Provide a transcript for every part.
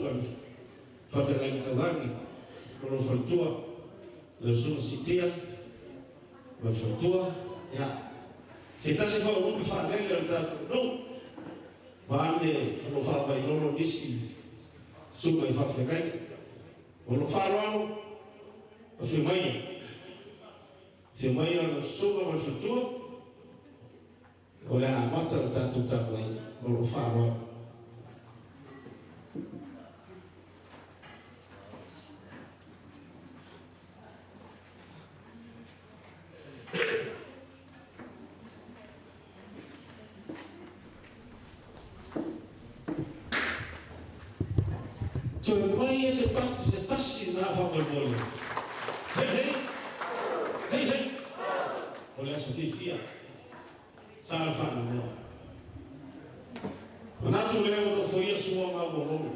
suga whakerai tarangi kono whaitua le sunga sitia le whaitua ya se tase whaurupi whanele al tātou no Vane no whawai nono nisi suga I whawhekai ono wharoano a whimaia no suga ma whaitua o le amata o tātou tāpai ono wharoano Mai se pasti na whakabolo. Hei. O lea sa whiwhia. Sa whana moa. Manatu leo no whaia sua ngā mororo.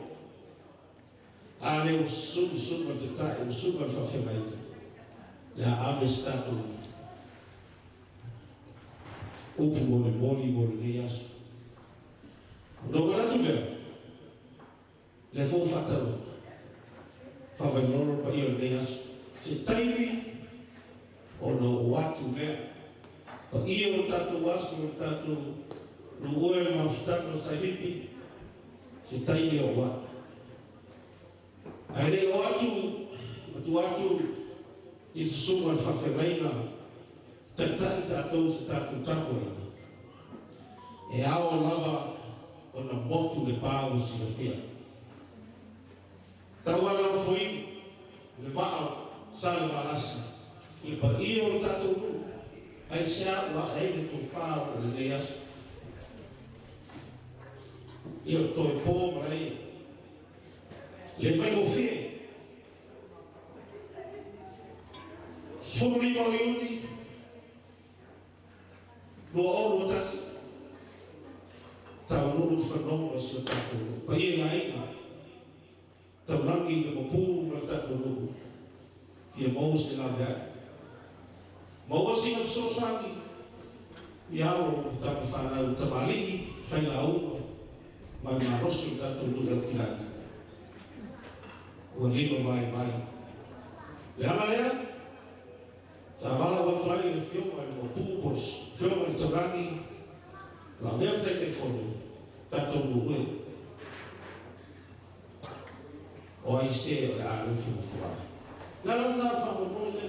A leo suma te tae, suma whawhemai. Lea ame statu. Upu mori ne asu. No manatu leo. Le fo fatalo. Whawai nono pa ia neas. Se taimi o no watu mea. Pa ia o tatu wasu o tatu nuoe mawhitano sa hipi. Se taimi o watu. Ai rei o watu I se suma whawhegaina tatai tātou se tatu tapura. E ao lava o na motu le pāo si le fia. Tawala foi le vao sale balasi I pa io tato ai sia wa ai to fa le leas io to po mai le fai o fie sumri mo yuni do oro tas tau no fa no so tato pa ia ai Taurangi le mopu ma tato nuku. Kia mau se la vea. Mau si ma so sangi. I alo tato whanau tamali, whaina au, ma ngā roski tato nuku au kilani. Ua lima mai. Le ama lea, sa wala watu ai le whioma le mopu pos, whioma le taurangi, la vea te whonu, tato nuku. O ai se o le alu fufuara. Nā whakamoi le.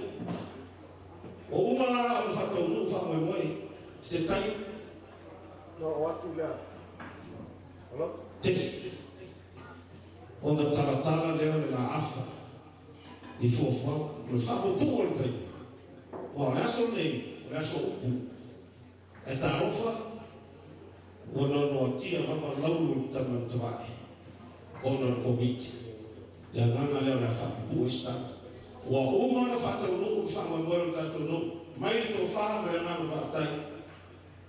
O umana o whakaunu whakamoi se tai. No, o atu lea. Hello? Te. O na taratara leo le la afa. I fufuara. O whakapu o le tai. O aso nei, o aso upu. E tā rofa. O na noa tia mama lauru tama tawai. O na komiti. Ya nganga leo na whakapu ista. Ua uma na whataunu, whamamoe o tātunu. Mai to wha, me ngā whakatai.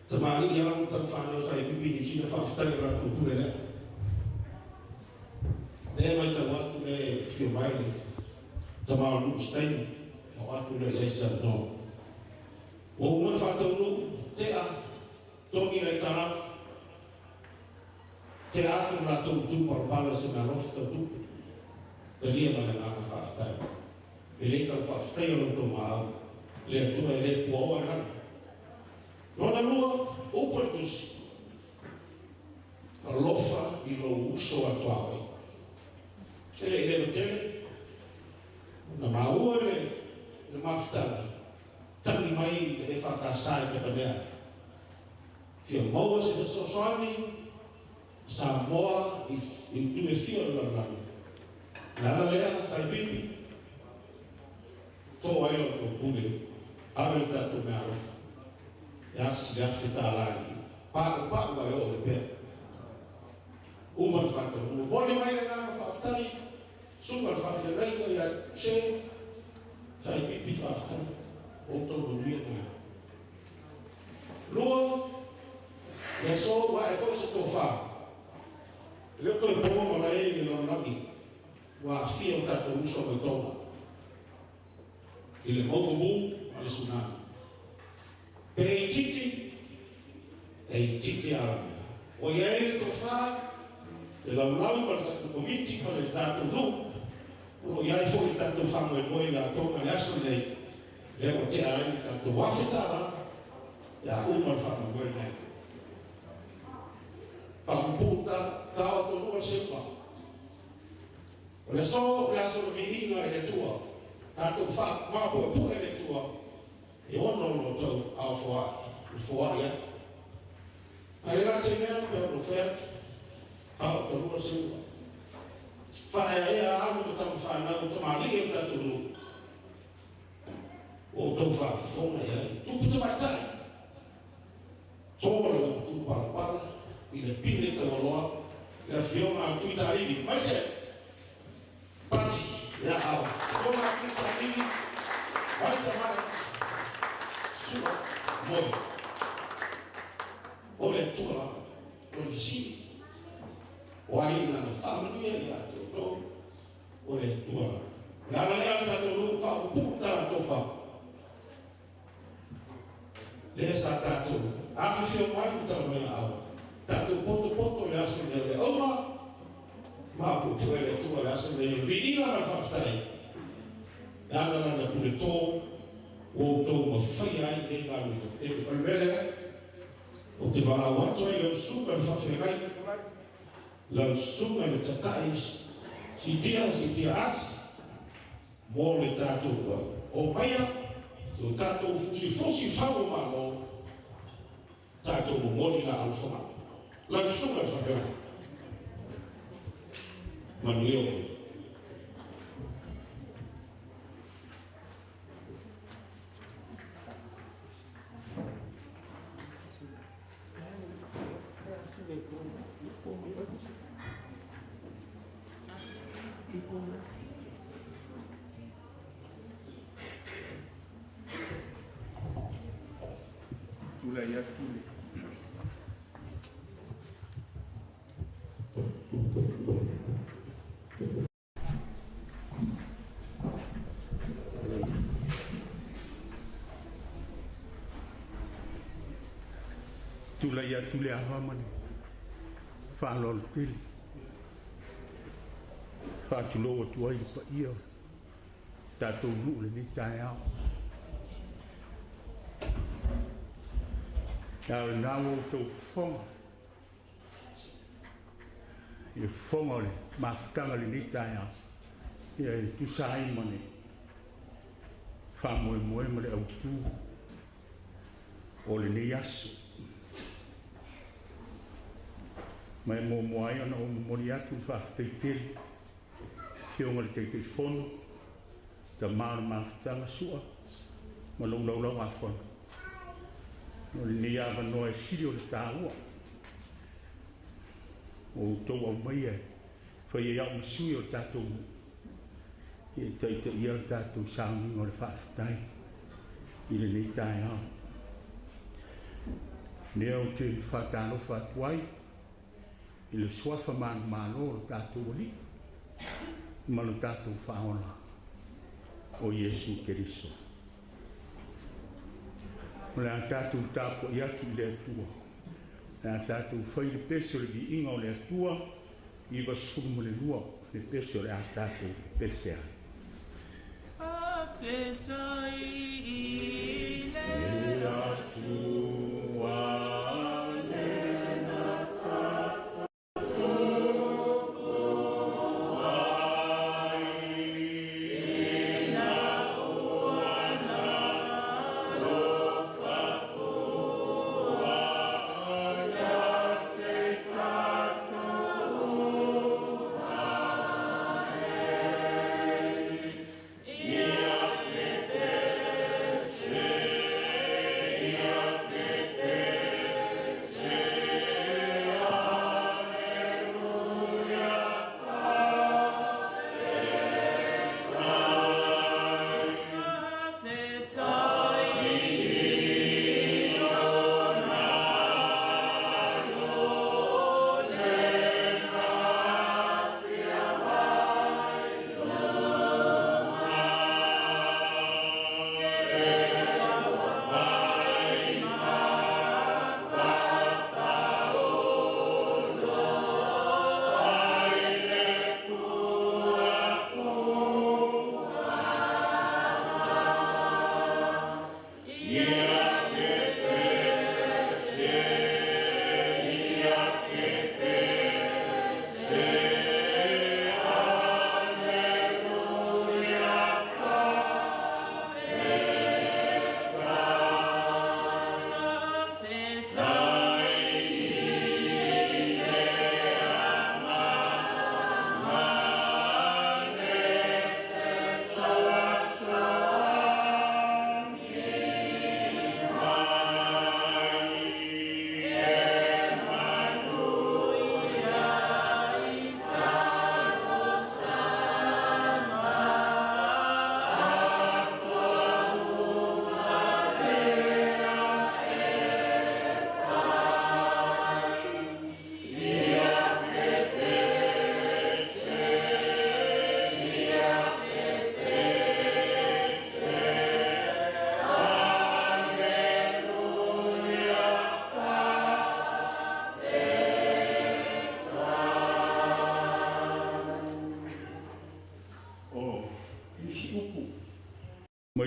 Tamari i au, tam whanau sa I pipi ni sina whakatai rātu pure lea. Nea mai ta watu me whio mai ni. Tamau nuku steini. O watu le eisa no. Ua uma na whataunu, te a. Tongi rei tarafu. Te atu rātu tupa o pala se ngā rofu ta tupu. Talia mana ngā whakatai. E le tau whakatai o tō māu. Le atua e le puaua rana. Nona lua, upatus. A lofa I lo uso atuawe. E le lewa tele. Na maua le mawhitana. Tangi mai e whakasai te panea. Fia maua se sosoani. Sa moa I tue fia o rana. Nana lea, sai pipi. Tō ailo tō pule. Awe tātou mea rofa. E asi gafi tā lagi. Pāku ai o le pēr. Uma whakau. Mone mai le ngā whakatari. Suma whakatari I a se. Sai pipi whakatari. O tōku nui ngā. Lua. E so, wa e fō se tō whā. Leo tō e pōma la e ni lona naki. Wa fia o tātou uso mai tōma. I le moko mū, a le tsunami. Pe e titi aramea. O ia e le tō whā, te lau para tātou komiti pa le tātou lu. O iai fo i tātou whangoe moe la tonga le aso nei. Le o te ae tātou wawhetara. Ia umar whangoe moe nei. Whanguputa tāo to lua sepa. O le so le aso le mihinga e le tua. Tātou whapo e pu e le tua. E ono no tau au fua. Fua ia. Ai la te mea pe o whea. Tāo to lua sepa. Whae e a alu o tamu whanau, tamari e tātou lu. O tau whawhonga ia. Tupu te matai. Tōra o tu parapara. I le pile te waloa. Le whionga a tuitariri. Mai se. Pati. Ia au. Whionga a tuitariri. Mai te mai. Sua. Moi. O le tua. O le sini. O aina na whamanuia i a tō. O le tua. Nara lea tātou lu whapuputa tō wha. Lea sa tātou. Aka whio mai ku tau mea au. Tātou poto le aso le auma. Māpu tu e le tua le aso le vidinga na whaftai. Nara lana pule tō. O tō mawhai ai le ngāru i te palmele. O te wala watu ai le suka whawhengai. Lau sunga le tatai, si tia asi, mo le tātou o maia, so tātou fusi whau malo, tātou mo mori na alwhanga. Lau sunga whakera. Manuio. Tula ia tule. Tula ia tule awa mani. Whalol tili. Whatulo atua i pa ia. Tātou nuu ni tai au. Nau nau tau whonga. I whonga le mawhitanga le ni tai au. Ia i tusai mani. Whamoe moe ma le au tū. O le ni asu. Mai mō moai ana o mori atu whawhtei tiri. Whionga le teitei whono. Ta maana mawhitanga sua. Ma lau a whono. O le ni awa noa e siri o le tāua. O tau au mai e. Whai e au masui o tātou. I teite ia o tātou sāungi o le whawhitai. I le nei tai au. Nea o te whātano whātuai. I le swafa mālo o tātou li. Manu tātou whaona. O Iesu Keriso. O le tātou tāpo i atu le atua. Le tātou whai le peso le vi inga o le atua. I wasumu le lua. Le peso le tātou pesea. Apetai i le atua. Yeah.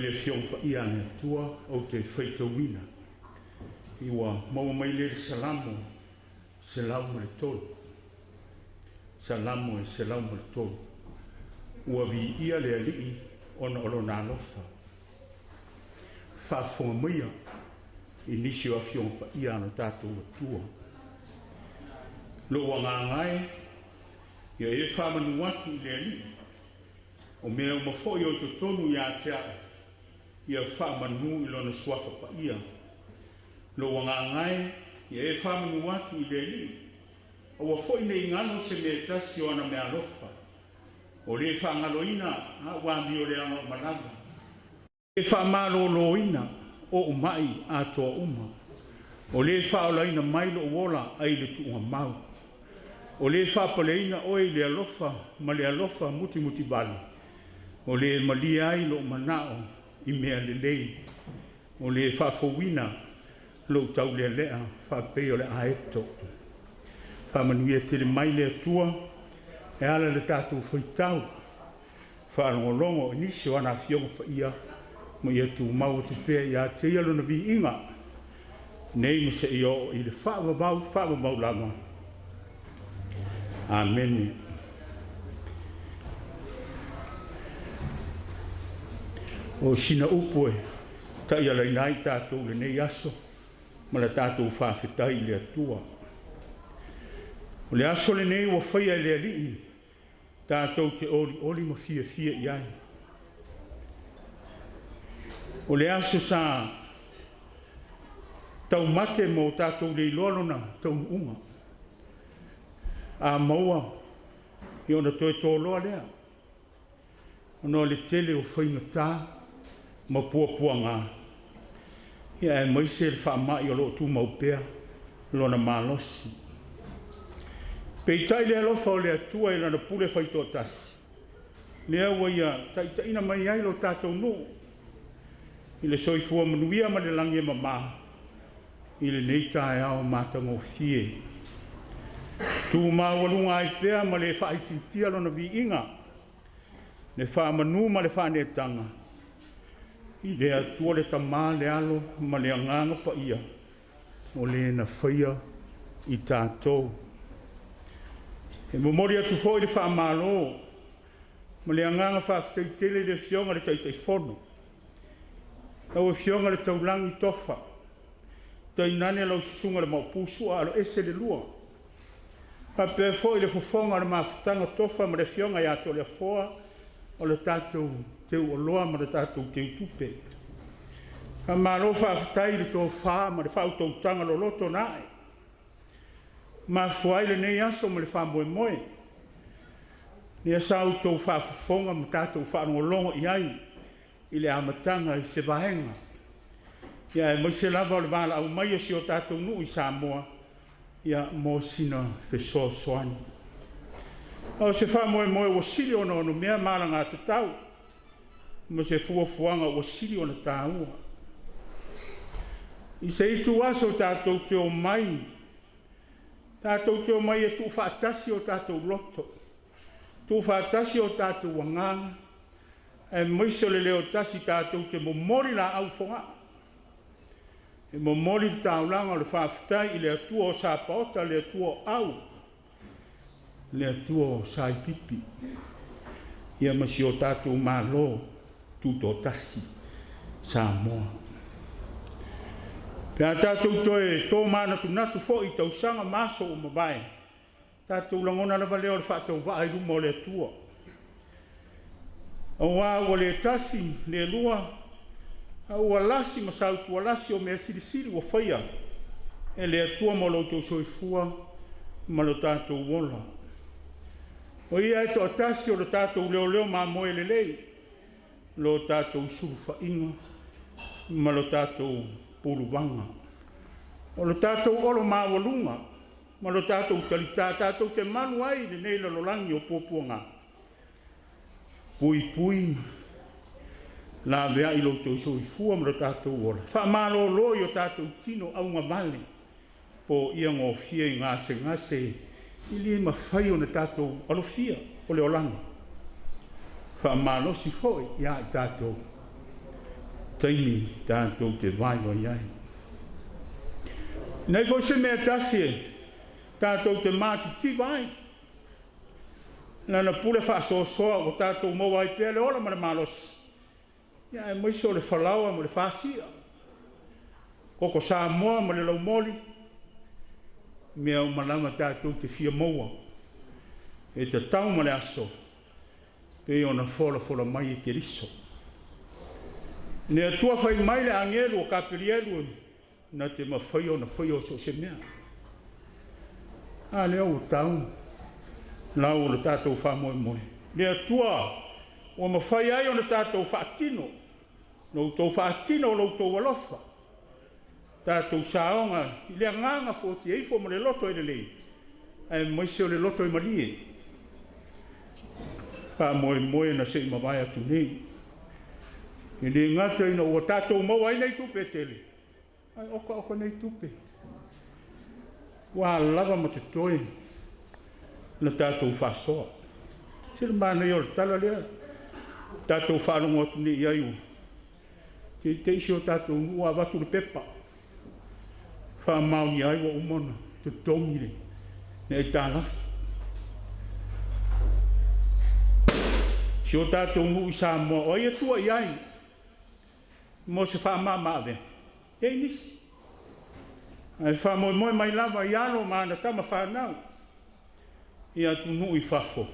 le fiong pa ia ne tua o te whaitawina. Iwa maua mai le salamo, se lau le tolu. Salamo e se lau le tolu. Ua vi ia le alii ona olo na alofa. Whafonga maia i nisi o fiong pa ia no tātou tua. Lo wangangai ia e whamanu atu i le alii. O mea umafoi o te tonu ia te ao. Ia whamanu i lona swafa pa ia. Lo wangangai ia e whamanu atu i le alii. O wafoi nei ngano se me tasi o ana mea lofa. O le whangaloina a wami o le anga malanga. E whamaloloina o umai a toa uma. O le whaolaina mailo o wola ai le tuunga mau. O le whapaleina oe le alofa ma le alofa muti muti bali. O le malia ai lo manao i mea le lei. O le whafowina lo tau le lea whapeo le aeto. Whamanuia te le mai le atua e ala le tātou whaitau. Whanongolongo nisi o ana fionga pa ia mo ia tu mau te pēr ia te ialo na vi inga. Nei mo se io i le whaavabau lama. Amen. O sina upoe, ta ia lai nai tātou le nei aso, ma la tātou whawhetai le atua. O le aso le nei ua whaia le alii, tātou te oli ma fia iai. O le aso sa tau mate mo tātou le ilolona tau unga. A maua, i ona toe tōloa lea. Ono le tele o whaingatā, ma pua ngā. Ia e maise le whaamai o loo tū maupea, lona malosi. Peitai le alofa o le atua i lana pule whaito tasi. Lea ua ia, taitaina mai ai lo tātou no. I le soifua manuia ma le langi e mamā. I le neita e ao mātango fie. Tū māwalunga ai pēa ma le whaititia lona vi inga. Le whaamanu ma le whaanetanga. I le atua le tamā le alo ma le anganga pa ia. O le na whaia i tātou. E momori atu fo i le whaamalo. Ma le anganga whaaftei le fionga le taitai whono. Au e fionga le taulangi tofa. Tai nane lau susunga le maupusua alo ese le lua. Pa pe fo i le fofonga le mafutanga tofa ma le fionga i ato le foa. O le tātou teu o loa ma le tātou teu tupe. Ka malo whaafitai le tō whaa ma le whautou tanga lo loto nae. Ma fuai le nei aso ma le whamoe moe. Nia sau tō whaafonga ma tātou whaangolongo i ai. I le amatanga i se vahenga. Ia e moise lava o le wala au mai o si o tātou nu i Samoa. Ia mo sina wheso soani. O se whamoe moe o sili ona ono mea malanga te tau. Mo se fuafuanga o sili ona tāua. I se itu aso tātou te o mai. Tātou te o mai e tu whaatasi o tātou loto. Tu whaatasi o tātou wanganga. E moise le leo tasi tātou te momori la au whonga. E momori tāulanga o le whaafitai i le atua o sāpaota le atua o au. Le atua o sai pipi. Ia masi o tātou mālo tūto tasi Samoa. Pea tātou toe tō mana tu natu fo i tausanga maso o mabai. Tātou langona lava leo le whaatau waa i ruma o le atua. O wā o le tasi le lua. Au alasi masautu alasi o mea sirisiri o whaia. E le atua mo lo tō soifua ma lo tātou wola. O ia e to atasi o lo tātou leo leo mā moe le lei. Lo tātou surufa inga. Ma lo tātou puluvanga. O lo tātou olo mā walunga. Ma lo tātou talita tātou te manu ai le nei lalolangi o pōpuanga. Pui. La vea i lo tō soifua ma lo tātou wola. Wha mālo loi o tātou tino au ngā vale. Po ia ngō fia i ngase. I li ma whai o na tātou alofia o le olanga. Wha mālo si foi ia i tātou. taimi tātou te vai vai ai. Nei fo se mea tasi tātou te mātiti vai. Nana pule whaasosoa o tātou maua i pēle ola ma le malos. Ia e moiso le whalaua ma le whaasia. Koko Samoa ma le laumoli. Mea o malama tātou te fia maua. E te tau ma le aso. Pe ona fola mai i ke riso. Nea tua whai mai le angelu o kapirielu na te mawhai o na whai o so se mea. A leo o tau. Lau o le tātou wha moe moe. Nea tua o mawhai ai o na tātou wha atino. No tau wha atino o lau tau alofa. Tātou saonga i lea nganga fōti eifo ma le loto i le lei. Ai moise o le loto i malie. Pa moe moe na se i mawai atu nei. I le ngata ina o tātou mau ai nei tupe tele. Ai oka nei tupe. Wā lava ma te toi. Na tātou whasoa. Sira mana i o le tala lea. Tātou whanongo atu nei iaiu. Te isi o tātou ua watu le pepa. Wha mauni ai wa umona. Te tongire. Ne e tālafi. Si o tātou ngu i Samoa. O ia tua i ai. Mo se wha mamawe. E nisi. Ai wha moe mai lava i alo maana tama whanau. Ia tu nui whafo.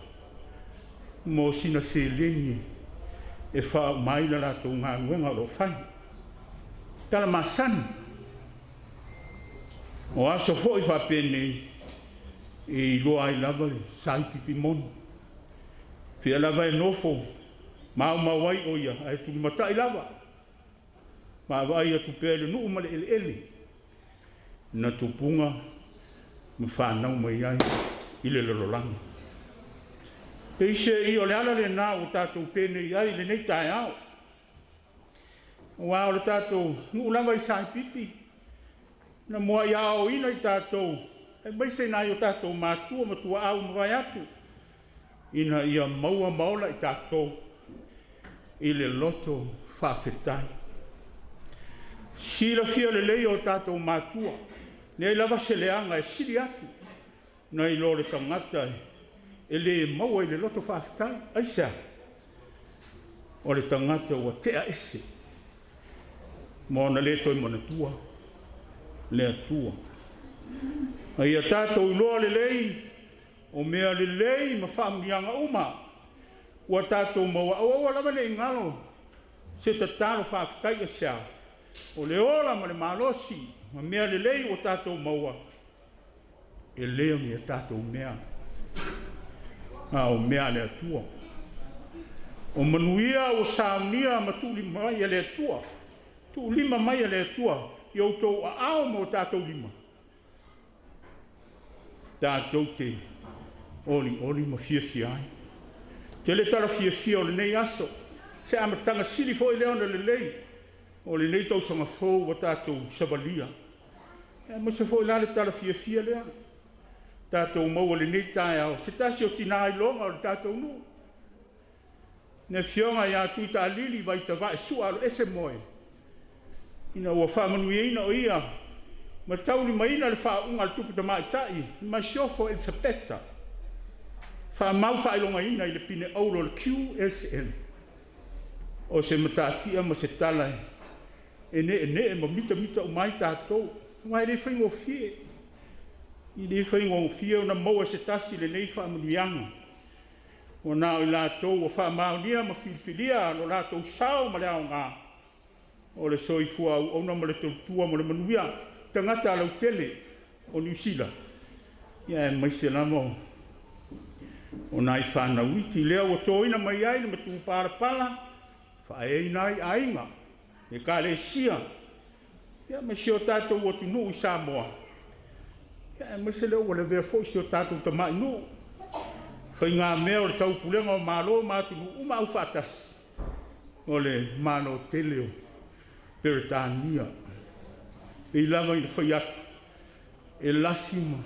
Mo sina se leni. E wha mai la rātou ngā nguenga lo whai. Tala masani. O aso fo i wha pene. E i loa ai lava le sai pipi moni. Fia lava e nofo. Mau mawai o ia. Ai tu mata i lava. Ma vai atu pele nuu ma le ele. Na tupunga. Ma whanau mai ai. Ile lololang. Peise i o le ala le nā o tātou pene i ai le nei tae au. Wa o le tātou nuu lava i sai pipi. Na mua i ao ina i tātou. E maise nai o tātou mātua matua au mawai atu. Ina ia maua maola i tātou. I le loto whawhetai. Sila fia le lei o tātou mātua. Nei lava se leanga e siri atu. Nei lo le tangata e le maua i le loto whawhetai. Aisa. O le tangata ua tea ese. Mona le toi mana tua. Le atua. Ai a tātou loa le lei. O mea le lei ma whaamianga uma. Ua tātou maua. Aua lava le ngalo. Se ta tālo whawhetai a sia. O le ola ma le malosi. Ma mea le lei o tātou maua. E leo ni a tātou mea. O mea le atua. O manuia o sāmia ma tū lima mai le atua. Tū lima mai le atua. I o tō a ao mo tātou lima. Tātou te oli ma fia ai. Te le tala fia o le nei aso. Se amatanga siri fo i leona le lei. O le nei tau sanga fōu wa tātou savalia. E mo se fo i lale tala fia lea. Tātou mau le nei tae au. Se tasi o tina ai longa o le tātou nu. Ne fionga ia tui ta lili vai ta vai sua alo ese moe. Ina ua whamanui ina o ia. Ma tauli maina le wha unga le tupu ta mai tai. Ma siofo el sapeta. Wha mau whailonga ina i le pine auro le QSL. O se matatia ma se tala e ne ma mita o mai tātou. Mai le whaingo fie. I le whaingo fie o na maua se tasi le nei whamanuianga. O nā i lātou o whamaunia ma filfilia lo lātou sao ma le ao ngā. O le soifua au na ma le tautua ma le manuia. Tangata lau tele o New Zealand. Ia e maise lamo. O nai whanau iti lea o tōina mai ai na matu pārapala. Whae nai ainga. E ka le sia. Ia me si o tātou o tunu i Samoa. Ia e maise leo o le vea fo si o tātou ta mai no. Whai ngā mea o le tau pulenga o mālo mātunu uma au whatas. O le mālo teleo. Peritania. E lava i le whai atu. E lasima.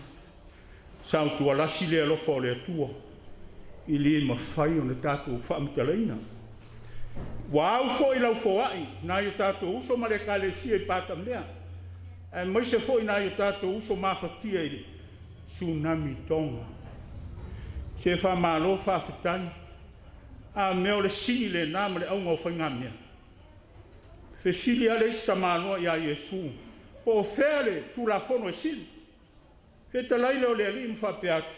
Sao tua lasi le alofa o le atua. I le ma whai o le tātou whamitalaina. Wau foi lau foai na yo tātou uso ma le kalesia I pata mea. E mai se foi na yo tātou uso mafatia I tsunami tonga. Se wha malo whawhetai. A meo le sini le nā ma le aunga o whainga mea. Fe sili ale ista manoa ia Yesu. Po fere tu la fono e sili. He ta laile o le ali mwha peatu.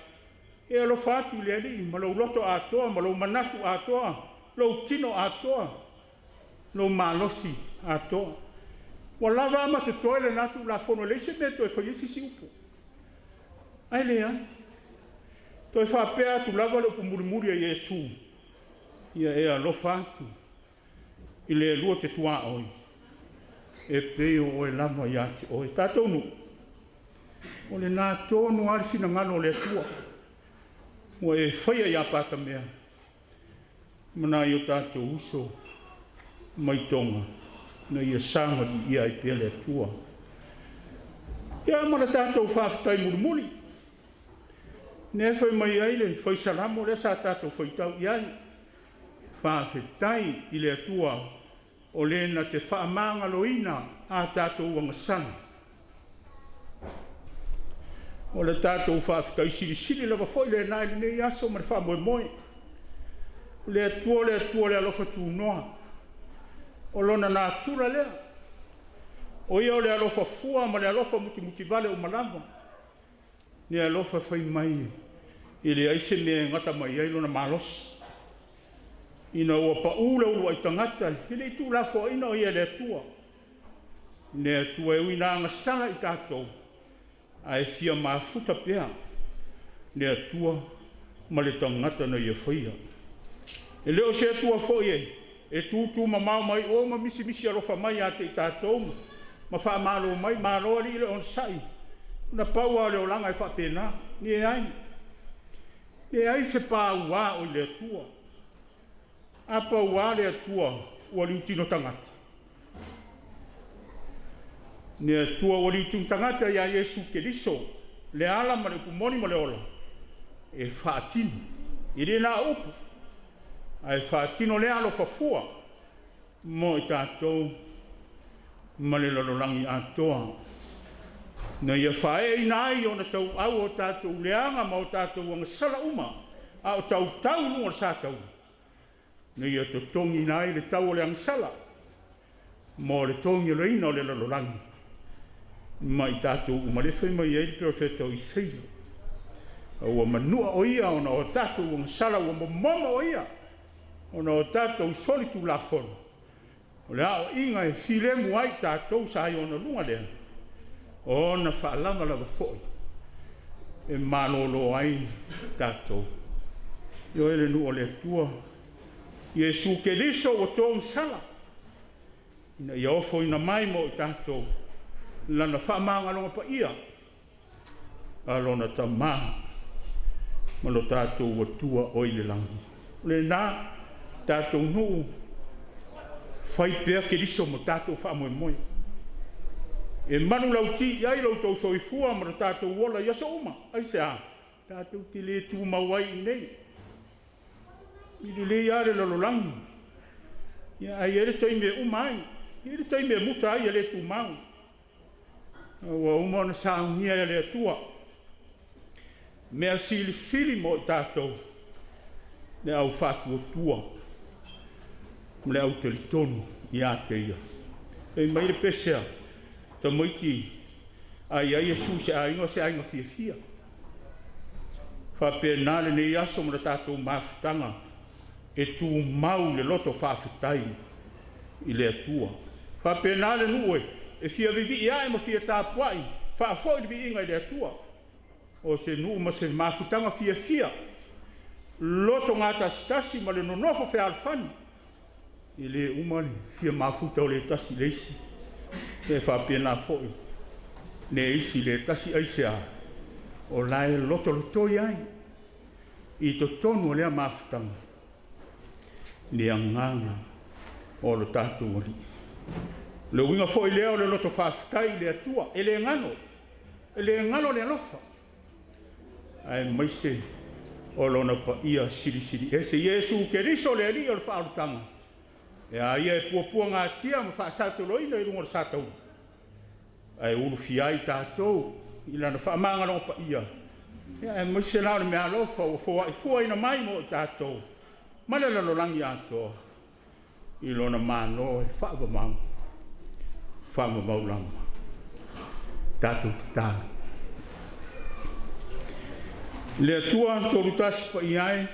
E alo fatu le ali ma lo loto atoa, ma lo manatu atoa, lo tino atoa, lo malosi atoa. Wa lava ama te toele natu la fono le se meto e whaiesi si upo. Ai lea. Toi wha peatu lava lo pumurimuri a Yesu. Ia e alo fatu. I le lua te tua oi. E peo o e lama ia te oi. Tātou nu. O le nā tōnu arifina ngano le tua. O e whaia ia pata mea. Mana i o tātou uso. Mai tonga. Na ia sanga ia I pia le tua. Ia mana tātou whawhitai murimuri. Ne whai mai aile. Whai salamo le sa tātou whaitau iai. Whawhitai I le tua. O le na te whaamanga loina a tātou wangasana. O le tātou whawhitai siri lawa whoi le nai le nei aso ma le wha moe. Le atua le alofa tū noa. O lona nā tura lea. O ia o le alofa fua ma le alofa muti vale o malama. Ne alofa whai mai. I le aise me ngata mai ai lona malos. Ina ua paula ulu ai tangata. Hile I tū la fo ina o ia le atua. Ne atua e uina anga sala I tātou. Ai fia mafuta pea. Ne atua ma le tangata na ia whaia. E leo se atua fo ie. E tūtū ma mau mai o ma misi alofa mai a te I tātou. Ma wha malo mai, malo ali le on sai. Na paua le o langa I wha pena. Ni e ai. Ni e ai se pā ua o le atua. Apa ua le atua ua li utino tangata. Ni atua ua li utino tangata ia Yesu Keriso. Le ala ma le kumoni ma le ola. E whaatino. I re nā upu. Ai whaatino le alo whafua. Mo I tātou. Ma le lololangi atoa. Na ia whae I nai o na tau au o tātou leanga ma o tātou wanga sala uma. A o tau lunga sa tau. Na ia to tongi nai le tau o le angsala. Mo le tongi o le ina o le lololangi. Ma I tātou umalefe mai e le profeta o Isaia. Ua manua o ia ona o tātou o angsala ua momoma o ia. Ona o tātou solitu la fono. O le ao inga e filemu ai tātou sa ai ona lunga lea. Ona whaalanga lava foi. E malolo ai tātou. Io ele nu o le tua. Yesu Keriso o tōng sala. Ina ia ofo ina mai mo I tātou. Lana whaamanga longa pa ia. Alona ta maa. Malo tātou o tua o ile langi. Le nā tātou nuu. Whai pēr Keriso mo tātou whaamoe moe. E manu lauti iai lau tau soifua ma tātou wola iaso uma. Ai se a. Tātou te le tū mawai nei. I le ia le lololangi. Ia ai ere tai me umai. Ere tai me muta ai le tu mau. Ua uma na saungia le atua. Mea sili mo tātou. Le au whātua tua. Le au telitonu I a te ia. E mai le pesea. Ta moiti. Ai Yesu se ainga fia. Whape nale ne iaso mo tātou mafutanga. E tu mau le loto whawhitai I le atua. Whapena le nue, e fia vivi ia e ma fia tāpuai, whaafoi vi inga I le atua. O se nuu ma se mafutanga fia. Loto ngā tasi ma le nonofo whea alfani. I le umani, fia mafuta o le tasi leisi. E whapena foi. Ne isi le tasi aisea. O lae loto iai. I to tonu o lea mafutanga. Le anganga o lo tātou ali. Le winga fo I lea o le loto whawhitai le atua. E le ngano. E le ngano le alofa. Ai maise o lona pa ia siri. E se Yesu Keriso le ali o le whaarutanga. E a ia e puapua ngā tia ma whaasatoloina i runga o sātau. Ai uru fiai tātou i lana whaamanga ronga pa ia. Ia e moise nao le mea lofa o fua i fua ina mai mo i tātou. Male lalo langi atoa. I lona māno e whaavamau. Whaamamau langa. Tātou te tāna. Le atua torutasi pa iai.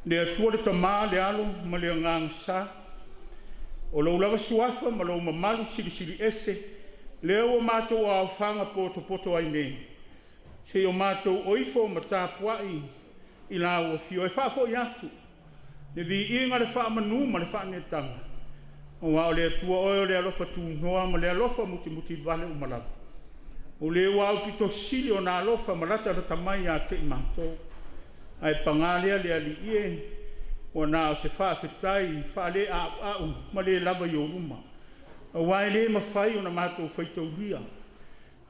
Le atua le tamā le alo ma le ngang sa. O lau lava suafa ma lau mamalu sili ese. Le ua mātou au whanga poto ai nei. Se o mātou oifo ma tāpuai i la ua fio. E whaafo i atu. Le vi inga le wha manu ma le wha netanga. O wao le atua oio le alofa tūnoa ma le alofa muti vale umalawa. O le wau pito sili o nā alofa ma lata na tamai a te i mātou. Ai pangalea le ali ie o nā o se wha whetai wha le au ma le lava i o ruma. A wai le mawhai o na mātou whaitau lia.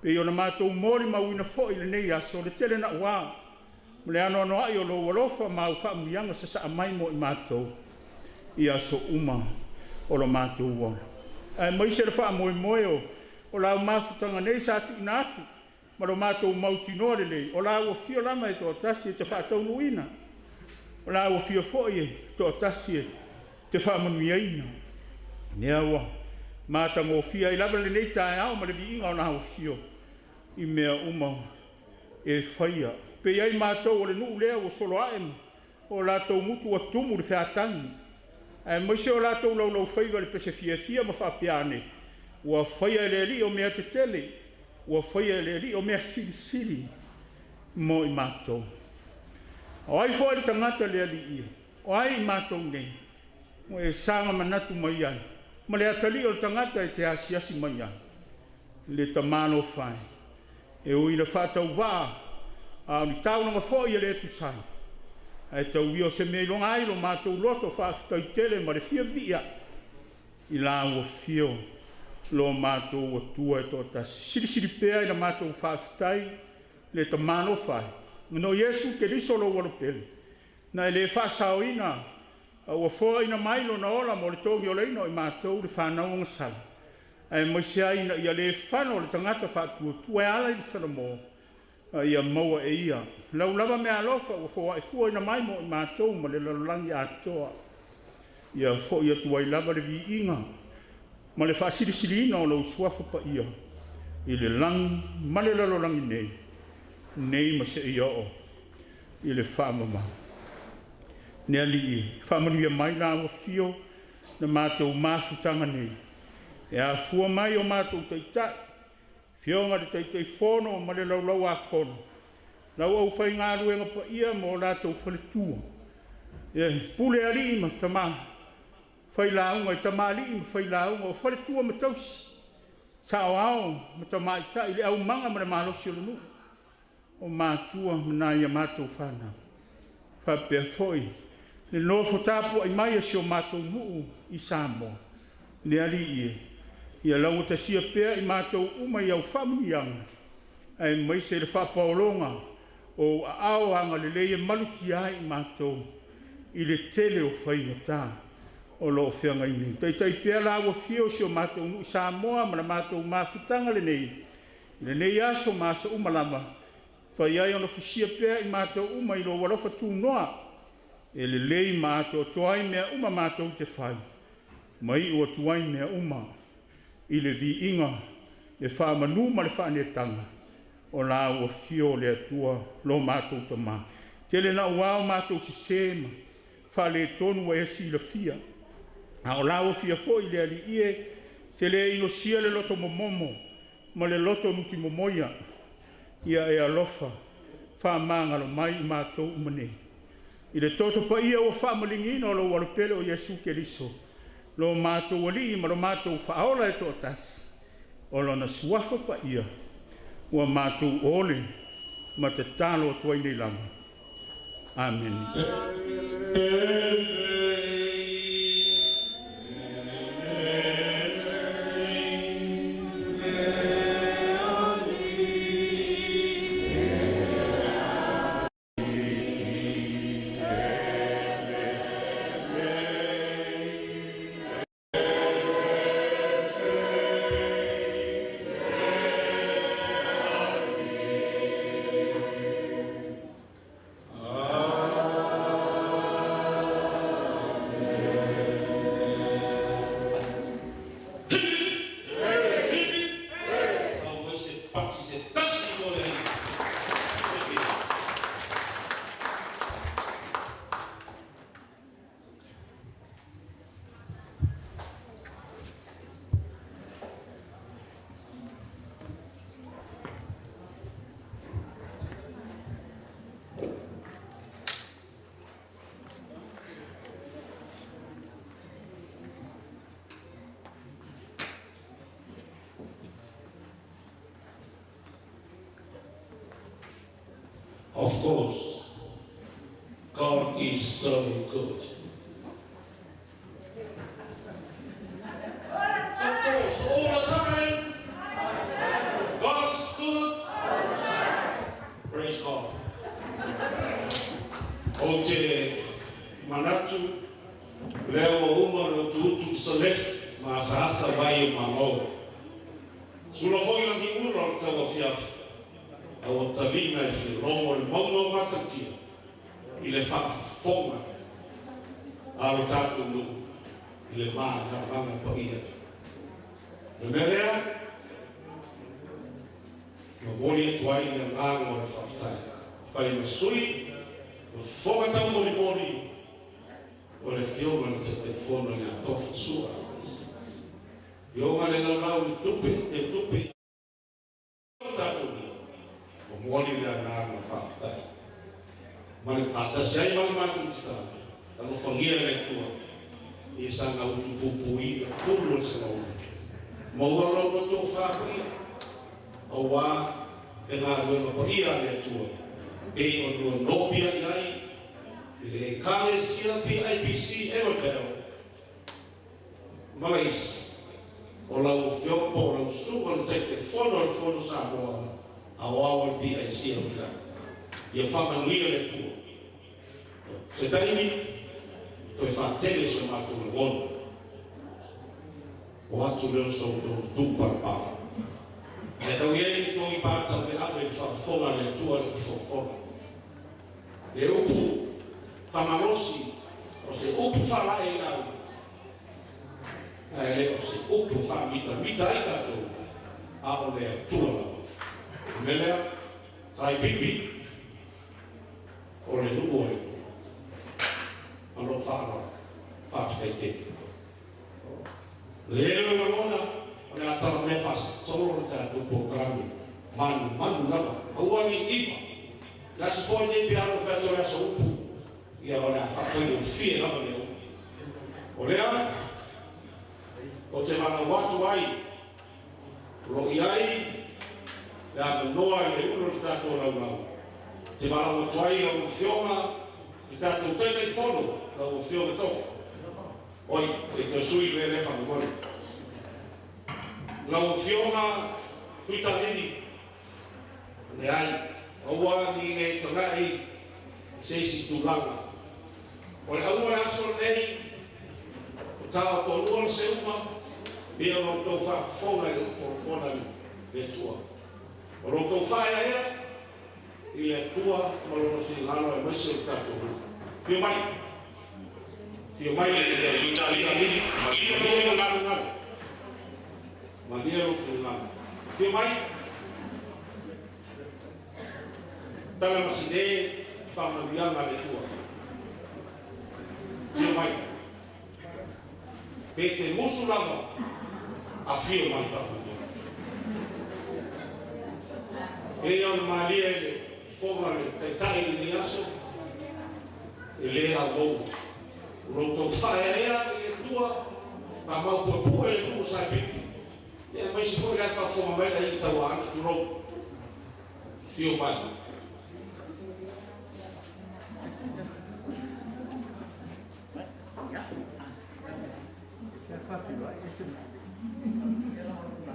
Pe o na mātou mori mawina fo i le nei aso le tele na wā. Le ano ai o lo walofa mau wha mianga sa sa amai mo i mātou. I aso uma o lo mātou wana. Ai maise le wha moe o lau mawhutanga nei sa atu ina atu. Ma lo mātou mautinoa le lei. O lau o fio lama e tō tasi e te whaatau nuina. O lau o fio fo e tō tasi e te whaamanuia ina. Nea ua. Mātango fia i lava le nei tae au ma le vi inga o nā o fio. I mea uma e whaia. Pe iai mātou o le nuu lea o solo aem. O lātou mutu a tumu le whiatangi. E moise o lātou lau whaiva le pese fia ma whapiane. Ua whaia le li o mea te tele. Ua whaia le li o mea sili. Mo i mātou. O ai fo le tangata le ali ia. O ai mātou nei. Mo e sanga manatu mai ai. Ma le atali o le tangata e te asiasi mai ai. Le tamano whai. E ui na whātau waa. A ni tau na mafo i le tu sai. Ai tau i o se mei longa ai lo mātou loto whātau i tele ma le fia via. I la ua fio. Lo mātou o tua e tō tasi. Siri pēa i na mātou whāwhitai le tamano whai. No Yesu ke riso lo walopele. Na ele whāsao ina. Ua fōa ina mailo na ola mo le tōngi o leino i mātou le whānau o ngasala. Ai moisia ina ia le whano le tangata whātua tua e ala i sana mō. Ia maua e ia. Lau lava mea alofa ua fōa e fua ina mai mo i mātou ma le lalolangi atoa. Ia fōa ia tua i lava le vi inga. Ma le whaasiri ina o lau suafa pa ia. I le langi, ma le lalolangi nei. Nei ma se ia o. I le whaamama. Nea li i. Whaamanuia mai la wa fio na mātou māwhutanga nei. E a fua mai o mātou teitai. Fionga de teitai whono ma le lau a whono. Lau au whai ngā ruenga pa ia mo lātou whaletua. Pule a li ima tamā. Whai launga i tamā li ima whai launga o whaletua ma tausi. Sao ao ma tamā i ta. Ile au manga ma le mālosi o lunu. O mātua ma nā ia mātou whana. Whapea foi. Le nofo tāpua i mai a sio mātou nuu i Samoa. Le ali ie. Ia lau ta sia pea i mātou uma i au whaminianga. Ai mai se le whapaolonga o ao anga le leia maluti ai i mātou. I le tele o whainga tā. O lo whianga i nei. Tai pea la ua fio sio mātou nuu i Samoa ma la mātou mawhutanga le nei. Le nei aso māsa umalama. Whai ai ona fusia pea i mātou uma i lo walofa tū noa. E le lei mātou toai mea uma mātou te whai. Mai ua tuai mea uma. I le vi inga. Le whaamanu ma le whaanetanga. O la ua fio le atua lo mātou ta mā. Tele na uao mātou si sema. Whale tonu wa esi la fia. A o la ua fia fo i le ali ie. Tele ino sia le loto momomo. Ma le loto nuti momoia. Ia e alofa. Whaamanga lo mai mātou umanei. I le toto pa ia o whaamalingina o lo walopele o Yesu Keriso. Lo mātou wali ma lo mātou whaola e tō tasi. O lo na suafa pa ia. Ua mātou ole ma te tālo tuai nei lama. Amen. Of course, God is so good. Of course, all the time, God is good. Praise God. O te manatu, leo umaro tutu salef, masahasta bayo mamo. Sulla foglia di uno tava fiato. O talina fi romo il mondo matatia. Il fa forma. Alo tato nu. Il ma na banga paia. Le melea. No boli tuai na ngango le fatai. Pai masui. O foga tau mori. O le fioma na te fono na tofu sua. Yo le lau tupe te tupe. Tato ni. O mori le na fatai. Mane fata sai mane matu tita. Tano fangia le tua. I sanga utu pupui e tulu se mau. Mau lo ko to fa ki. O wa e na lo ko ia le tua. E o no nobia ai. Le Ecclesia PIBC Everbell. Mas o lau fiopo o lau suwa le te fono Samoa. Awawa PIC Everbell. Ia whamanuia le tua. Se taimi, toi whaatele se matu le wono. O atu leo sa uto tūpara. E tau iei ni toi pātau le awe whawhonga le tua le whawhonga. Le upu whamanosi, o se upu whalae rau. E le o se upu whamita, mita i tātou, a o le tua lau. Melea, tai pipi, o le nuku o le alo whaara, whaafeite. Le ero na mona, o le atara me pas, solo le tātou programi, manu napa, auani iwa. Nasi fōi ne pe alo whaeto rea sa upu, ia o le a whawhai o fie napa leo. O lea, o te mana watu ai, ro i ai, le a noa i le uno le tātou lau. Te mana watu ai au whionga, i tātou teitei whono, lau whionga tofu. Oi, te sui le le whamamoni. Lau whionga, tuita nini, ne ai, aua ni nge tangai, seisi tūlanga. O le aua aso nei, o tāo tōlua se uma, bia no tau whona i whona le tua. O no tau whaia ea, i le tua, malona whingano e maise o tātou. Whio mai. Whio mai le italini, malia no nganu. Malia no whingano. Whio mai. Tala masine, whamamianga le tua. Whio mai. Pe te musu lava, a whio mai whamamianga. E au malia le fonga le taitai ni aso, e lea lou. Roto whae ea e tua, ka mau pua e tua sai piki. E mai si fōi raifa fonga mai la i tawa ana tu rou. Whio mai.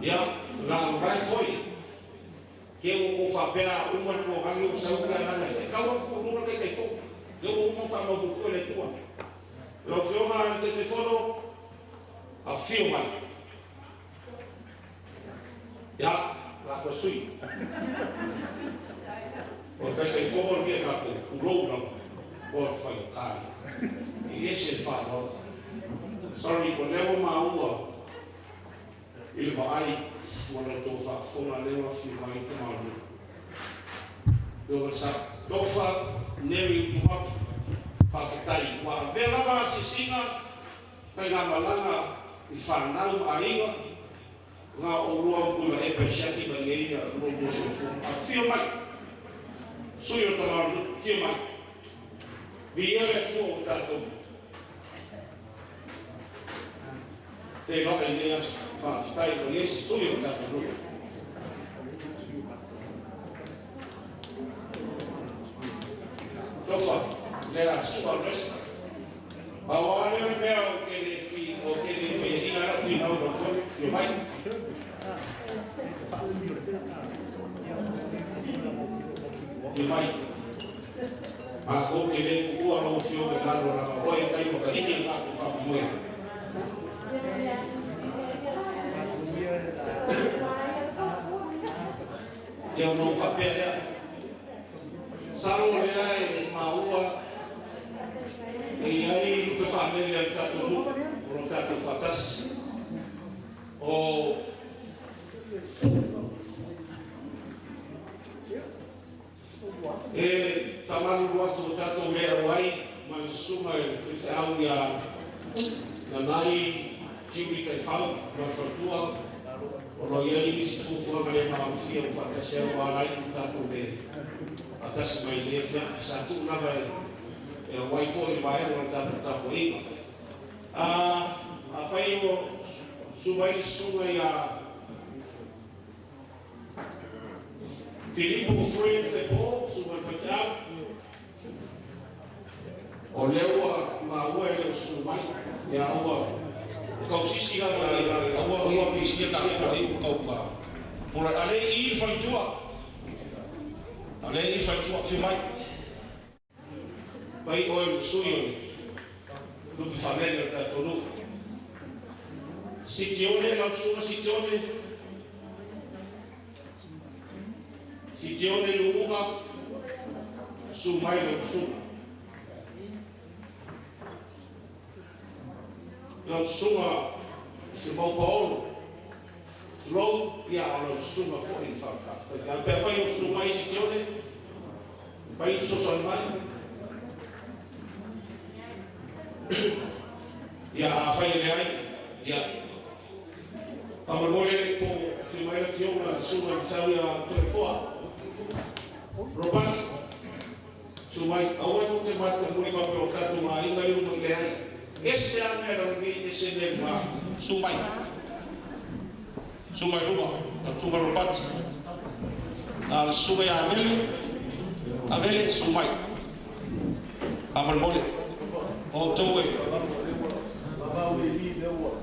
Ia, la vai foi. Que o whapea uma no hangi o saura rana. E kaua ko runa ke kai fo. Que o uma whama buku le tua. Lo whionga te te whono, a whio mai. Ia, la ko sui. O kai whono kia ka ku rou rama. O whai o kai. I ese whano. Sorry, ko leo maua. Il va ai. Wana tō whawhonga lewa whiu mai te maunu. Tō sa tōwha neri utumapu whawhetai. Wa vera wa sisinga, kai ngā malanga i whanau a inga, ngā o rua mpuna e paisiaki ma ngeria roi moso fu. A whio mai. Sui o ta maunu, whio mai. Vi ere tua o tātou. Te noa i nea whawhetai ko Iesi sui o tātou rua. a sua resta. Bawa le mea o ke le fi ina ra fi nau no foi, yo mai. Yo mai. A ko ke le ua no fi o ke kalo ra o e kai ko ka hiki ka ko ka moi. Yo no fa pea. Salo le ai maua e aí foi família que tá tudo pronto fantástico o e tamanho do outro tato me vai mas suma foi algo ya na nai tive que falar na fortua o loyal se for para levar o fio fantástico lá e tá tudo bem atas mai dia satu na vai o iPhone vai no tá aí a faio subai suma ya Filippo foi fepo suma fetal o lewa ma ua ele sumai ya ua kau sisi ga ua sisi ta ko i kau ba por ale I faitua filmai vai o suyo do família da todo sitione la sua sitione lunga sumai lo su la sua se mau Paulo lo ya lo suma fuori fa perché per fare lo sumai sitione vai su solmai ya fai le ai ya kama mole po filmai fiona suma saia telefone robat sumai awan te mata muri fa pro katu mai ngai no le ai esse era ngi esse ne ma sumai rumah sumai robat al sumai avele sumai amal mole o towe baba o li deu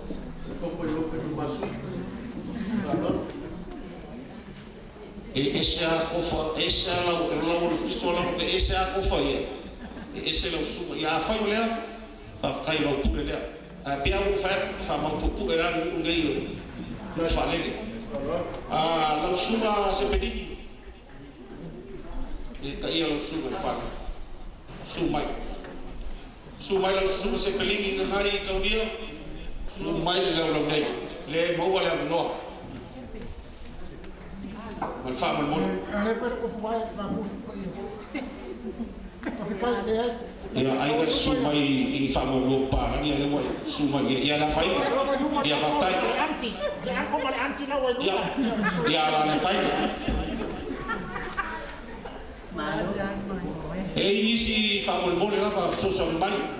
to foi lo foi masu esse a kofa esse a lo fistola esse a kofa esse lo suma ya fa mulher fa kai lo pule le a pia o fa ma popu era un ngai no fa le lo suma se pedi e kai lo suma fa sumai lo suma se pelingi na ngai kau dia sumai le lo nei le mau le no mal fa mal mon ale pero ko vai na mu ficar de ya ai ga sumai I fa mo lo pa ni ale mo sumai ya la fai ya batai anti ya ko mal anti na wa ya la fai e isi fa mo mo la fa so so mai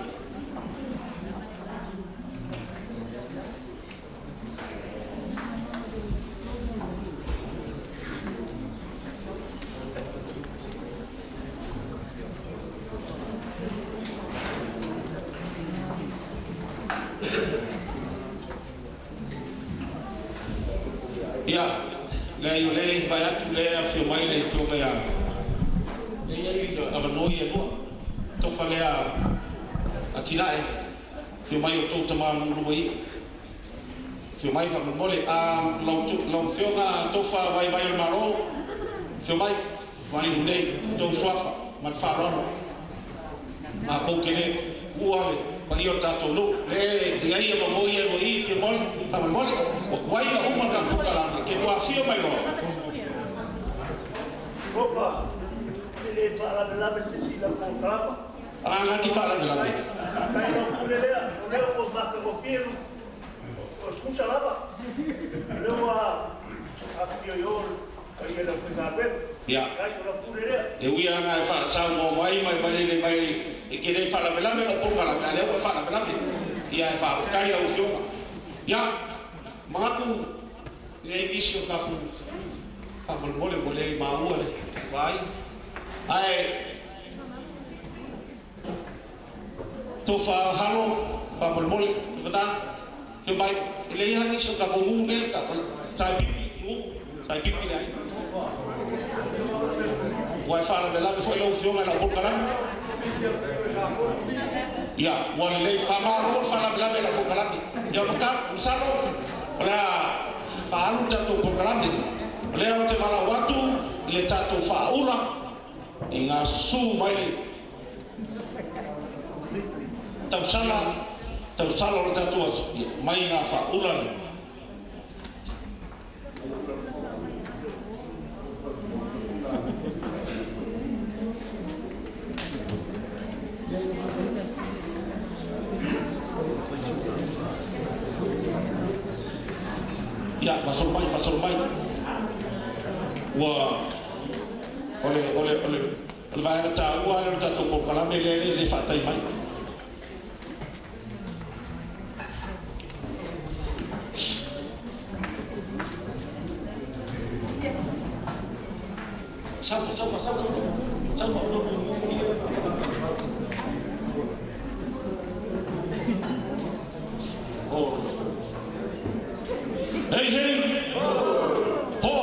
ya le vai atu le a filmai le filma ya le ia ava noi e lua to fa le a tirae filmai o to tama no i filmai fa mole a lo filma to fa vai maro filmai vai no nei to swafa mal fa rono a ko kene uale Bagi orang tahu lu, dia ia mau firman, tak boleh. Wai dah umur tak buka lagi. Kita siapa mai lo? Opa, ele fala de lá para se lá comprava. Nanti fala de lá. Aí não ele o vaca gofino. Escucha lá. Leu a fioiol, aí ela foi a ver. Ya. Aí ela pulele. Eu ia na fala sa mo mai e que fala de lá me lo ponga la cara, eu fala de lá. Ia fa kai la usioma. Ya. Maku le inisio kapu. Pamol boleh mau le. Vai. Ai. tofa halo pa mol kada ke bai le ya ni so ka ko ngel ka sa pipi ai wa fa la bela fo lo fio ngala ko kala ya wal le fa ma ro fa la bela ko kala ya ka salo la fa alu jatuh ko kala leo te mala watu le tato fa ula inga su mai tau sala le tato mai nga fa ula ya pasal mai wa ole vai ta wa le ta ko kala me le fa tai mai Sapa oh hey ho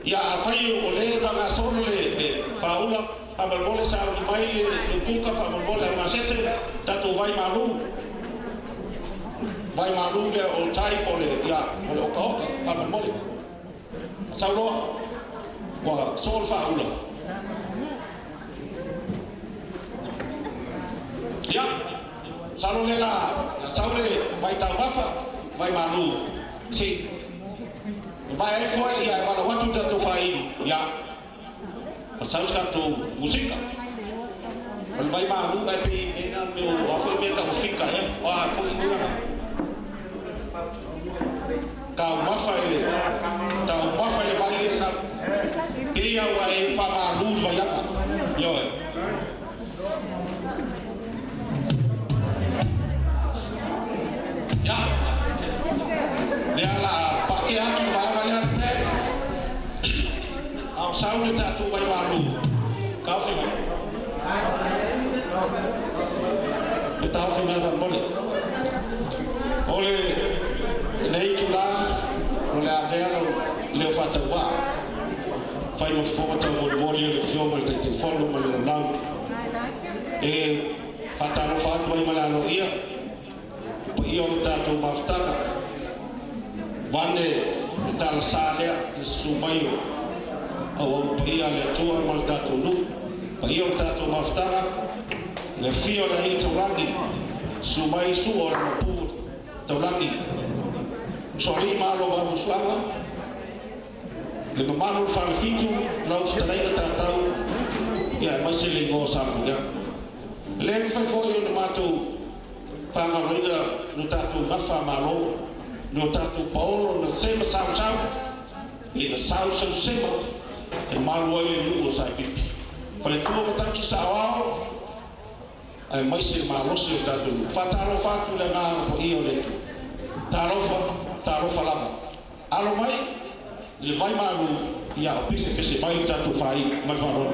ya fai ole va solo le Paula abalbole sa mai le kuka pa abalbole ma sese tatu vai malu le o tai ole ya ole ko pa abalbole saulo wa sol Paula ya salo le la saule vai ta wafa vai malu si vai foi ya pada waktu jatuh fai ya pasal satu musika kalau vai malu vai pi ena meu afu meta musika ya wah aku ini lah kau wafa le vai esa dia vai pa malu vai apa yo ya dia lah pakai aku barangnya au sau le tatu vai malu kau fi le tatu fi mai mole ole nei tula ole avero le fatto qua fai un foto mo le fiume te follow mo le lau e fatto vai malano ia io tatu maftaka vane tal salea sumaio au pia le tua mal tatu lu io tatu maftaka le fio la itorangi sumai su or pu torangi sori malo wa muswanga le malo falfitu lau strai tratau ya masili go samuga le fa foi no mato pangaroina no tatu mafa malo no tatu paolo na sema sau e na sau sema e malo ele no sai pipi fale tuo ka tatu sao ai mai se malo se tatu fatalo fatu le na po io le tu tarofa lama alo mai le vai malu ia pese mai tatu fai mai faro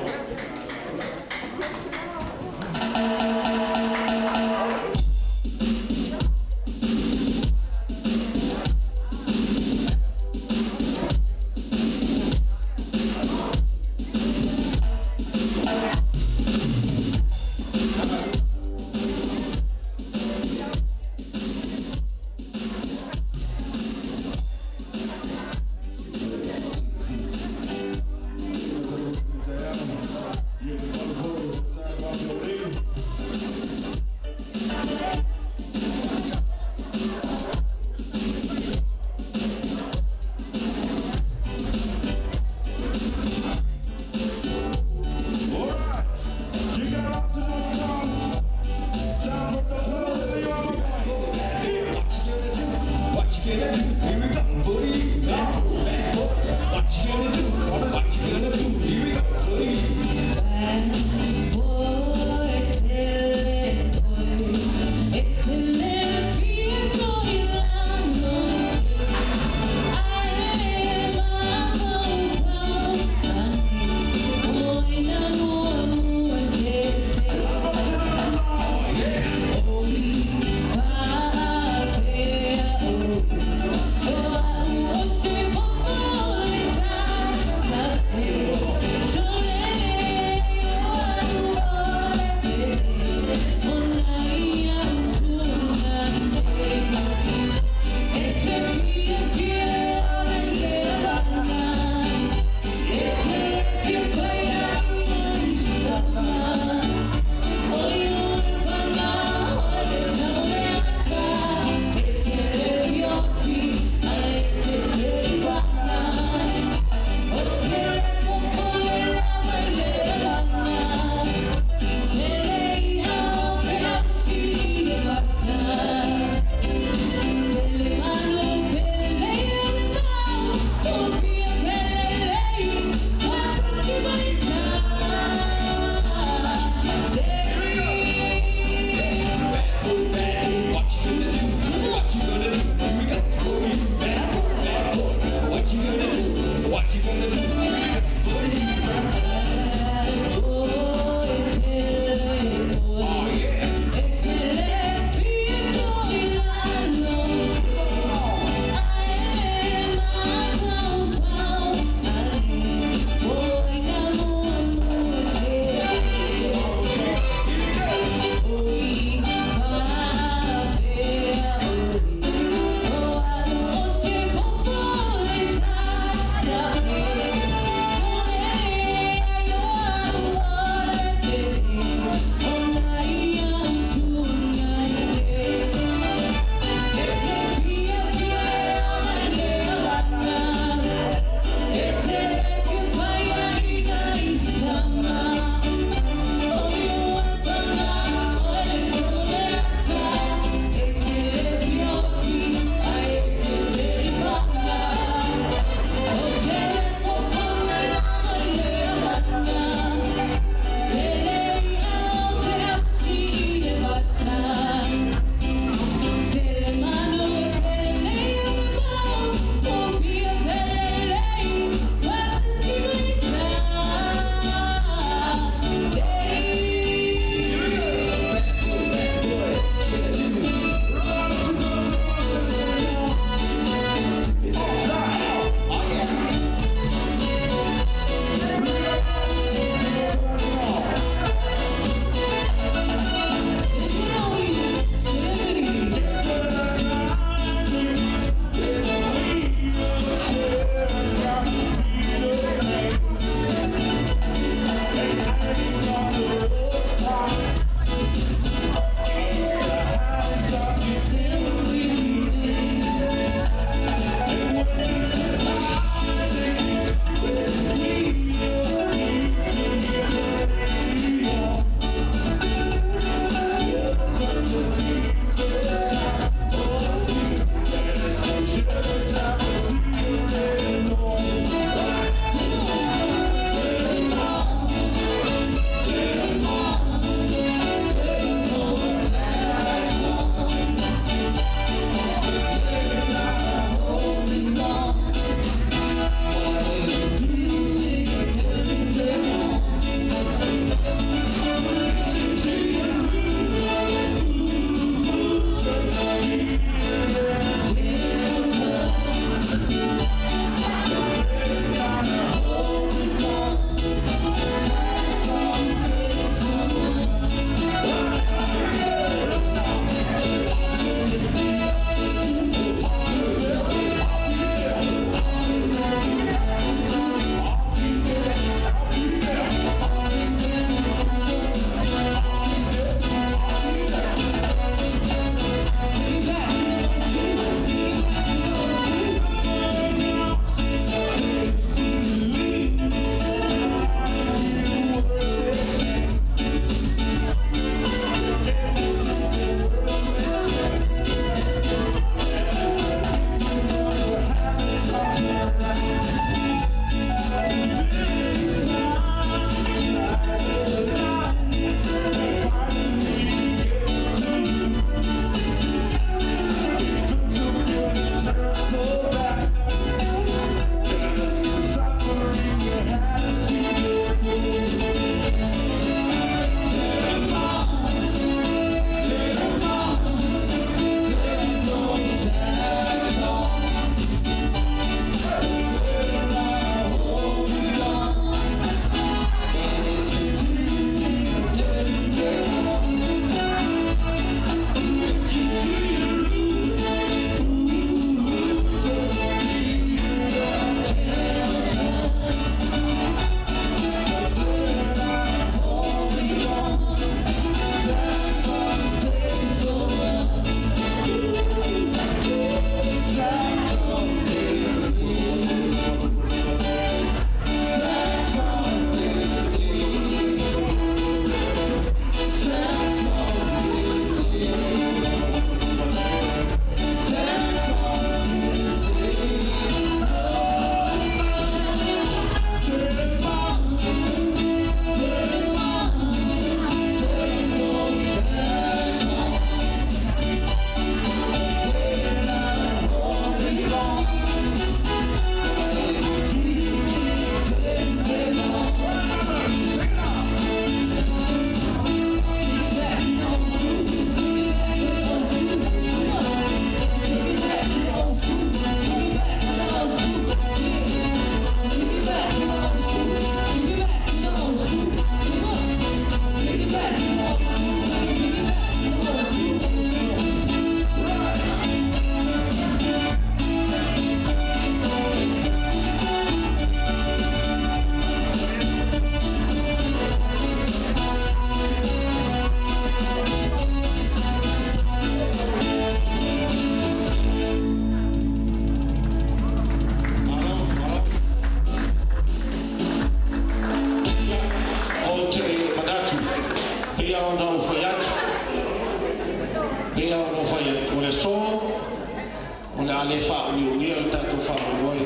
le fa ni ta tu fa moi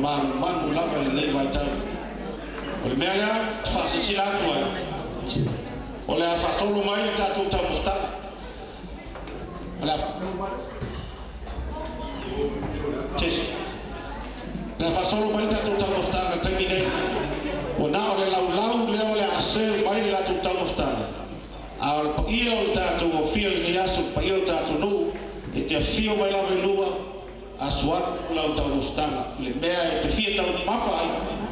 man la le va ta o me ala fa si la tu o le fa solo mai ta tu ta musta ala tes la fa solo mai ta tu ta musta termine o na o le lau le o le ase mai la tu ta musta al paio ta tu o fio ni aso paio ta tu no e te fio mai la lua a suat la ta musta le mea te fio ta mafa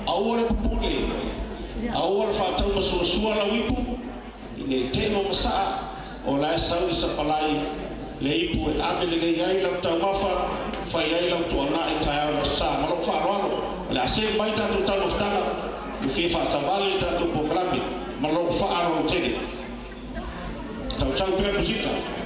a ora pule a ora fa ta mo sua la wipu ne te no masa o la sau sa palai le ipu e ave le ngai la ta mafa fa ia la tu ana e ta o sa ma lo fa ro la se mai ta tu ta musta fi fa sa vale ta tu programmi ma lo fa ro te tau sau pe musika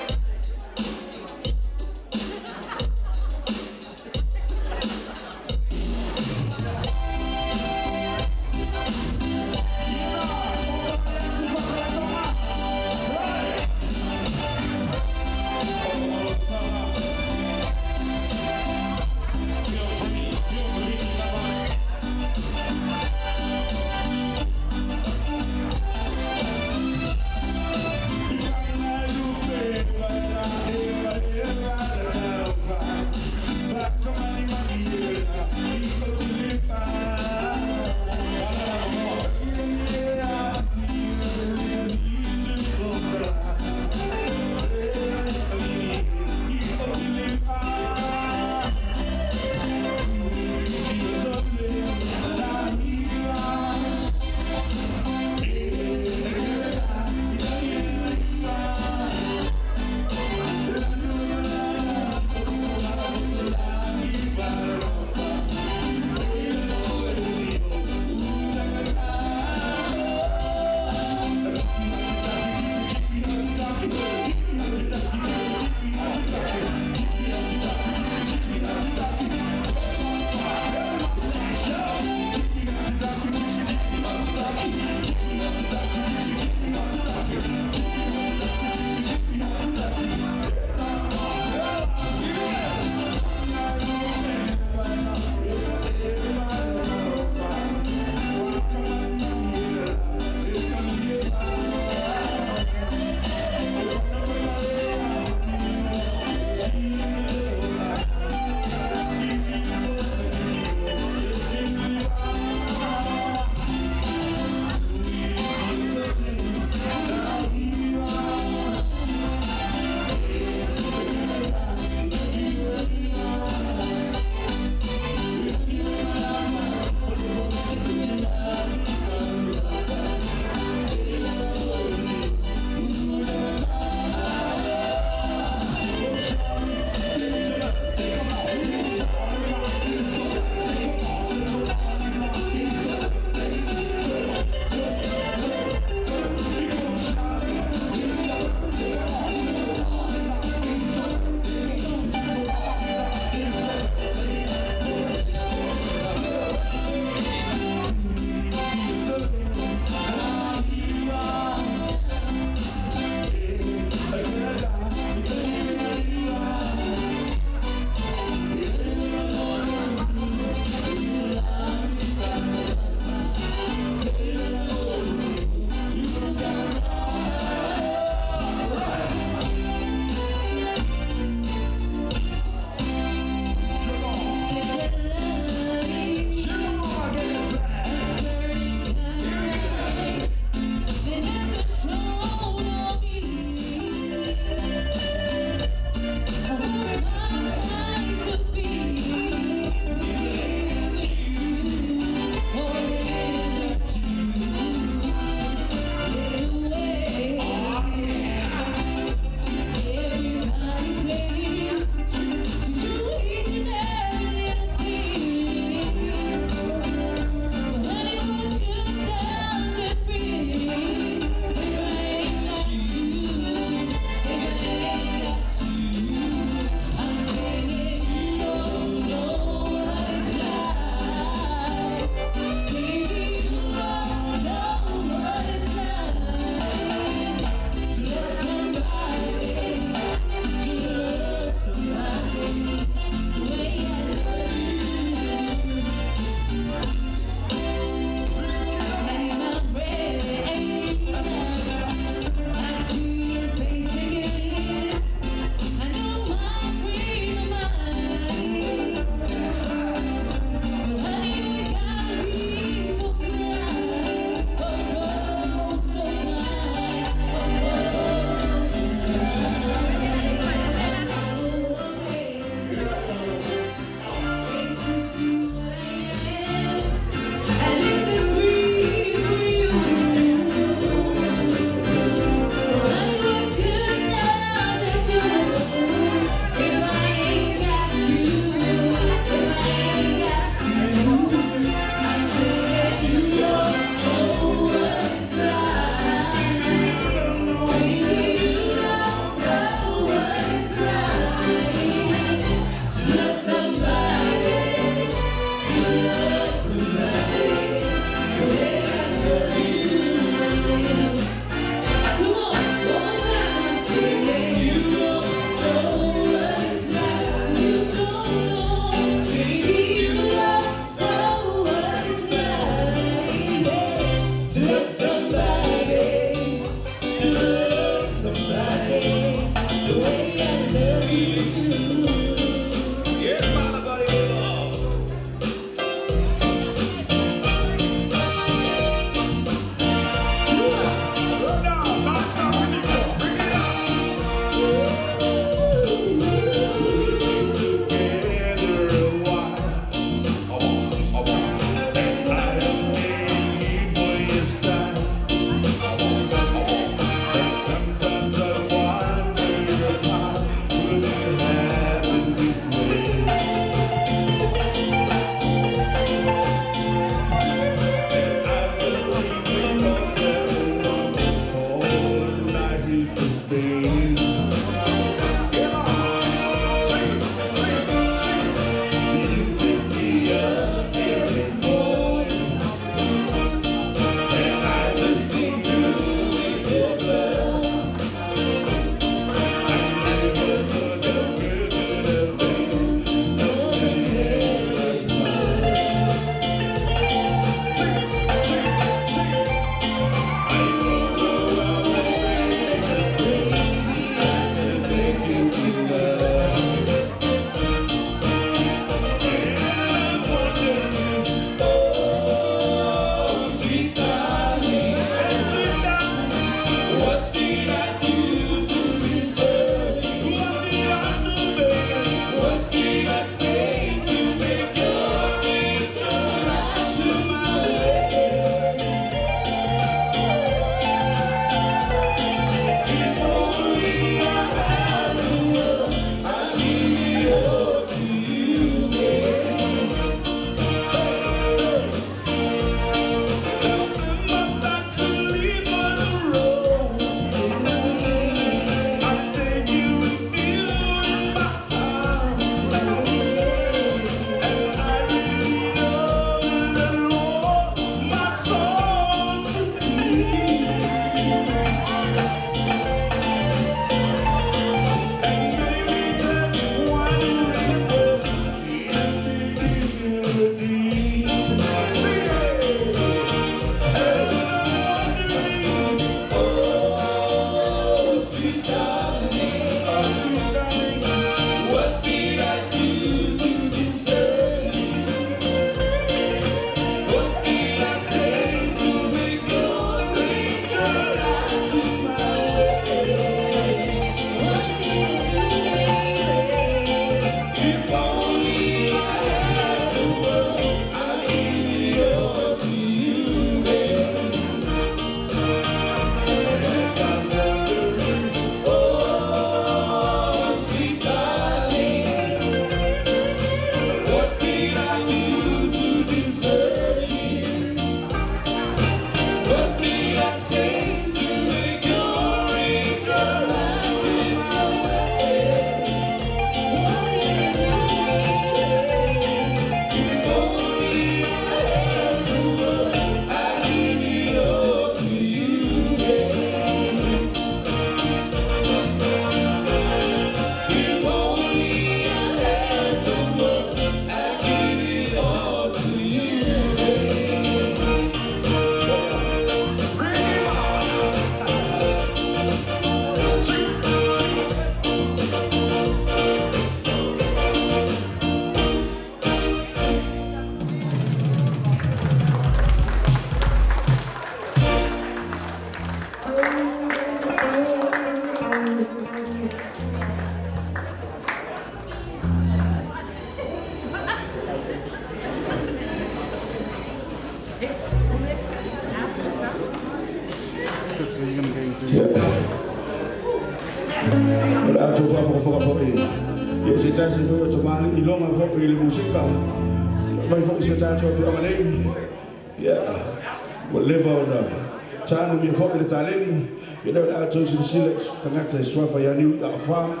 Time to be fucking Italian, you know that to the silex, connect to Swafa Yanu, that farm,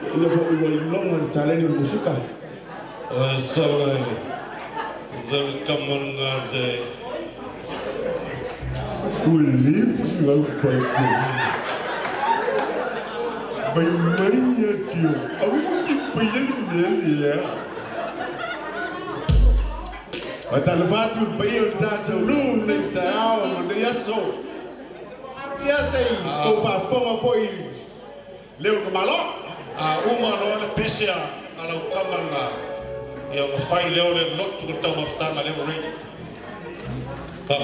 you know what we were long on Italian music. So, come on, who live local. By many of you, I will keep paying there. But I'm about to pay you that room in the hour on the yaso. Yes, over 4 boys. Leo Malo, Umano, the Pesia, and a Kamanga. You have a fine level, not to the town of Tanga, never ready. But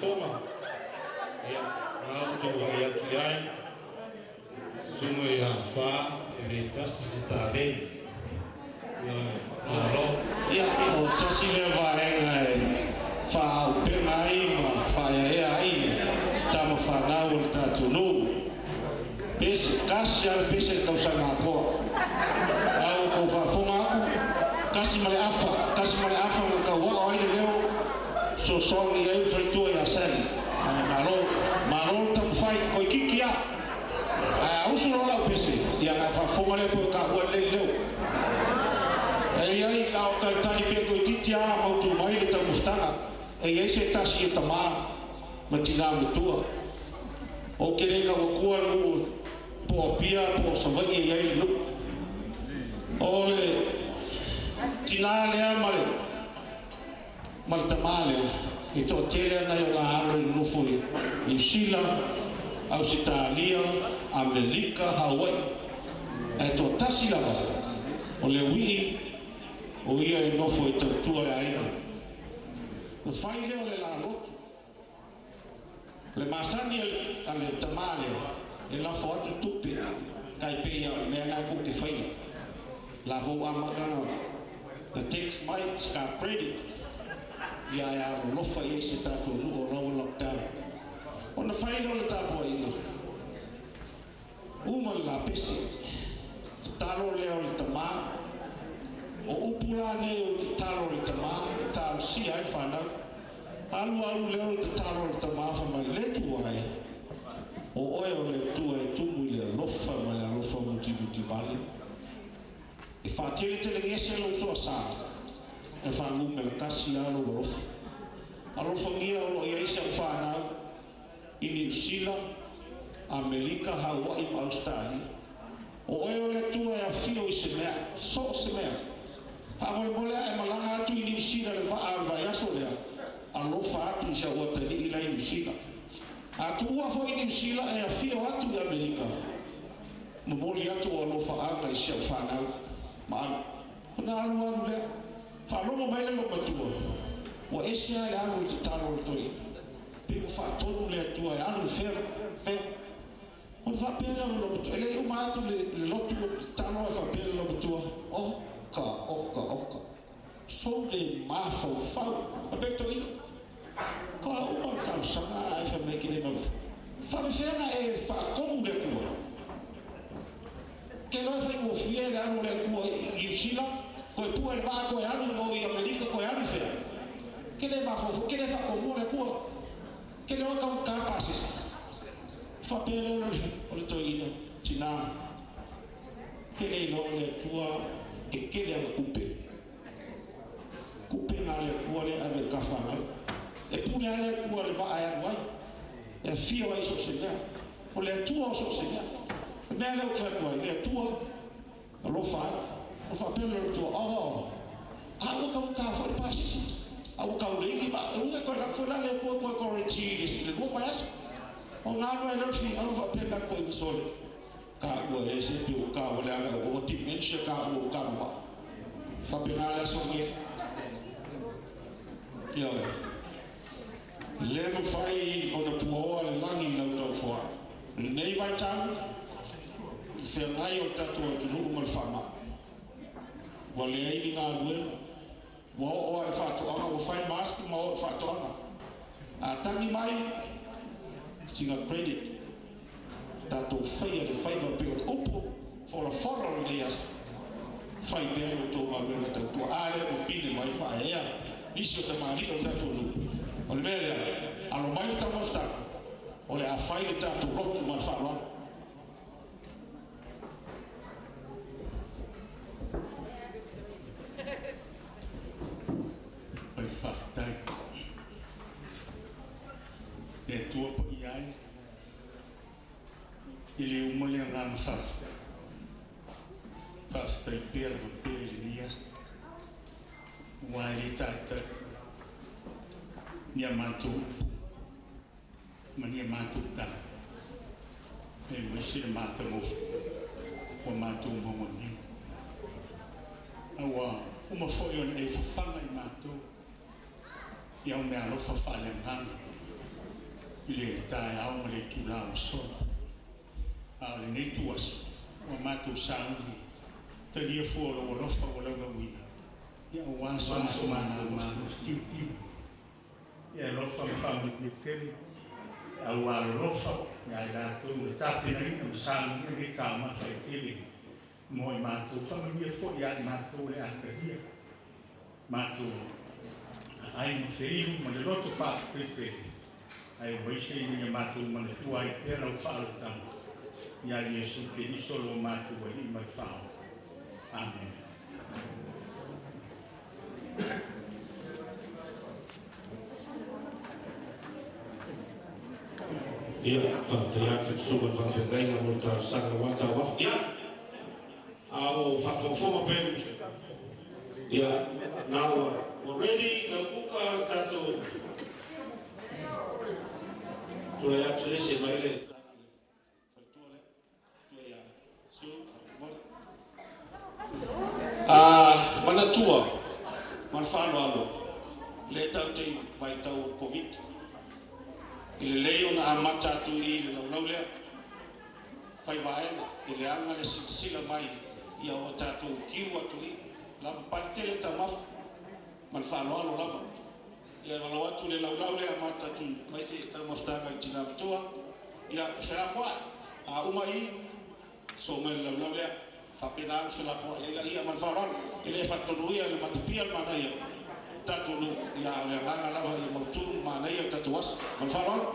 fonga. Ya, ngau tu ya kiai. Sungai ya fa, ini tas setare. Ya, alo. Ya, o tasi leva engai. Fa pengai ma fa ya ai. Tama fa nau ta tunu. Pes kasya pes kau sana ko. Au ko fa fonga. Kasi male afa ka wa ai leo. So songi ai fritu ya sen. Maro tam fai ko kikia. Ai usu no la pese. Ya fa fonga le ko ka wa le leo. Ai ka ka tani pe ko titia ma tu mai le ta mustanga. Ai se tasi tama matina mutua. O kere ka wakua lu po pia po sawangi ai lu. Ole tinale amale maltamale ito tele na yo la aro lu foi New Zealand, Australia, Amerika, Hawaii. Ito tasila ba. Ole wi o ia no foi tua ai. O fai le ole la lotu. Le masani ale tamale e la foto tupi kai pe ya me nga ku te fai la vo amaka the text might ska credit ya lo fai se ta ko lu o lockdown on fai no ta ko ina uma la pesi talo le o tama o upula ne o talo le tama ta si ai fana alu leo te taro te mafa mai le tuai o oe o le tuai tumu le lofa mai la lofa muti bali e fa tele ngese lo to sa e fa ngume kasi alo lofa alo fangia o ia isa fa na in New Zealand, Amerika, Hawaii, Australia o oe o le tuai a fio i se mea so se mea ha mole e malanga atu i New Zealand le va a vai aso lea alo fatu sa wata ni ila New Zealand atu ua foi New Zealand e a fio atu i Amerika no moli atu o alo faanga i sia whanau ma na anu le whalomo mai le lo matua o esia e anu i te talo le toi piko whatonu le atua e anu whera o le whapena lo matua ele i umatu le lotu lo talo e whapena lo matua oka so le mafau fau a beto ino ko o ka sanga ai fa me ki no fa me fena e fa como le ko que no fa mo fiera no le ko i usila ko tu el ba ko ya no i Amerika ko ya fe que le ba fo que le fa como le ko que le ka ka pasis fa pele no le to ino china que le no le tua que le kupe na le kuale a le kafana e pune ale kuale ba ai wai e fio ai so seja o le tua so seja me le o fa le tua lo fa pele le tua a o ka fa pasisi a o ka le ni ba o ka la fa le ko chi le mo pa as o nga no le fi a fa pele ko i so ka o e se pi o ka o le o ti menche ka o ka ba fa pele ale so ni yo le mo fai o na puo le langi na to fo nei vai tan se mai o tato tu no mo fama wa le ai na lue wa o ai fa to ana o fai mask ma o fa to ana a tangi mai singa credit tato fai va pe o upo for a follow le as fai bene to ma bene to ale o pile mai fa ya iso te mari o tato lu o le mele alo mai ta mosta o le a fai le tato rotu ma fa lo ai fa dai e tua po iai ele uma le ngam fa stai per nias wali tata nia matu mania matu ta e mesi matu mo o matu mo ni awa uma foi on e fanga i matu ia o mea lofa whale ngana le tae au ma le tula o sola. A le nei tuas, o mātou sāngi, te lia fua lo lofa o lau wina. Ia o wansa mana mana tiu. Ia lofa ma whamu ni tele, a ua lofa, ia i rātou le tāpina ina o sāngi le kāma whai tele. Moi mātou whamangia fo, ia i mātou le akaria. Mātou ai ma whiu, ma le loto whāpete. Ai waise i ni mātou ma le tua i pēra o whāletanga. Ia Yesu ke iso lo mātou wa i mai whao. Amen. Ia, te atu suba whakawhengainga mo ta sanga wata waf. Ia, au whakawhoma pēru. Ia, now we're ready, na kuka tato. Tule atu ese maile. Mana tua, man whāno alo, le tau te vai tau COVID. I le leo na amata atu I le lau lea, pai vaenga, I le anga le sila mai, I o tātou kiu atu I, lama pante le tamafu, man whāno alo lama. Ia walau atu le lau lea amata atu, mai te tamaftanga I tina atua, ia whera a uma I, so mai lau lea, Kapinang sila ko iya man faran ile fatunuia le matupia manaya tatunu ya le nganga lawa le mautu manaya tatuas man faran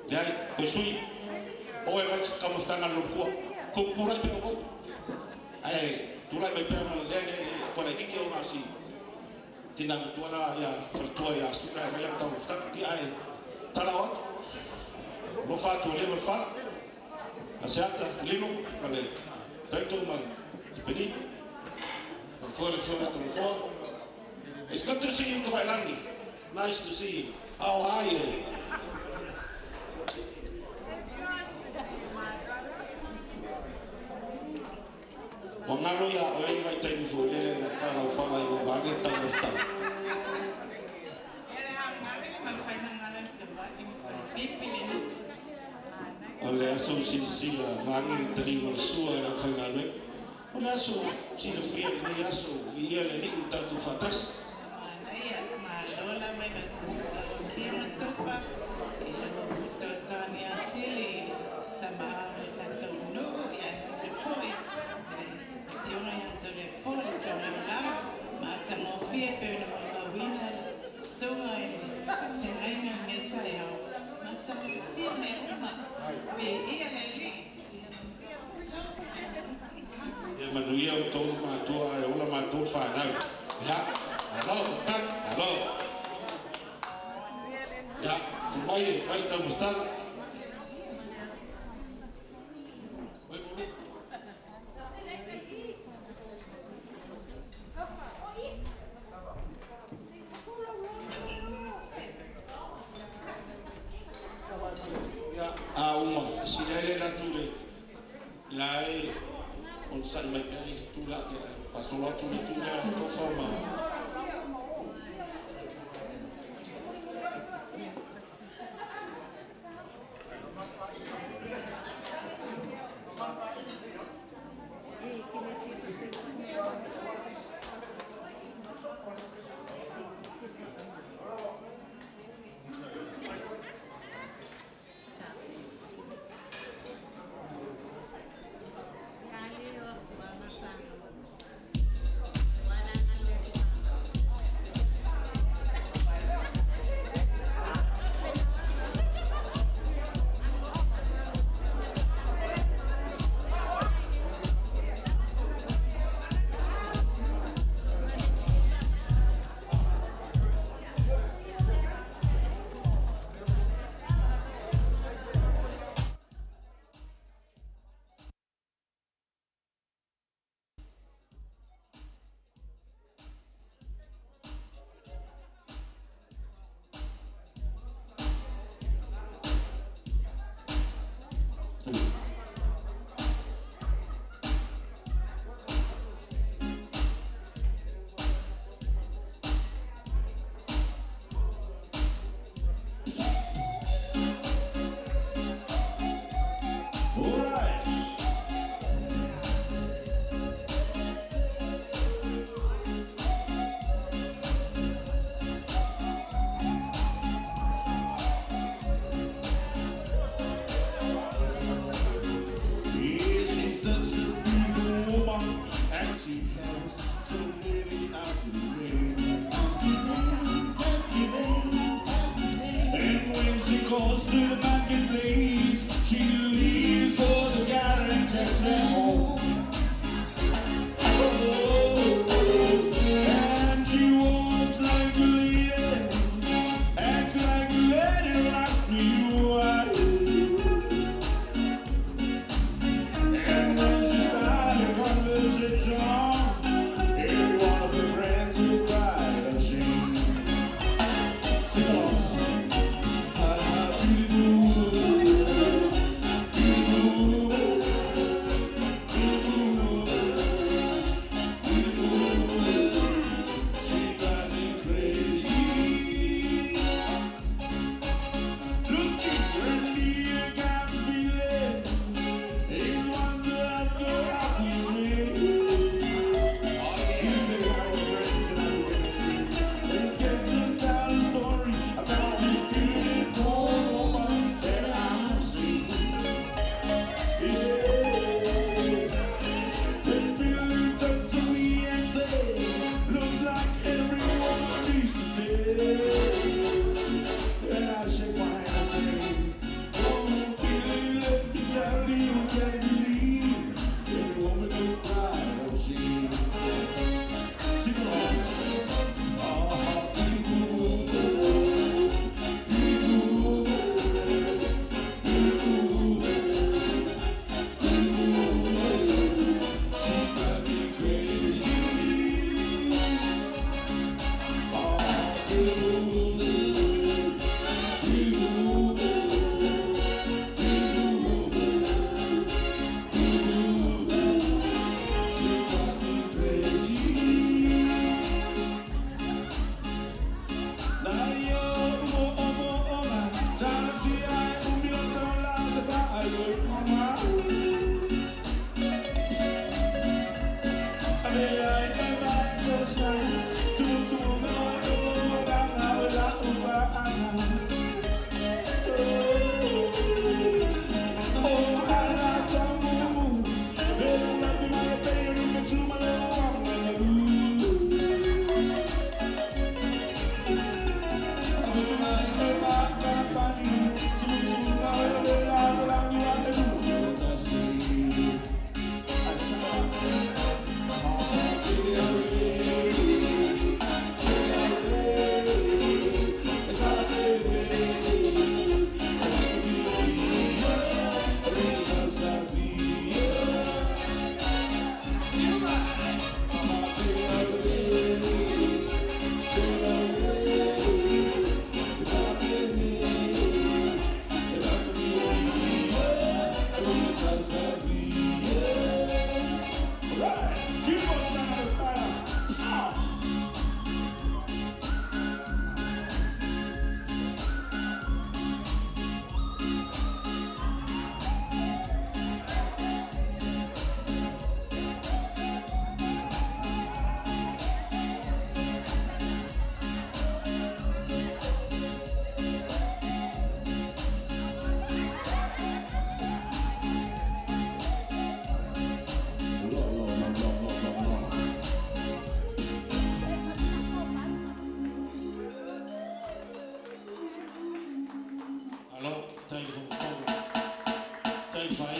ya besui oe vai kamu tangan lu ko pura pe ko ai tulai be pe le ko le kiki o nasi tinang tuana ya pertua ya suka ya tahu tak di ai talawat bofatu le bofa asiata lino kale taito man pedi for it's good to see you Kailani. Nice to see you. How are you? Wangaro ya oi mai tai fu le na ka ho fa mai go ba ge ta mo sta. Ole aso si ma ngi tri mo su na ka na le. Ole aso si le fia ni aso vi le ni ta tu fatas. Manuia o tolu matua e ola matua whanau. Ya, alo, tak, alo. Ya, mai ta mustar. Ya, uma, sinele la tule. La on san mai kari tula pasola tula ko forma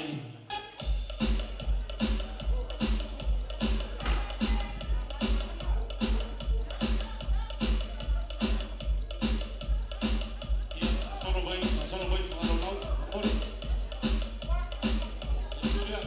ai. Solo vai, ora. Julia.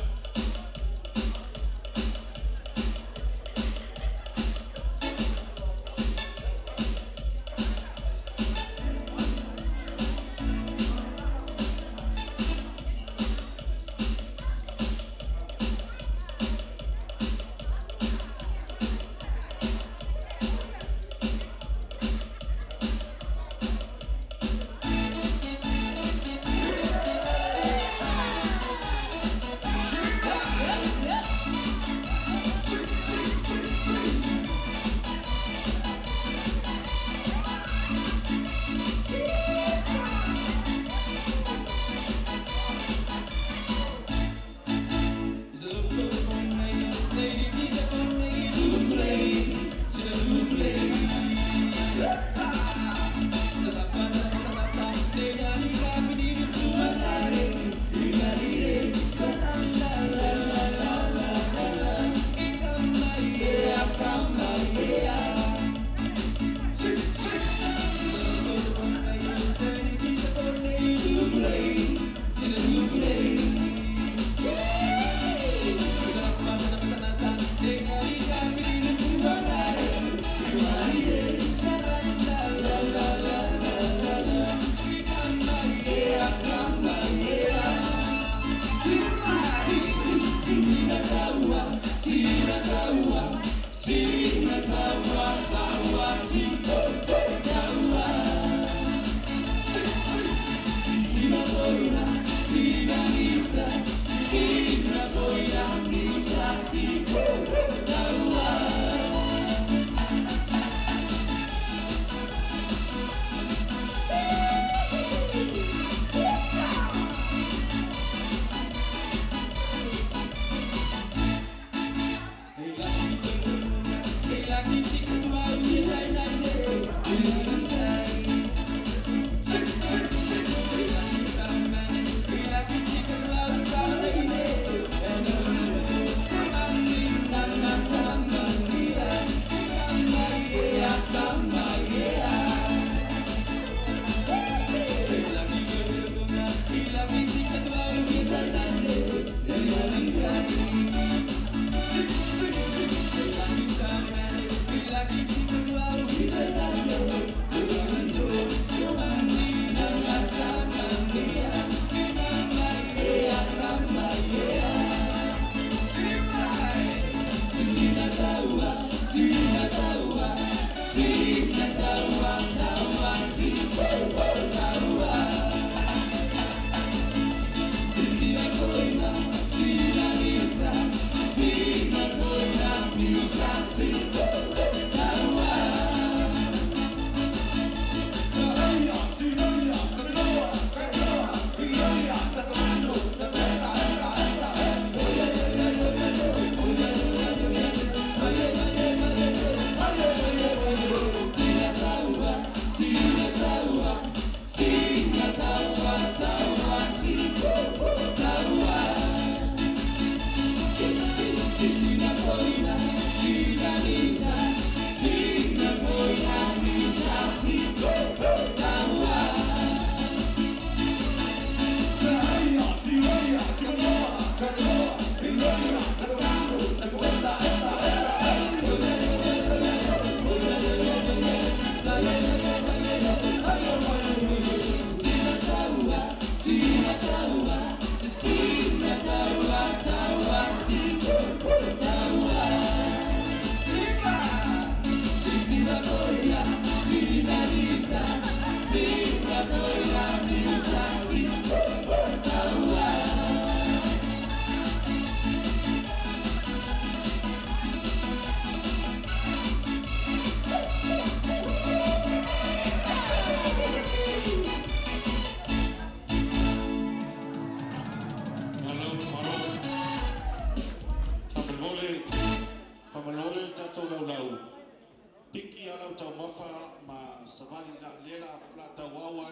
Tiki ala tau mafa ma samali na lela la tau wawa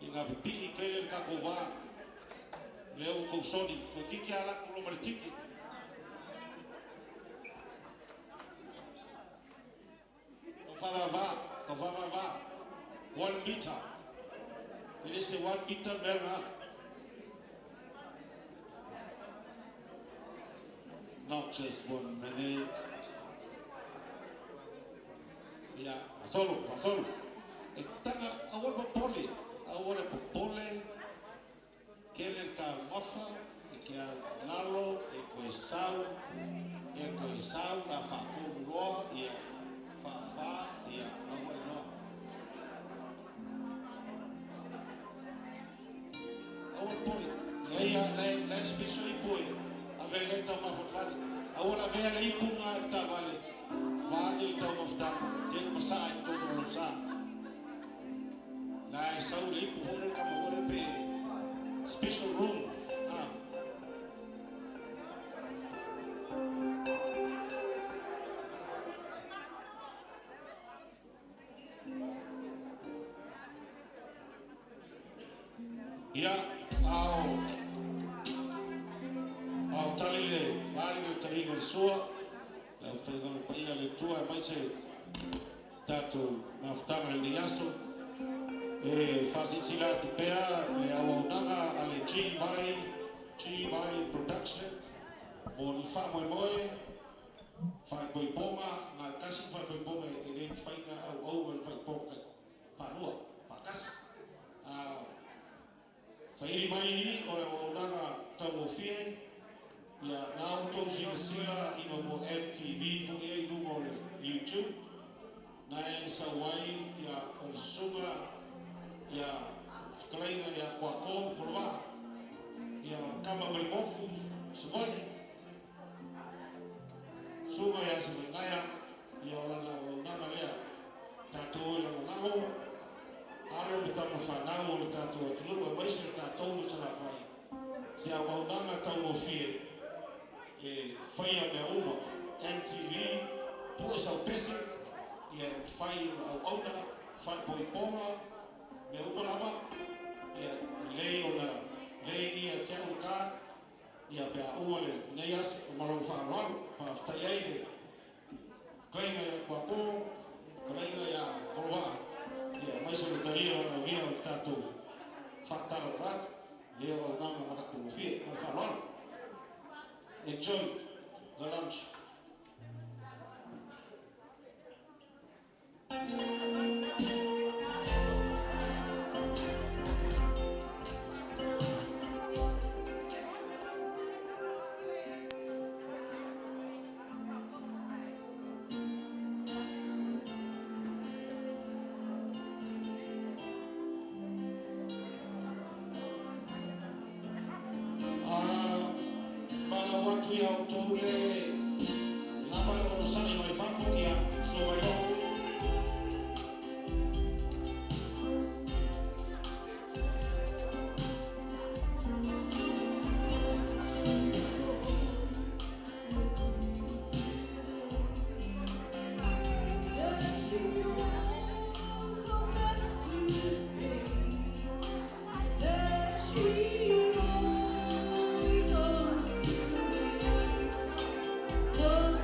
inga pipi kele kako wa leo ko soni ko kiki ala ko lo tiki ko va 1 meter. It is a 1 meter bell. Not just 1 minute. Yeah, solo. Etanga awal pole. Kele ka mafa, ke lalo, ko isau la fa ko ya fa ya awal no. Awal pole. La special pole. Avele ta mafafali. Awal avele ipunga ta vale. Vale ta mafta. Te masai to no sa. La sau le ipunga ka mo pe. Special room. I'll tell you, Mario Tarino Sua, I'll tell you, le tua mai se tato naftanga le yaso e fasicila tu pea le awaunanga ale G by production mo ni fa mo fa boi poma na kasi fa boi poma e le fainga au fa poma fa lua fa kas Sairi mai ora awaunanga tau fie ya now to sila ino mo MTV ko e mo YouTube na sa wai ya konsuga ya klaina ya kwa ko kurwa ya kama melmoku semuanya suga ya sebenarnya ya orang nama dia tato yang nama alo betama fanao le tato tu mai se tato no sana fai sia mau nanga tau no fie e fai a uma MTV tu sa pesi ya fai au ona fai poi poma me uma lama ya lei ni a tau ka ya pe a uma le neias malo fa ron fa stai ai kainga ya kwa ko kainga ya korwa ya mai se taria na via o tato fatalo rat leo o nanga makapu fie fa ron enjoy the lunch. Watu ya utole lama no sani mai fampo ya so vai no Oh,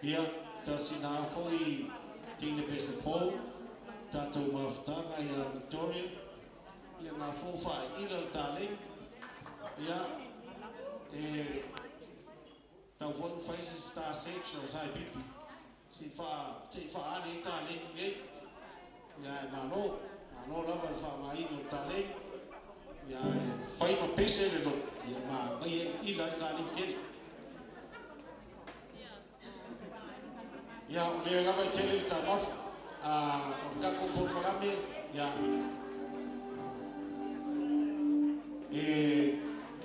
Ia, tasina foi tingna pesa fou, tātou mawhatanga ia Victoria, ia ngā fou whae ira o tāleng, ia, tau foi faces star section sai pipi, si wha ane i tāleng nge, ia mano lava le wha mai no tāleng, ia whai ma pese le no, ia ma mai ila i tāleng kere. Ya, le lava tele ta maf ka ko por kalame ya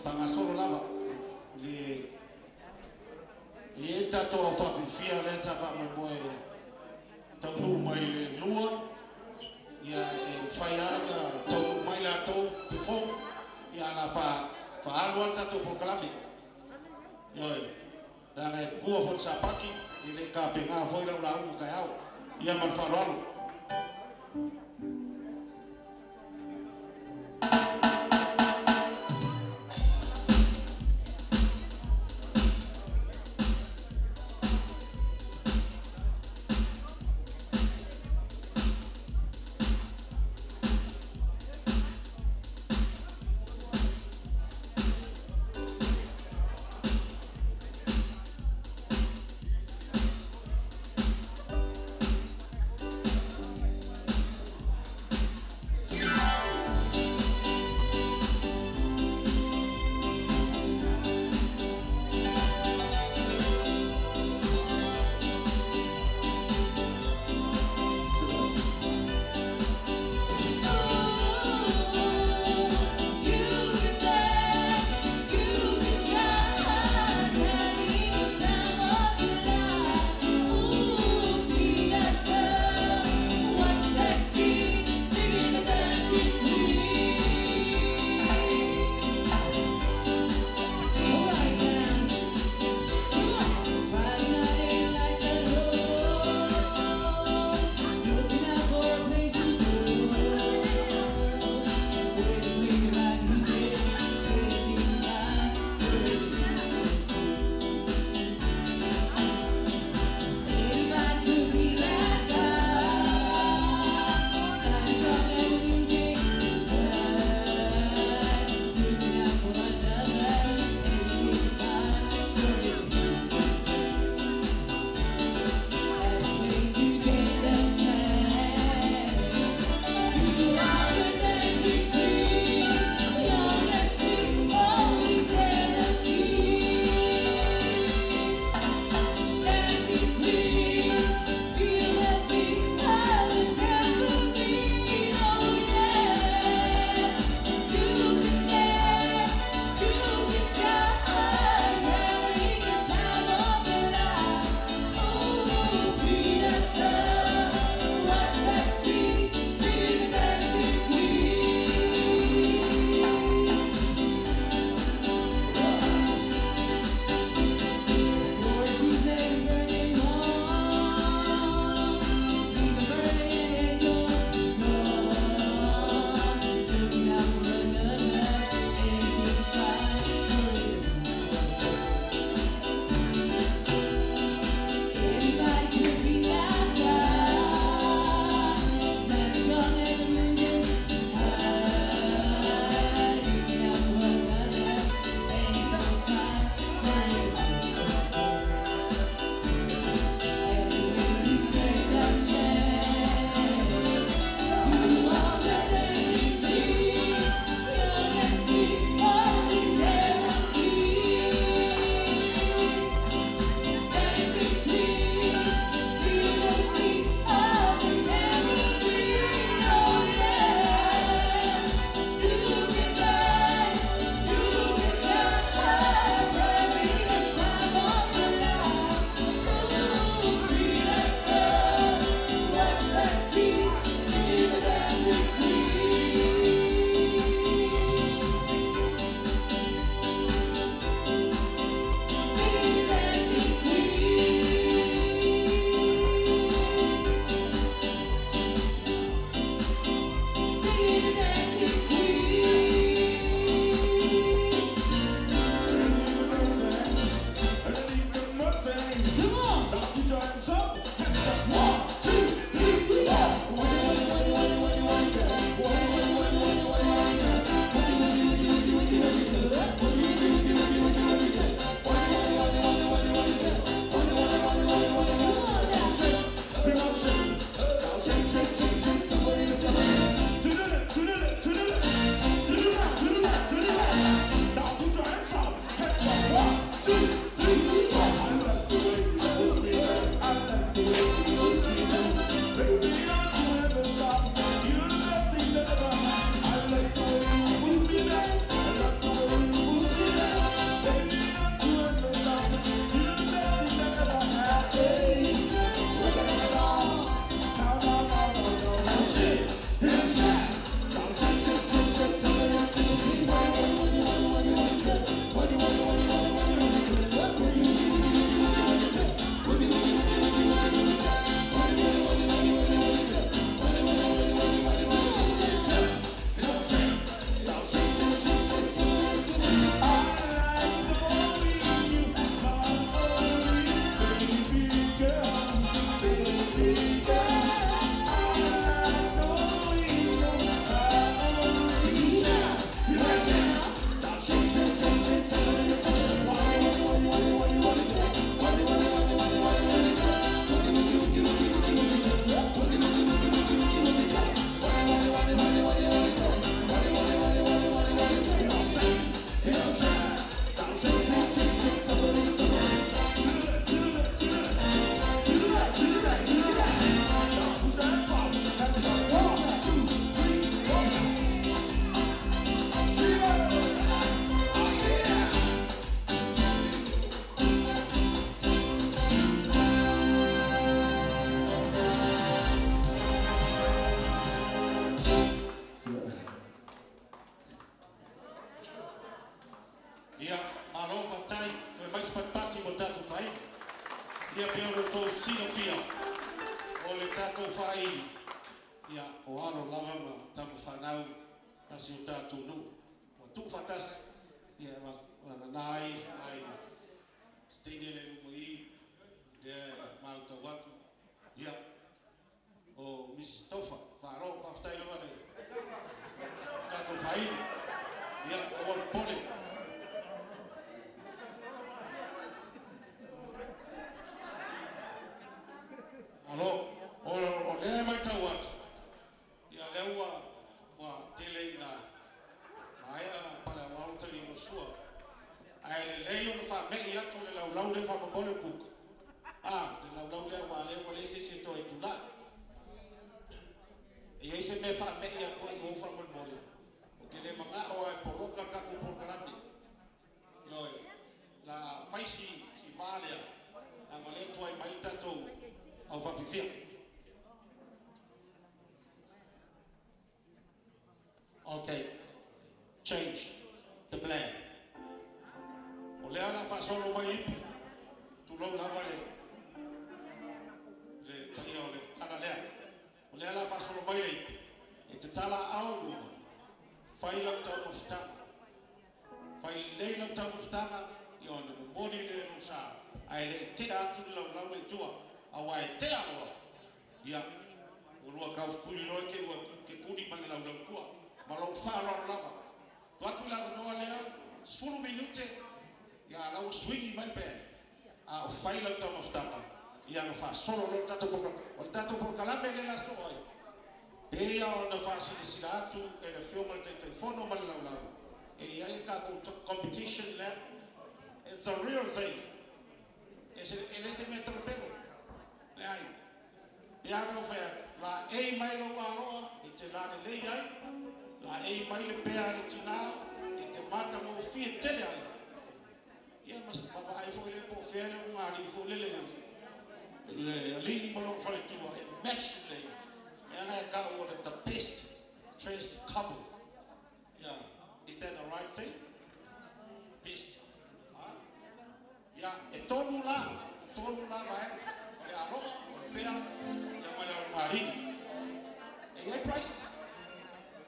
tanga solo lava le ta to fa fia le sa fa mo boe ta lu mai le lua ya faya la to mai la to befo ya la fa alwa ta to por kalame ya dan bua fon sa paki ile ka penga foi la ura u kai au ia man faralo Ia alofa tai e mais patati mo tatu pai. Ia pia o tō sina pia o le tātou whai. Ia o alo lava ma tamu whanau nasi o tātou nu. O tū whatas ia wana nai ai stene le umo i le mauta watu. Ia o Mrs. Tofa wharo whaftai lawa le tātou whai. Ia o al pole. Alo, o le mai tau atu. Ia leua wa tele na maia pala mautari o sua. Ai le leo na wha mei atu le laulau le wha mabole kuka. Le laulau le wa leo le se toi tula. E ei se me wha mei atu i ngofa mabole. O ke le mga o ai poloka kaku porkarami. Loi, la maisi si malea. Ang le tuai mai tatou. Au whapipia. Okay, change the plan. O lea la whasolo mai ipu, tu lau lawa le taia o le tala lea. O lea la whasolo mai le ipu, e te tala au luna, whai lau tau mawhitanga. Whai lei lau tau mawhitanga, i o le mori le rusa, ai le te atu lau lau le tua, awai te aloa. Ia, o rua kau kuli loe ke kuni mana lau lau kua. Malau whāra lava. Tuatu lava noa lea, 10 minute, ia lau swingi mai pēr. A o whai lau tau mawhitanga. Ia nga wha solo lo tato poka. O le tato poka lambe le lasto oi. Pea o na wha sila atu, e na whioma le te whono mali lau lau. E ia e kako competition lea. It's a real thing. E se me trapelo. Ai, ia no whea, la ei mai lo aloa, i te lane lei ai, la ei mai le pēa le tinao, i te mata mo fia tele ai. Ia mas papa ai fo le po whea le umari, fo le alini mo whale tua, e match le. Ia ngai ka o le the best dressed couple. Ia, is that the right thing? Best. Ia, e tonu la mai. E aloha, o pea, ia mai au marini. E ai prices.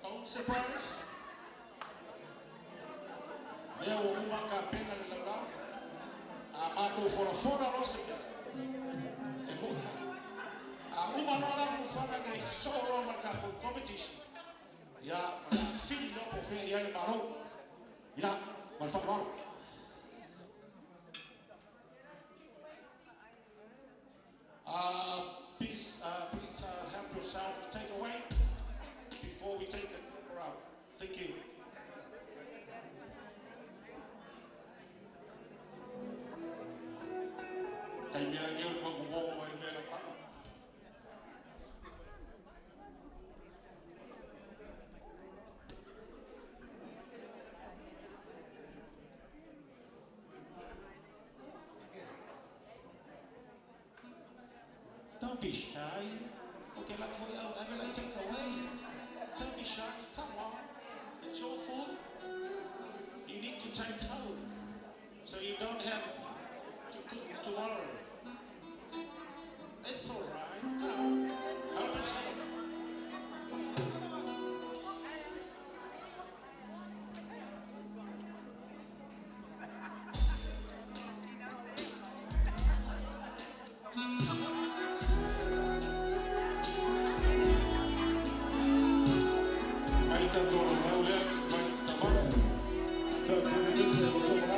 Don't surprise. Mea o umanga pena le laulau. A mātou fora rosa pia. E muta. A umanora ku whanga nei solo marka competition. Ia, mana fini no po whea ia le maro. Ia, mana whakawaro. Please help yourself to take away before we take the group around. Thank you. Kay mea niyo magbubuo mo ay mea pa. Don't be shy. Okay, like for you, I will like take away. Don't be shy. Come on. It's your food. You need to change home. So you don't have to cook tomorrow. It's alright. Now, help yourself. Tanto la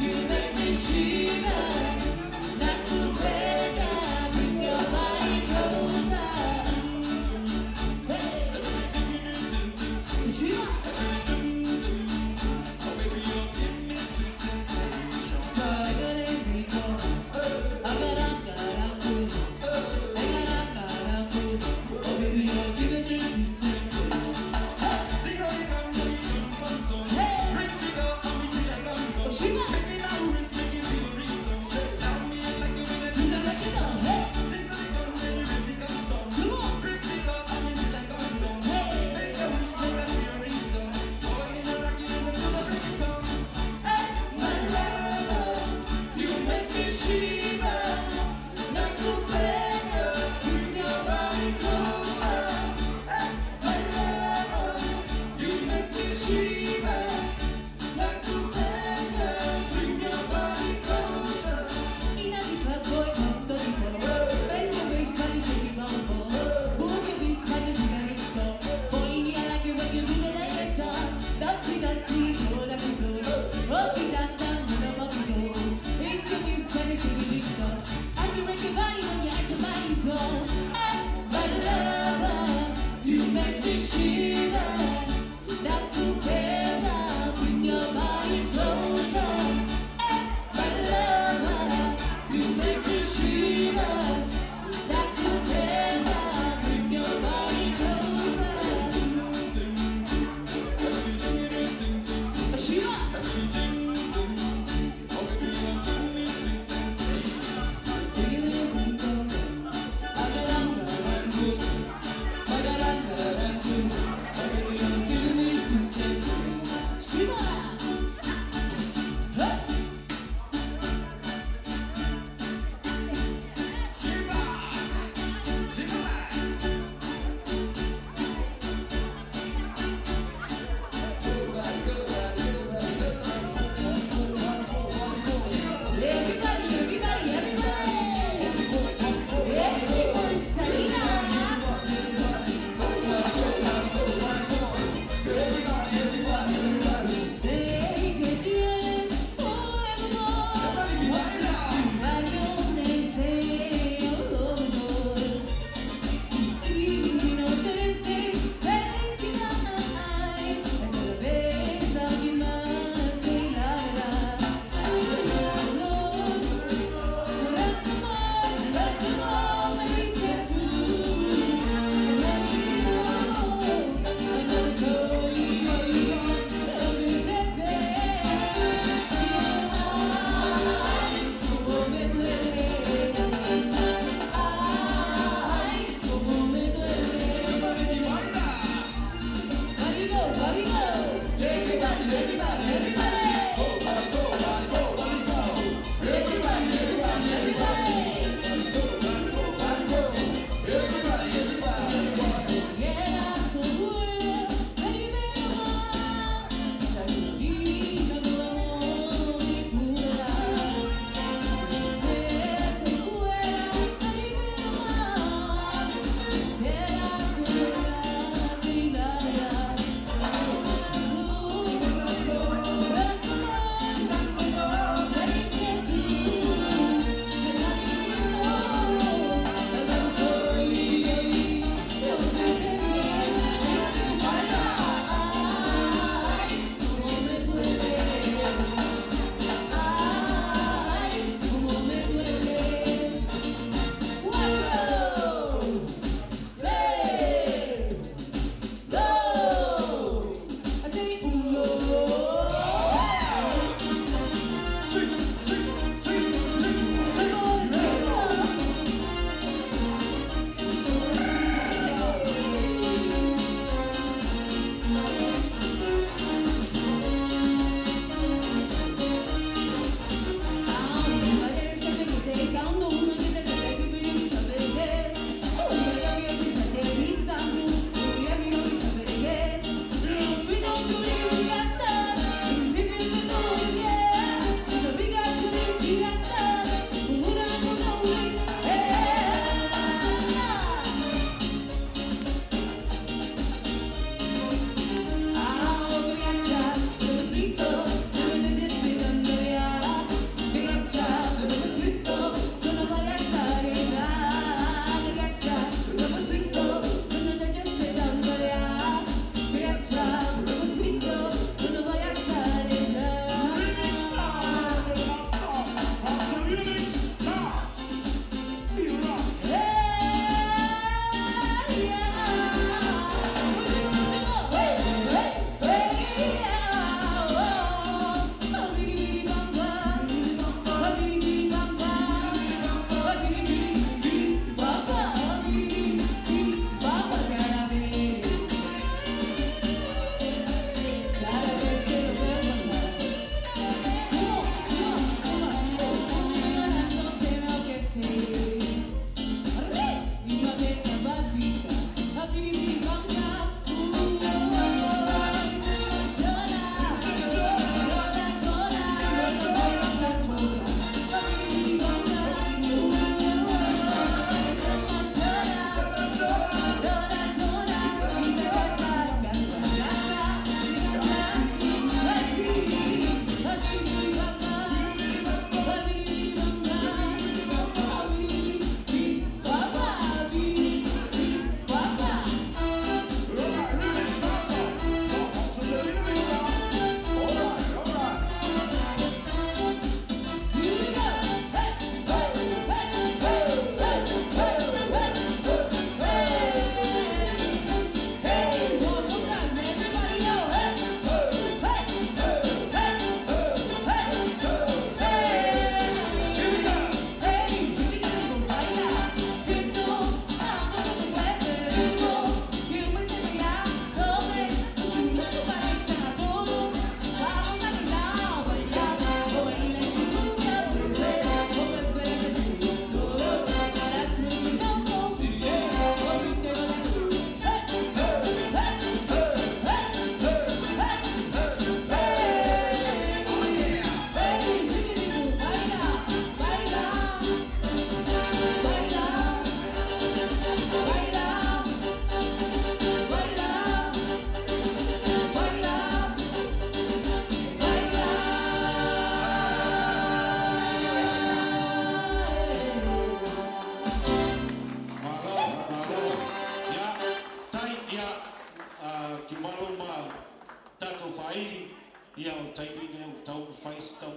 You make me shiver.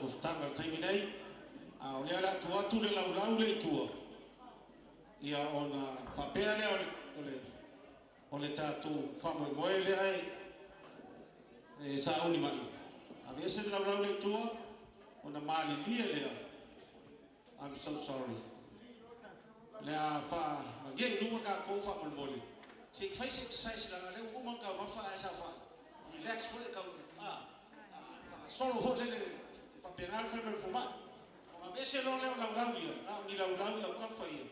mustanga taimi nei o le ala tu le lau le tua ia ona papea le ole tatu famo moe le ai e sa uni mai a vese lau le tua ona mali lia le I'm so sorry le a fa nge lu ka ko fa mol se fai se sai la le u mo ka ma fa sa fa relax fo le ka solo ho le fa penal fa me fuma a vese lo le lau lia ni lau ka fa ia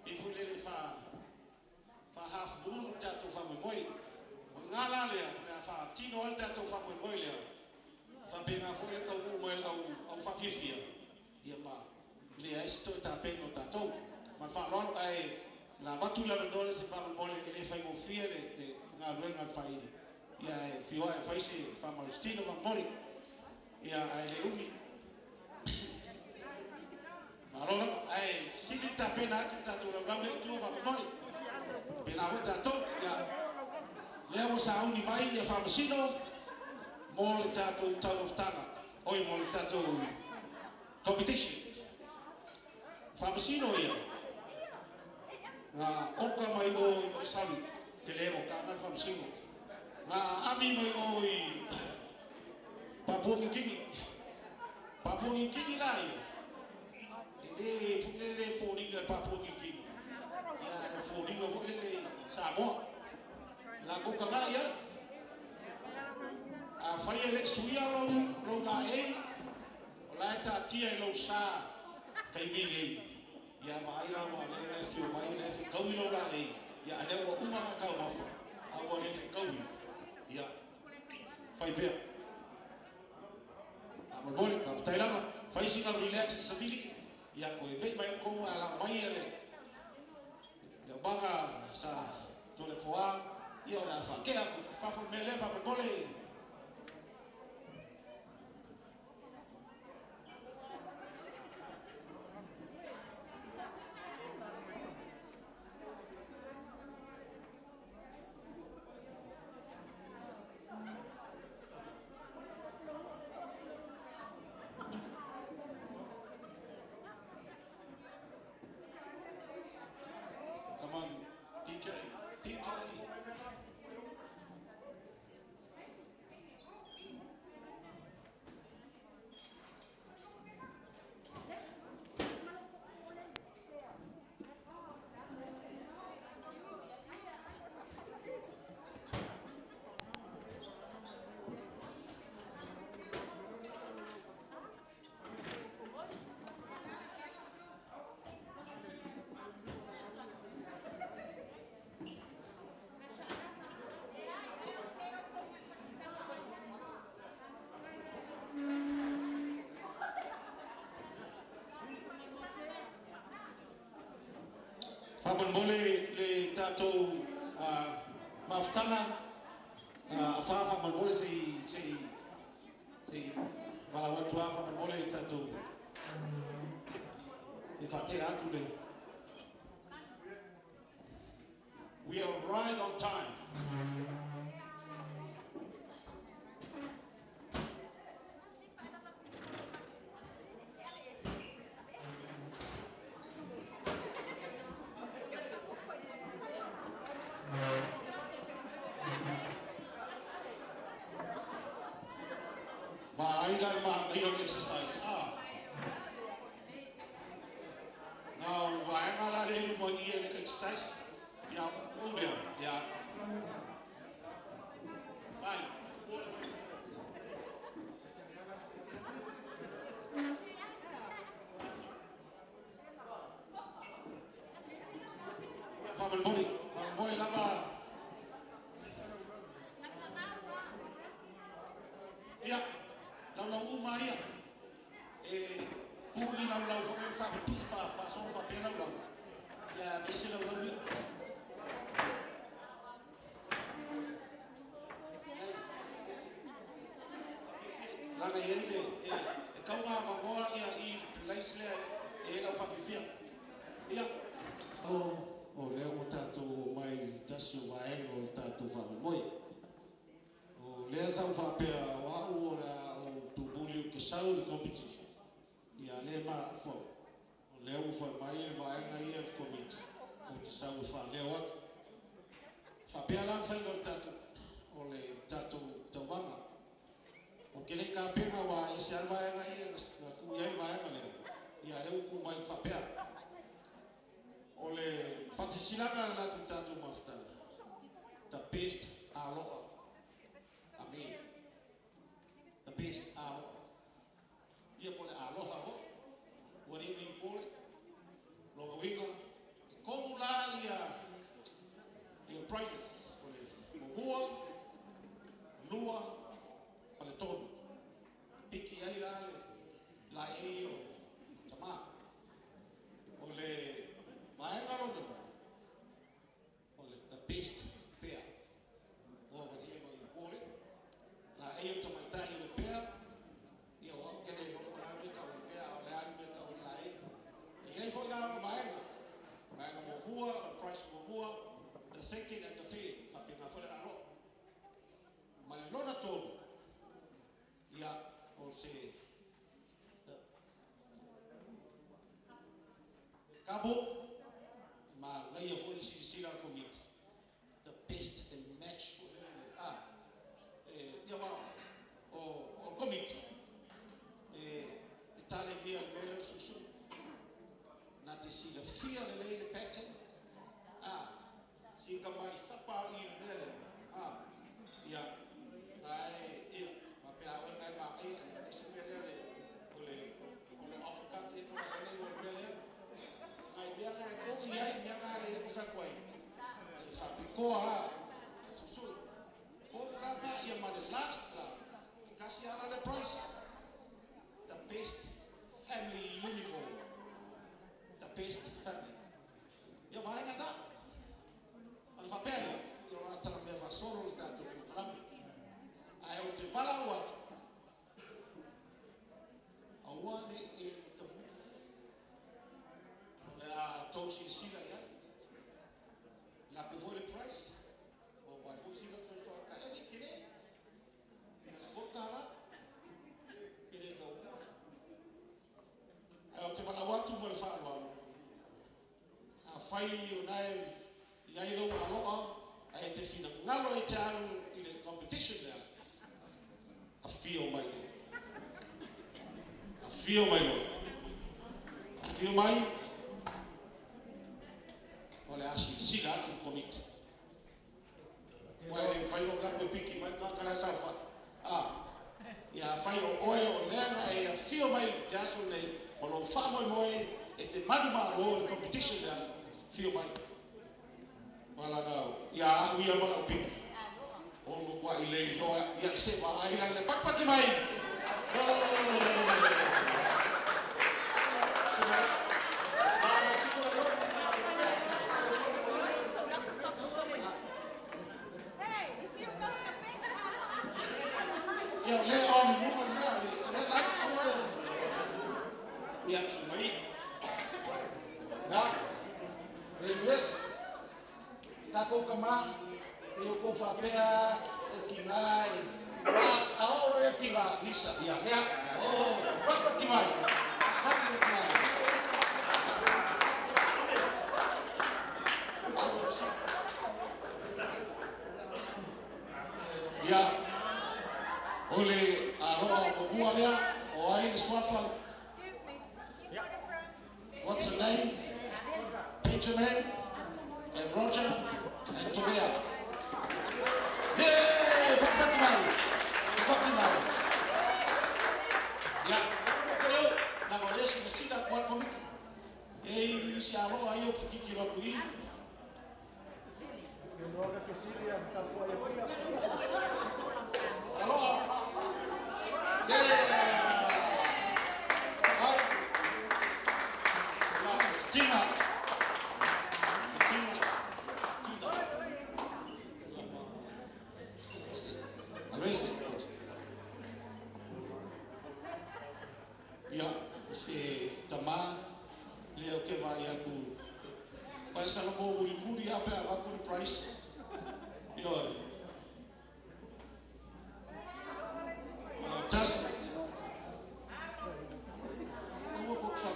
e fu le fa half bulu tatu fa moi ngala le fa tino al tatu fa moi le fa pena fu le ka u mo au fa fifia ia ma le ai sto ta peno tatu ma fa lo ai la batula le dole se fa mo le fa mo fie le na luenga fa ia fio ai fa se fa mo stino ma mori ia ai le umi ma lo ai sini ta pena tatu la le tu fa mori pena o tatu ia le o sa uni mai ia fa masino mo le tatu tau of tanga oi mo le tatu competition fa masino ia oka mai o sali ke le o ka fa masino ami mai oi Papua Kini lai le foringa Papua Kini ya foringa ko le Samoa la ko ka ya a fai le suia lo la la ta tia lo sa kai mi ya mai la wa le fiu mai le ko lo la ya le wa uma ka wa a wa le ko ya fai be a mo le ka tai la fai si ka relax sabili ya ko be mai ko ala mai le banga sa to le foa io la fa che fa formele fa mole come on DJ Fabon boleh le tato maftana fa boleh si malawat tua fa boleh tato si fate atu le. We are right on time. Iron exercise. Now, why am I able to exercise? Yeah, yeah. Fine. Pabel lama. Yeah. Lau Maria puli lau fa so fa pena lau ya bese lau la ga yende ka ma ngoa ya I laisle lau fa pia ya o le o tatu mai tasu vai o tatu fa moi o le sa fa pe wa o la tu bulio que saúde competition ia le ma fo o le u fo mai le vai ngai e komit o te sau fa le o fa pe ala fa no tatu o le tatu te wanga o ke le ka pena wa e se alva ngai na ku ia vai ma le ia le u ku mai fa pe o le patisilanga la tu tatu maftana the best aloha amen the best aloha ia pole aloha ho wari ni pole lo winga como la ia prizes pole moa lua pole ton piki ai la e o tama ole mai ngaro ole the best pair o wari ni pole la e o tama tai o pair ia o ke le mo la mi ka o pair o le ani ka o lai e ai foi na mai mo hua price mo hua the second and the third fa pe na fora no ma le lona todo ia o se cabo ma ngai o foi si la commit the best and match ia wa o commit tale via mele susu na te si le fia le le pattern si ka mai sapa i mele ia ai ia ma pe au ngai ma ai se mele le ole Africa te no le le mele ai bia ngai ko ia bia ngai le ko sa koi sa pi ko susu ko ka ia ma le last la kasi ala le price the best family uniform the best family ia vai ngata al papel ia ora tra me va solo il tanto programma ai o te bala wa a one in la tosi sila ya la que fue el price o va fue sila fue to ka ni kile ko tala kile ko ai o te bala wa tu mo fa wa a fai o nai ia lo aloha ai te fina ngalo e taru i le competition there a feel mai ole asi sila tu commit wa le fai o la ko piki mai ka kala sa fa ia fai o oe o lenga e a feel mai ja so nei o lo fa mo e te manu ma lo competition there feel mai wala ga ia ia ma o piki o mo kwa ile no ia se va ai la le pak pak mai Yo le on woman really le like ya sumai na le wes ta ko kama yo ko fa pea kinai ahora pinga lisa ya ya papa kimai ya ole aroa ko bua lea o ai ni swafa. Excuse me. What's her name? Benjamin and Roger and Tobia. Yeah, Fatima. Ya, yo na ngolesi mesida kwa komiki. Si aroa yo kiki la kui. Aloha. Tina. Ya, si tama leo que vaya ku. Pasa no mo buri apa aku price. Yo.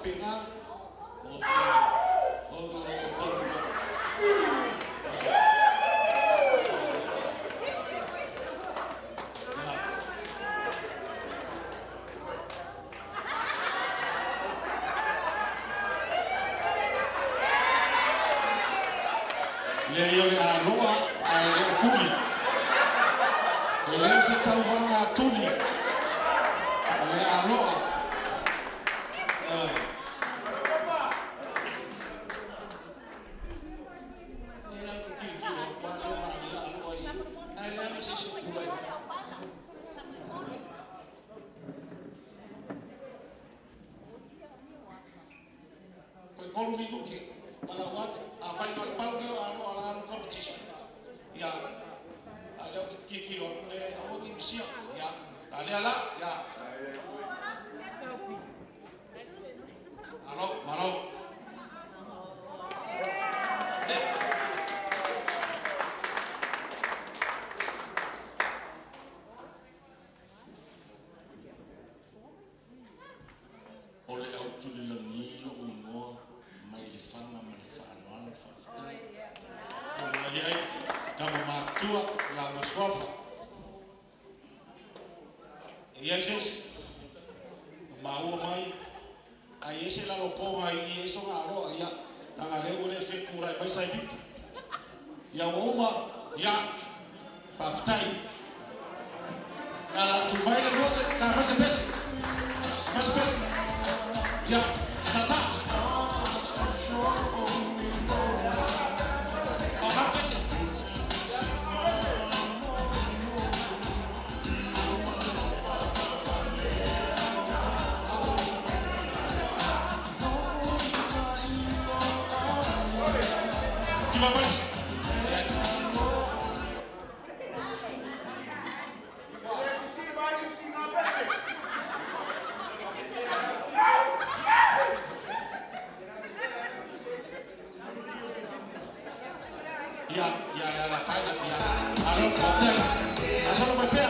penga le yo le aloha a le kuli le se tau wanga tuli le aloha Kolu minggu ke pada wat apa itu pau dia anu competition ya ada kiki lo le anu di misia ya ada lah ya maro oleh auto di lengi lo ungo mai le fanga mai le fanoan fa ai kama matua la maswafa yeses mau mai ai ese la loco mai eso ngalo ya na ngale ole fe kura mai sai bit ya uma ya paftai na la sumai le rose ka mas pes ya sasa ya la calle ya alo hotel solo vai pea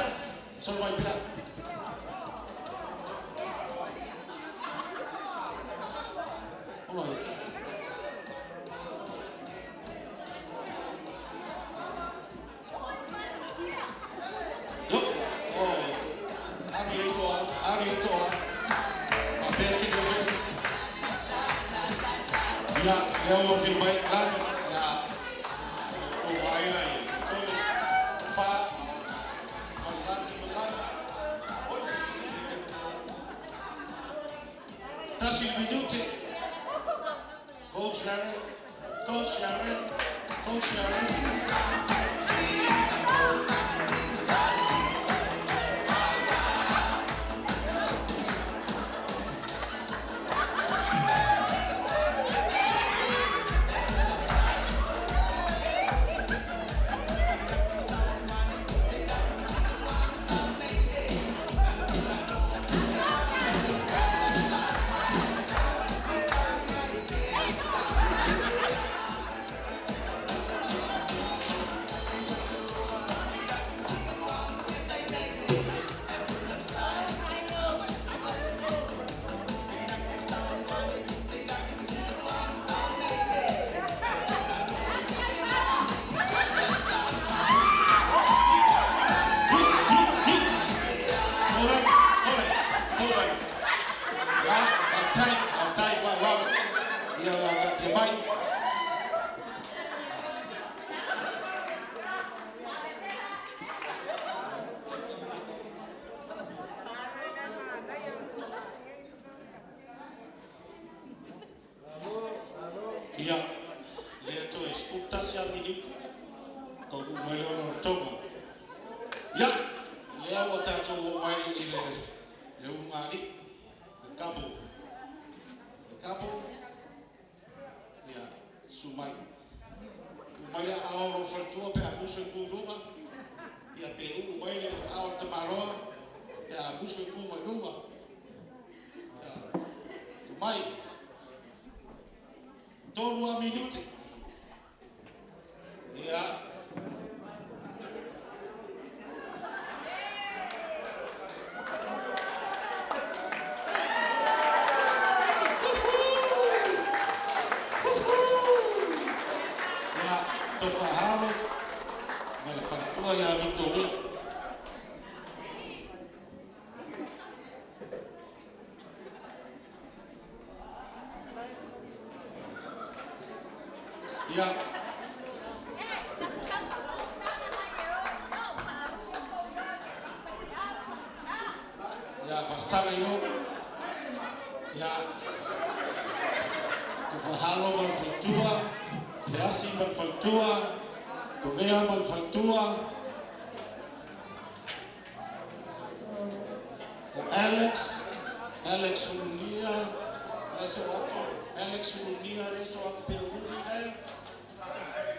hola yo abierto a ver qué ves ya leo que vai claro ya Tassi minuti. Coach Sharon. Ia, le to escutas ya mi con un melón tomo. Ya, le hago tanto guay y le un mari, el capo, ya, sumai. Umaya ahora faltó pe abuso en Cuba, y a Perú umaya ahora tamarón, pe abuso en Cuba nunca. Sumai. Todo a minuto. Ya. tua ia Victoria. Ia. Ia pasanga yo. Ia. Halo malfatua, Leasi malfatua, Tovea malfatua, Alex Unia, leso ato, Alex Unia leso ato peruni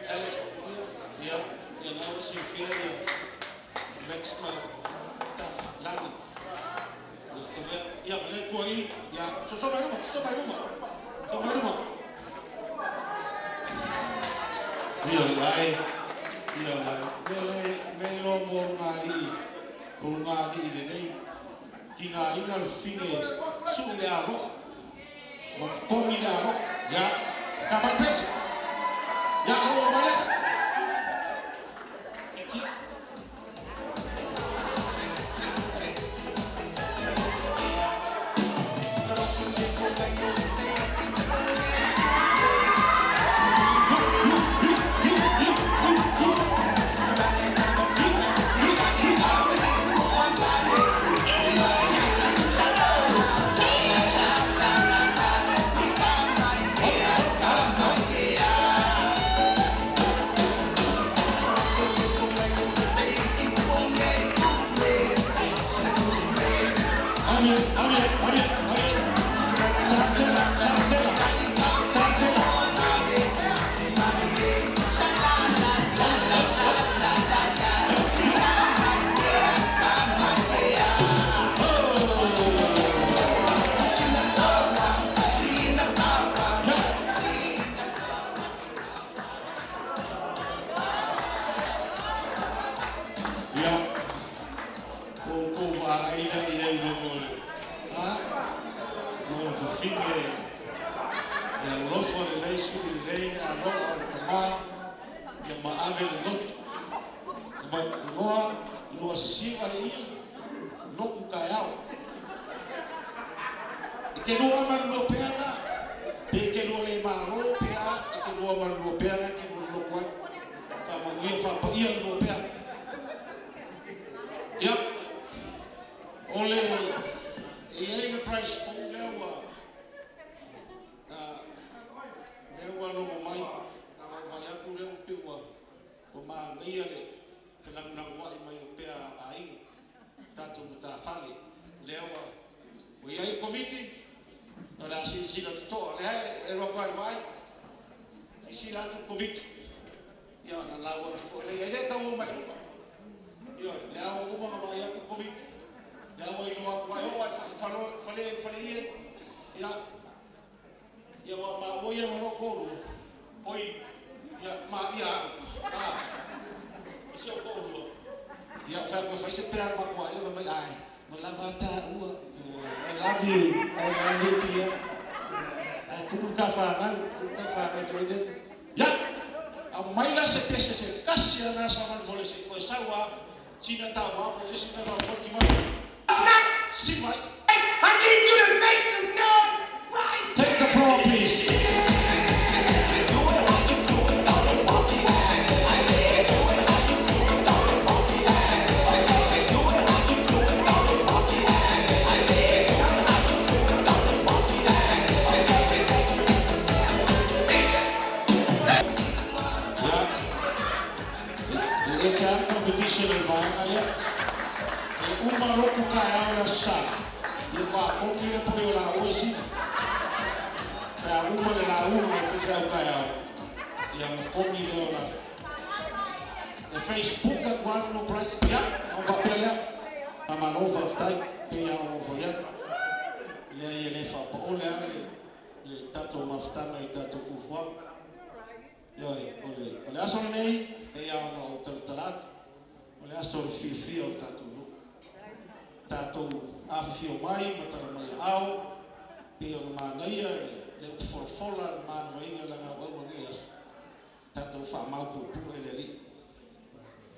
Alex Unia, ya nawa si fiera, next month, lani. Ya boleh kuai, ya sosobai rumah. Ia lai, melo mo ngari nei, ki ngā ingal fines, su le aro, ma kongi le aro, ya, kapan pes, ya aro malas.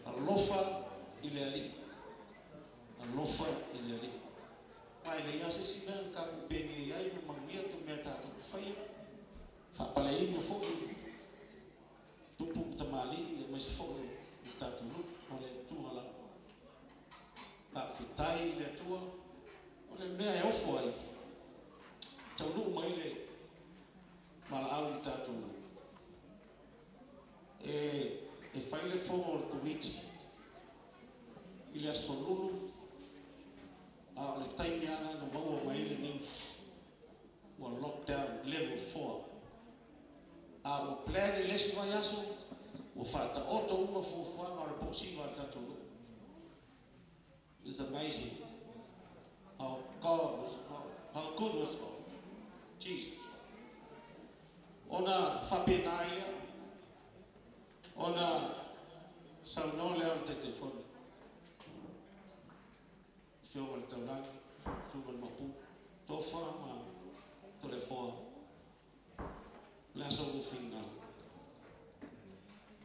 alofa i le ali. Alofa i le ali. Mai le ia se sina ka peni ai no mangia to me tatu fai. Fa pala i no fo. Tupu tamali le mais fo tatu lu ole tu ala. Pa fitai le tua. Ole mea e ofo ai. Tau lu mai le mala au tatu lu. E fai le fo o komiti. Ile asolulu a le taimi ana no maua mai le news wa lockdown level 4 a o plan le si vai aso o fata oto uma fufuanga o le posi wa tatulu. It's amazing how good was God. Jesus. Ona fapenaia ona sauno leo te telefone. Fio le taulangi, fio le mapu, tofa ma telefone. La so finga.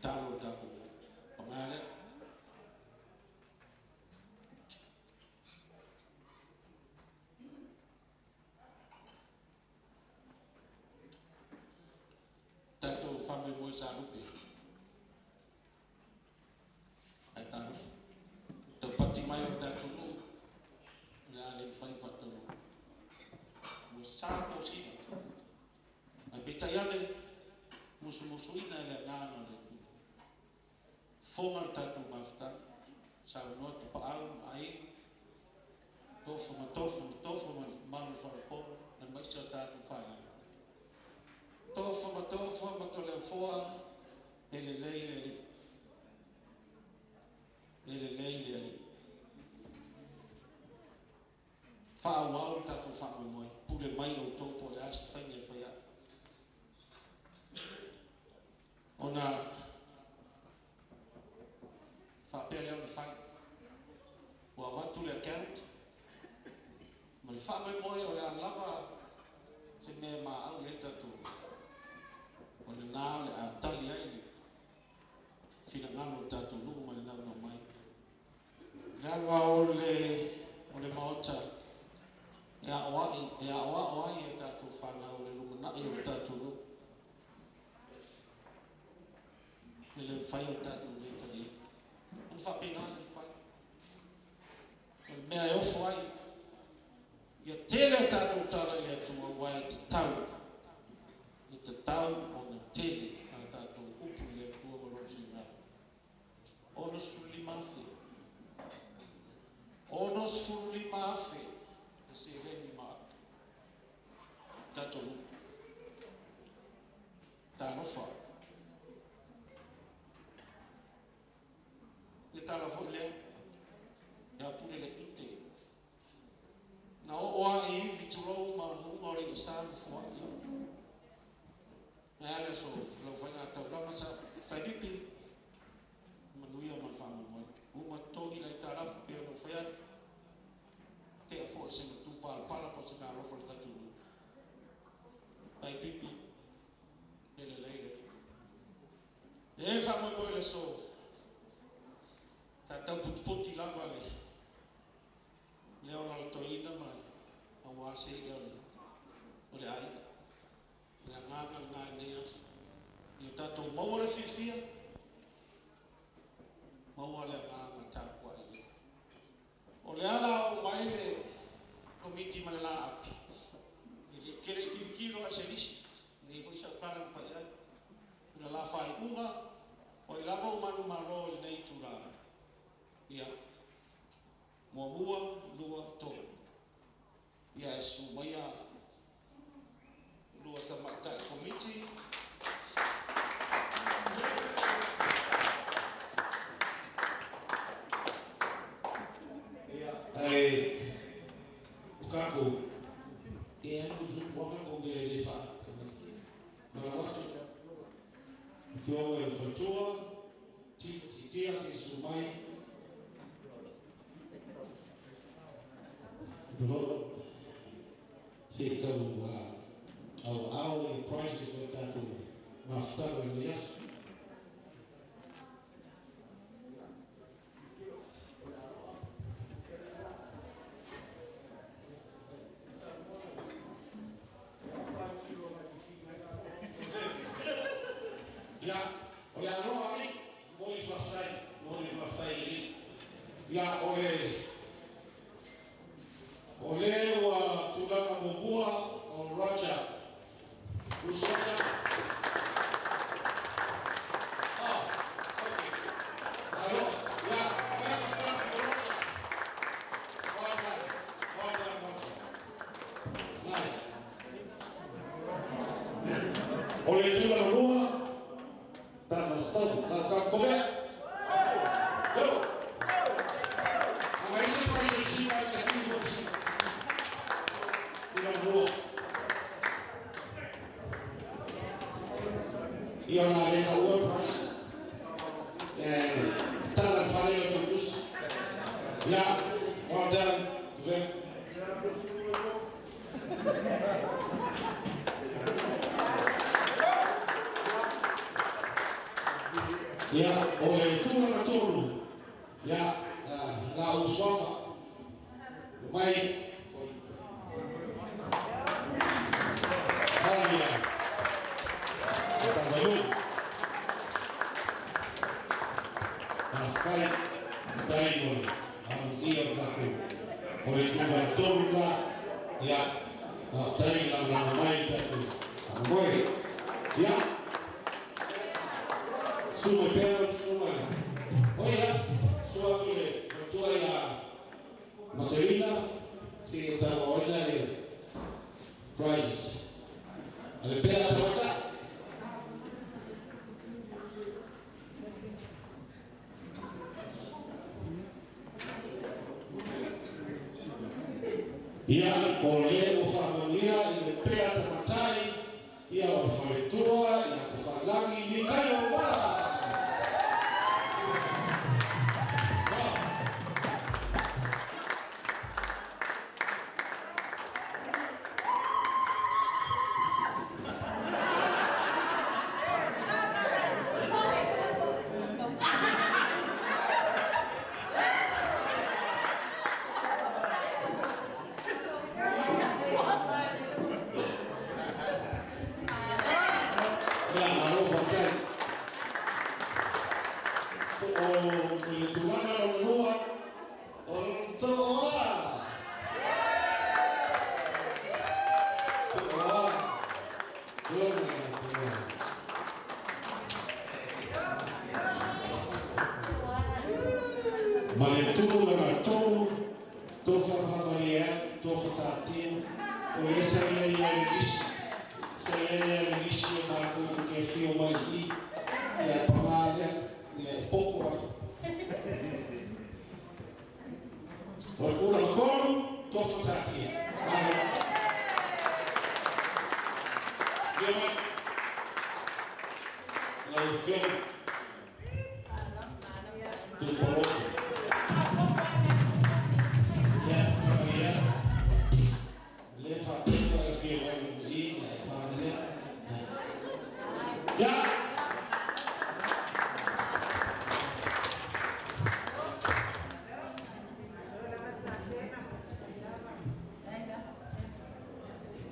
Talo tapu. Pamare. Tato fame mo sa rupi. Ai taru. Te pati mai o tato su. Ya le fai fatto. Mo sa po si. Ai petaiale musu-musuina le ngano le. Fonga tato mafta. Sa no te paau ai. Tofu ma malu fara po. Na mai sa tato fai. Tofa ma to le foa ele lei fa wau ta to fa mo pule mai o to po le as fa ne fa ya ona fa pele on fa wa va tu le account ma fa mo o le lava se me ma au le ta tu o le nā le a tali ai fina ngano tatu nuku ma le nau no mai. Nganga o le maota e a oa e tatu whana o le lumanai o tatu nuku. E le whai o tatu le tali. An whapena le whai. O le mea e ofo ai. Ia tele tatu tala le atua wai te tau. I te tau o na tele a tātou upu le kua warosi ngā. Ono sfuli mawhi. Ono sfuli mawhi. E se reni maa. Tātou upu. Tā nofa. E tāla fo lea. E apune le ite. Na o oa e iwi turou ma hunga o le sāru fua ia. Naya so lo vai na tau lama sa fai pipi manuia ma fama mo uma toni lai tara pe no fai te fo se tu pal pala po se na ro for tatu fai pipi ele leile e fama mo le so ta tau puti lava le leo na to ina ma awa se ga ole ai la nganga nga neas yo tato mau le fifia mau le nganga takwa ile o le ala o mai le komiti malala api ile kere kilo a servisi ni foi sa para pa ya la fai unga o la mo manu maro nei tura ia mo bua lua to ia su maya lua tamata committee ai bukaku ia ndu bonga ko le fa mara watu kio e fatua ti tia si sumai do se kau au prices of that mafta ni Ya, oleh ano ni, boleh selesai ini. Ya, oleh wa tulang membuat raja. Usaha. Oh, okay. Halo, ya, nice. Oleh tulang membuat tak mesti, tak boleh. Go. Amaisi kwa heshima ya Simba. Tulang membuat. Ia nak award prize dan tanah final bagus. Ya, well done. Ya, oleh tuan turu. Ya, lau suara. Baik. Ya. Baik. Baik. Baik. Dia berlaku. Oleh tuan turu. Ya. Baik. Nama baik itu. Baik. Ya. Semua parents semua. Oh ya, suatu le, tua ya Marcelina, si kita ordinary prizes. Ada pera terbaca. Ya, oleh familia ile pera terbaca, ya wafaritua, ya tafadhali ni kayo bara.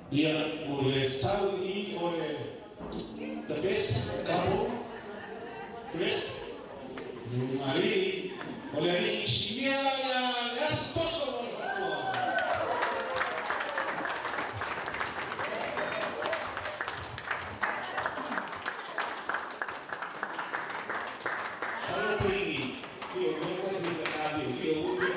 Ia oleh Saudi oleh the best couple, Chris, Mari oleh Ishimia yang esposo berkuah. Kalau pergi, dia boleh tidak ada, dia boleh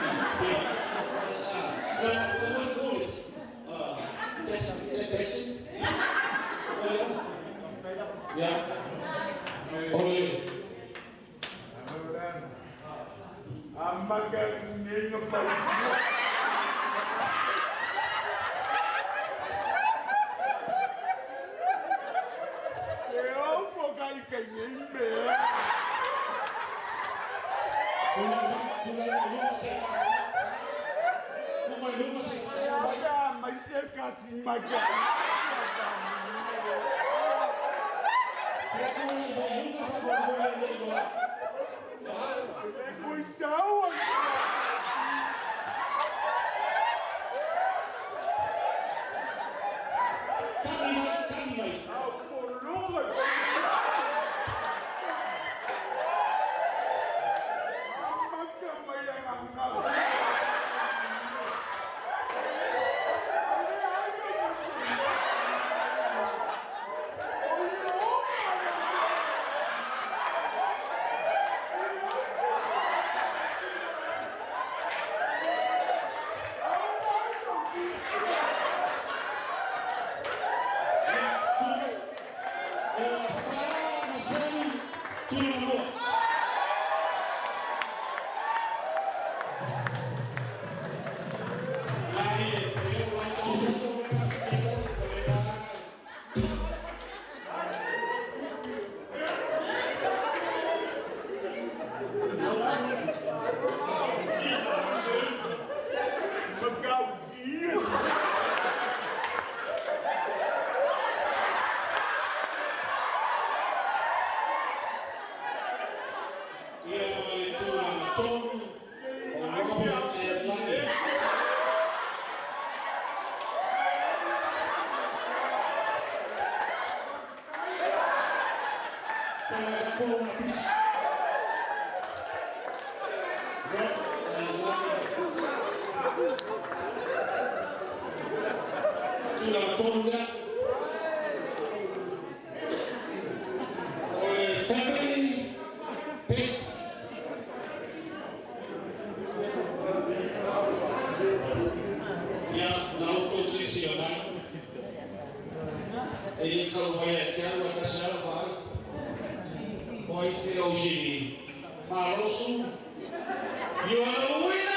ya, oleh Amagan ninyo pa. Kaya po kayo kanyang ba? May siya kasing magaling. Farao maswali tunaamua. You are the winner!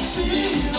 See,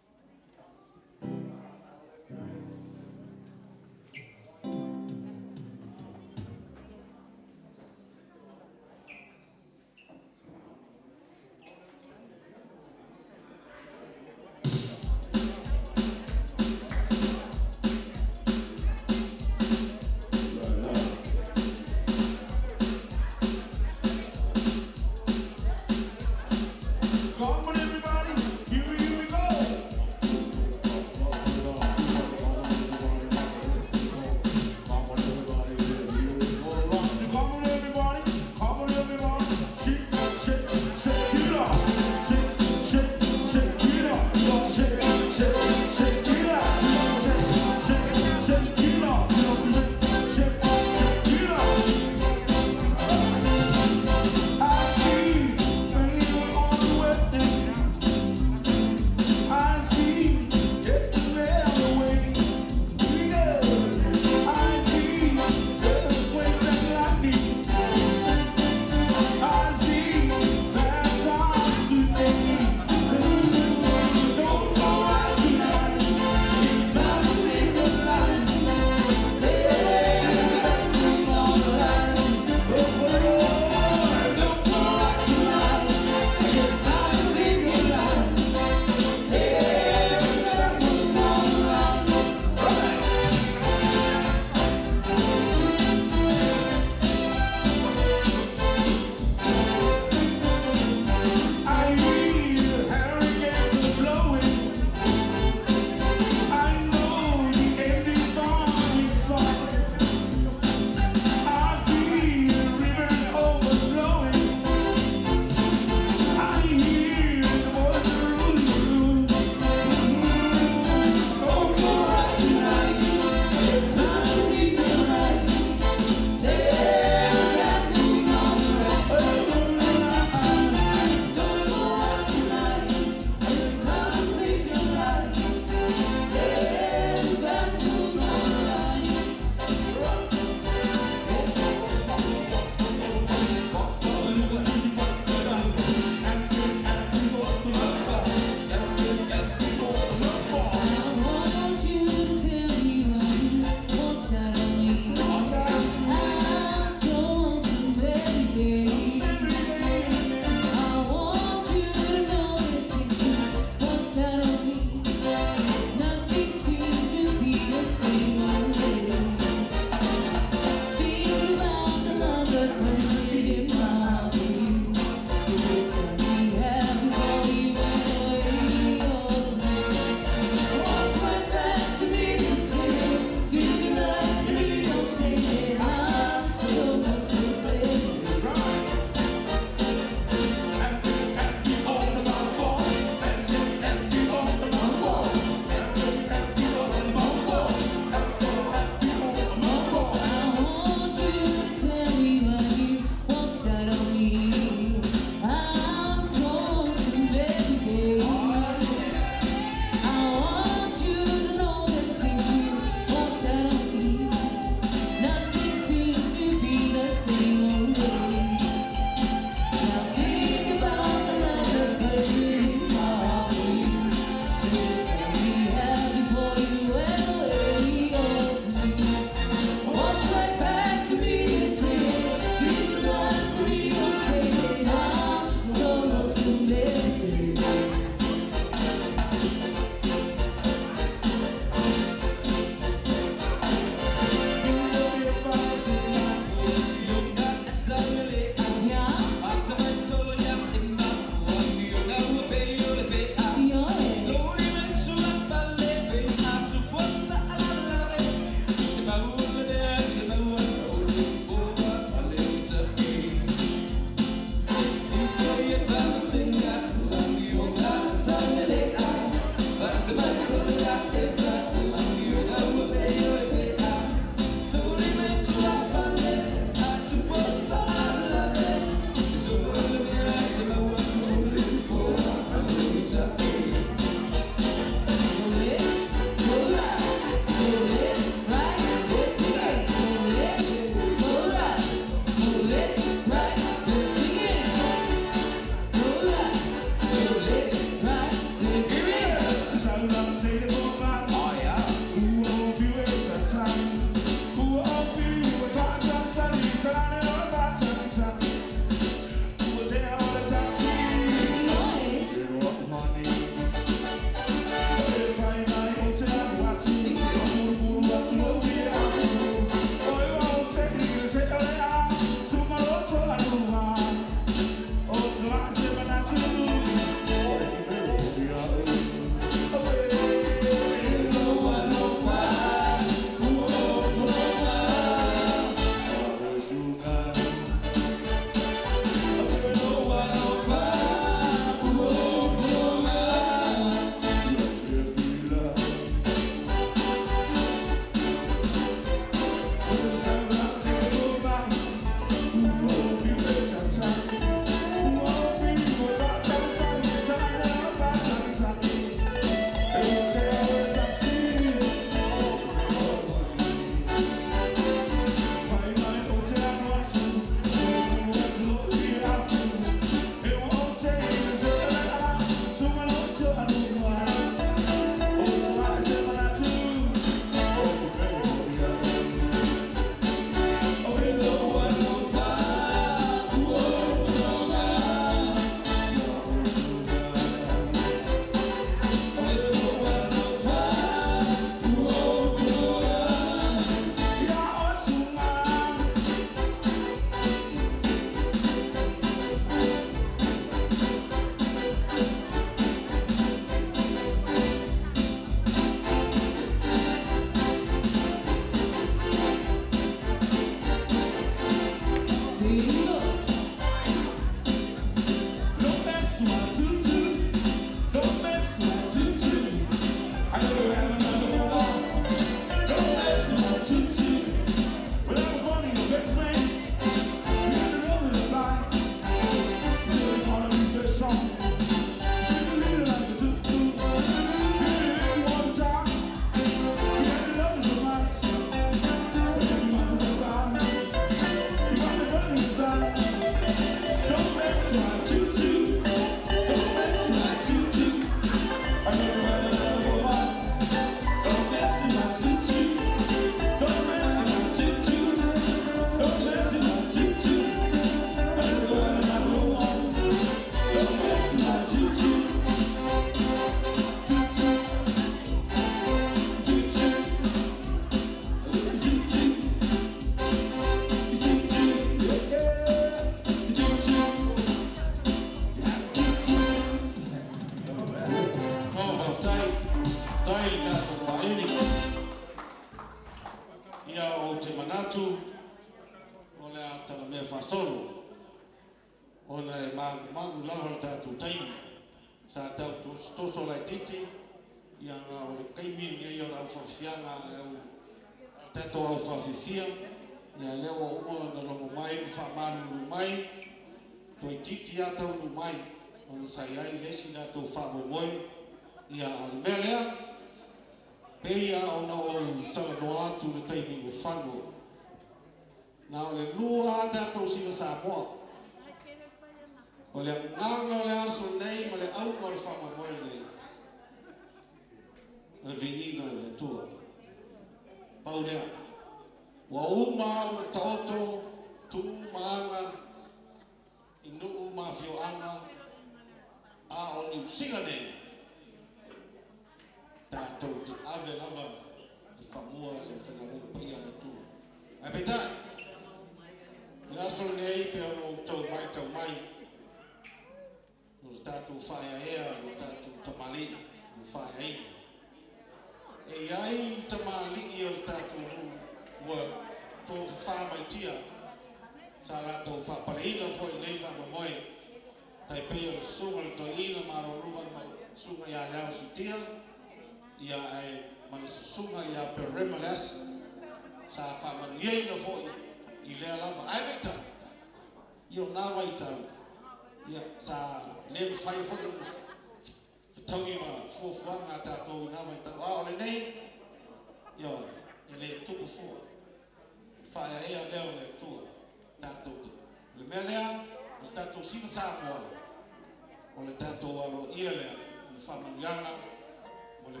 le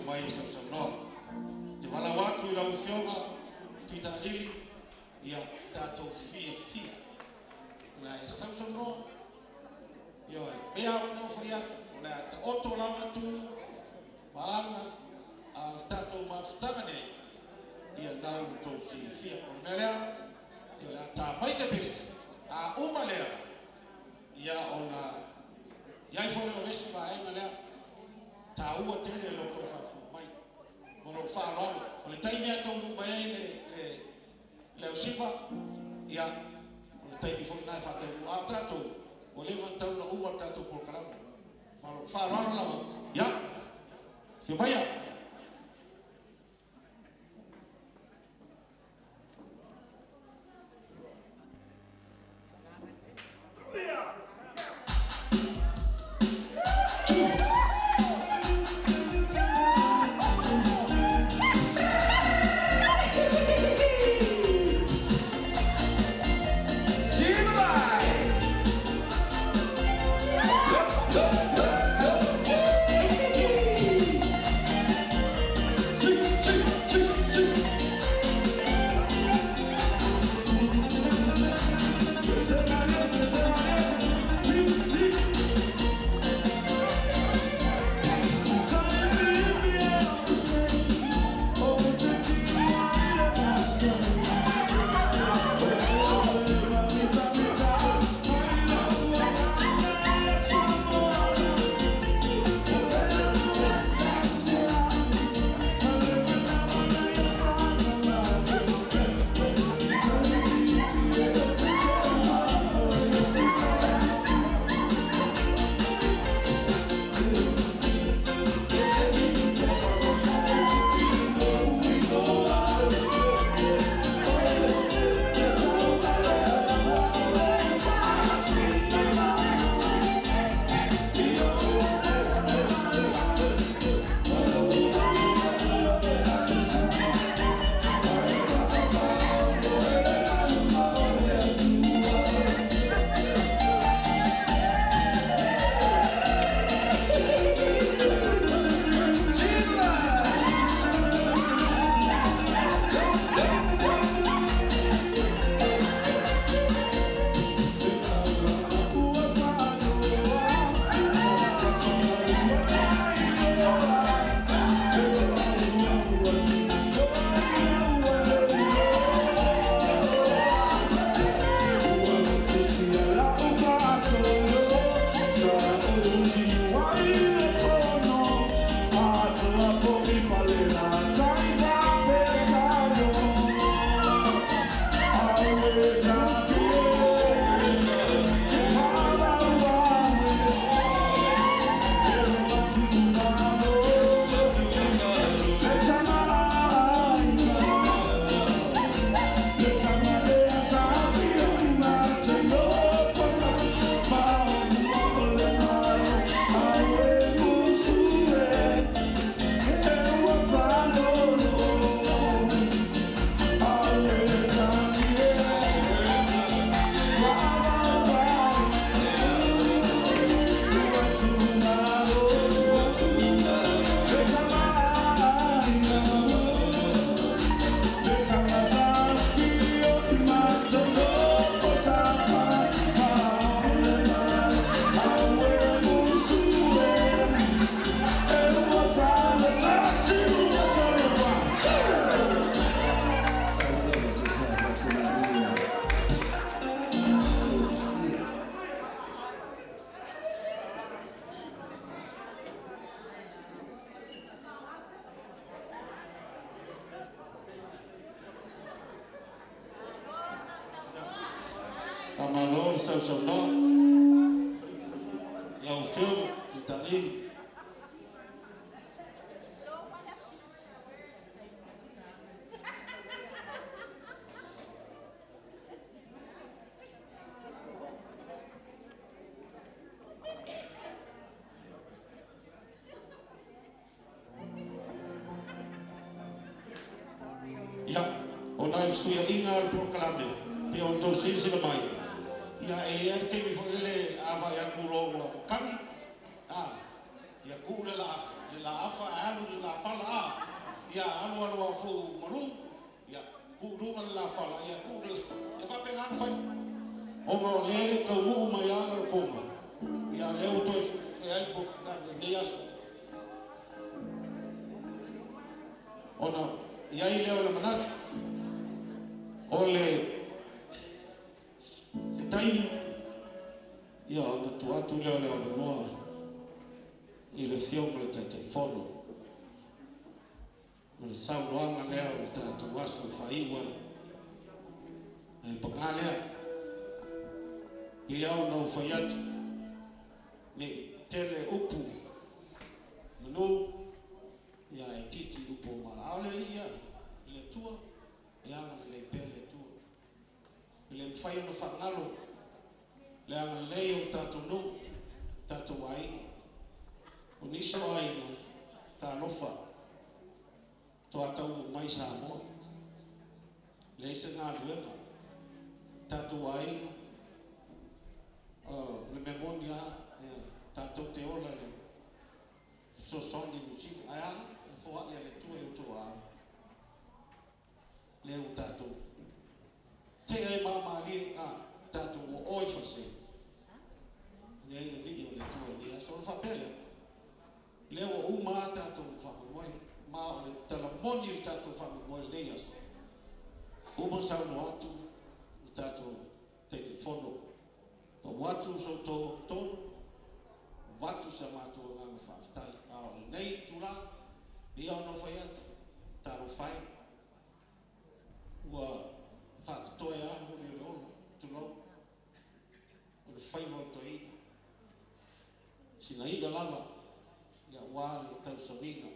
mai sa sa no te wala watu ila ufionga kita ili ya tato fi na sa sa no yo bea no fria na oto lama tu maanga al tato mafutanga ne ia dau to fi melea ia ta mai se pes a umalea ia ona ia foi o resto ba ai malea ta ua tele lo to fa mai mono fa lo le tai mea to mai le usipa ia le tai mi foi na fa te a trato o le man tau na ua trato por caramba malo fa lo la ya se vaya Amalor sau-sau-no lau fiu Itali ya onai suya ingal proklame pia untuk sisi lemai ya er ke mi folele ava ya kulo kami ya kula la le la afa alu le la pala a ia anu anu fu malu ia ku runga la fala ia ku le fa penga fa o mo le ko mu ma ia no ko ma ia le o to e ai po ka le ia so ona ia i le o le manatu o le taimi ia ona tu atu le o le noa i le fioma le taʻitaʻifono o le saunoaga lea o le tatou aso faiua e pagā lea ia au nau fai atu me tele upu manu ia e titi upu o malao le lia i le tua e aga le leipea le tua i le mafai ona faagalo le aga lelei o tatou nu tatou aiga o niso aiga talofa toatau mai Samoa le isa galuega tatou aiga le memonia tatou te ola le sosoni musiki ai aga le foaʻi a le tua i outoa le u tatou te ai mamali tatou o oi fase le ai le vidi o le tua ia so le faapele le o uma tatou faamomoe ma o le talamoni o tatou faamomoe lei asa uma sauno atu o tatou taʻitaʻifono o watu so tonu watu sa matua nganga whaftai a o nei tula ia ono whai atu taro whai ua whakatoe a muri o le ono tulau o le whai mo toi sina iga lava ia wā le tau saminga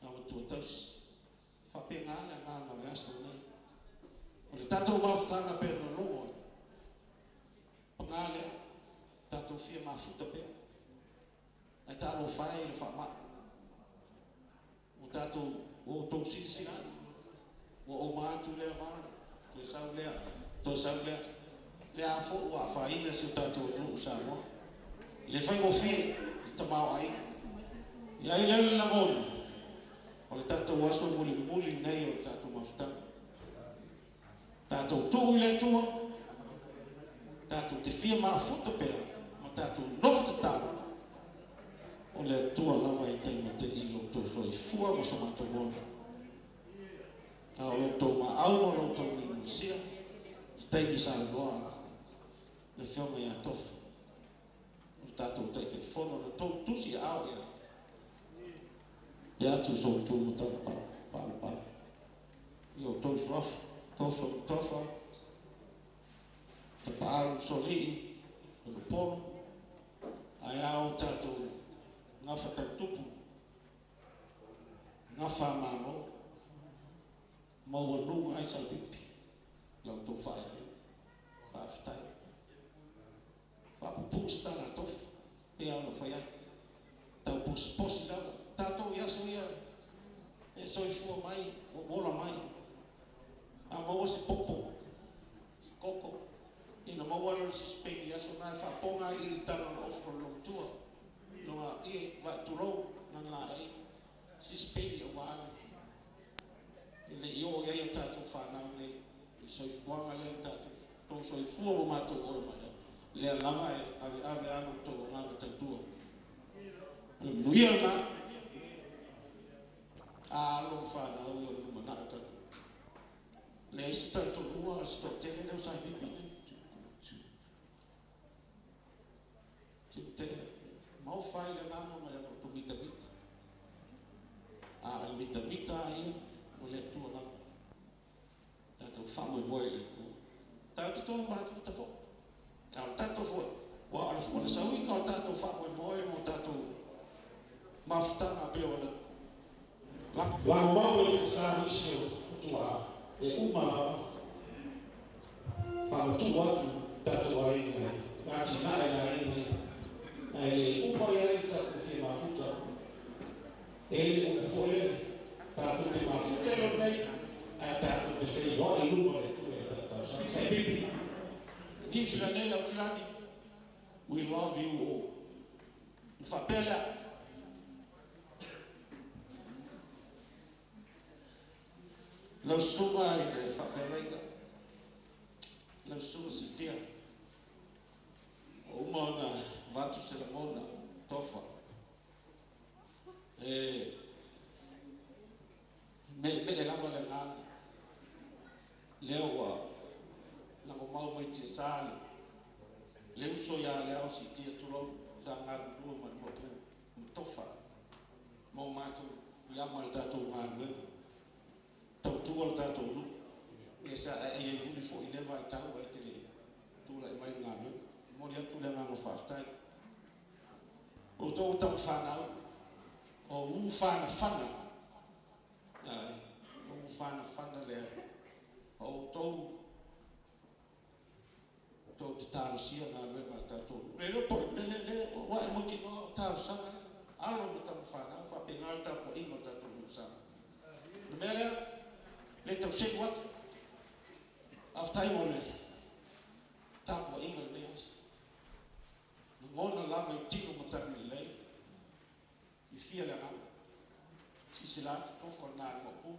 a o tua tausi whapea ngana nganga le aso nei o le tatou mawhtanga pēna longo pangale tatou fia mafuta pe ai talo fai le fama o tatou o tou sinsina o matu le ma le sau le le a fo wa fai le se tatou no sa mo le fai mo fi sta ma ai ia ile la mo o le tatou aso muli nei o tatou mafuta tatou tu ile tu tatou te fia mafuta pe ma tatou nofu talo o le tua lava i teima te ilo to soi fua ma soma to bona a o lo to ma au no lo to ni sia stai mi sa loa le fioma ia tof o tatou te fono le to tusi au ia tu so tu mo ta pa io to sof tofa te pau soli o le pono ai au tatou ngafa tupu ngafa mano mau lu ai sa pipi lau to fai fa stai fa pusta la tof e au fa ya tau pos da tato ya so ya e so fu mai o bola mai a mau se popo koko ina mau wala se spei ya so na fa ponga i tala ofro lo tua no e va tulo na la e si spedi o va le io ya io tato fa na le so fuanga le tato to so fuo ma to o ma le lama e ave ano to na ta tu no ia na a lo fa na o no na ta le sta to no sto te le sa bibi te mau fai le mano ma le to mita a le mita ai o le tu na tato fa mo boy le ku tato to ma tu fo tato fo wa ala fo le sawi ka tato fa mo boy mo tato mafta na pe o le wa mau e sa ni se tu a e uma pa tu wa tato ai nei na ti na ai nei ai uma ia ka ku fi mafuta e o fole tato te mafuta lo nei a tato te sei lo ai uma le tu e tato sai bibi ni sila nei la kilani we love you all fa pela lau sunga i le whawhenga. Lau sunga si tia. O uma ona watu se la mona tofa. Me e lama le ngana. Leo wa lango mau mai tia sali. Leo so ya leo si tia tulo sa ngana dua man motu tofa. Mau matu ya mal tato ngana. Tau tua tato lu. Esa e uli fo i leva i tau ai te le. Tula i mai ngana. Mori atu le ngana whaftai. O tō tau whanau. O u whana whana. O u whana whana lea. O tō te tāru sia ngā rewa tātou. Me ropo, le, wa e moki no tāru sanga. Alo me tau whanau. Whape ngā tāpo ingo tātou mu sanga. Na mea lea, le tau seku atu. Aftai mo le. Tāpo ingo le asa. Ngona lama i tino matani i lei. I fia le ngā. Si se lātu tofo nā moku.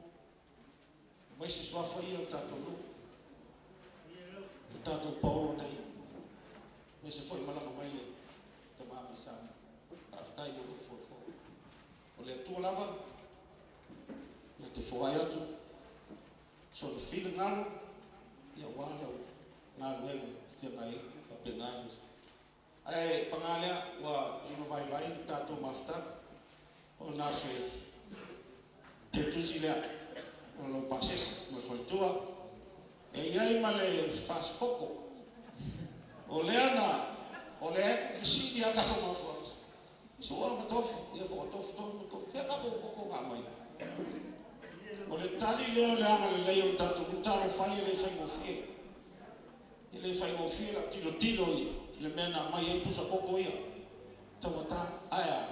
Mai se swafa i o tātou lu. O tātou paulo nei. Mai se foi malanga mai le. Te māmi sāma. Aftai mo le fo. O le atua lava. Na te fōai atu. So le fila ngalo. Ia wāna ngā luenga. Ia mai. Ape ngāi. Ai pangalea wa ino vai tato mafta o nase te tusi lea o lo pases mo foitua e iai male fas koko o leana o le fisi dia ka ma fo so a matof ia ko tof ko fe ka ko ga mai o le tali leo le anga le leo tato talo fai le fai mo fi ele fai mo fi la tilo le mena mai e pusa koko ia tawata aya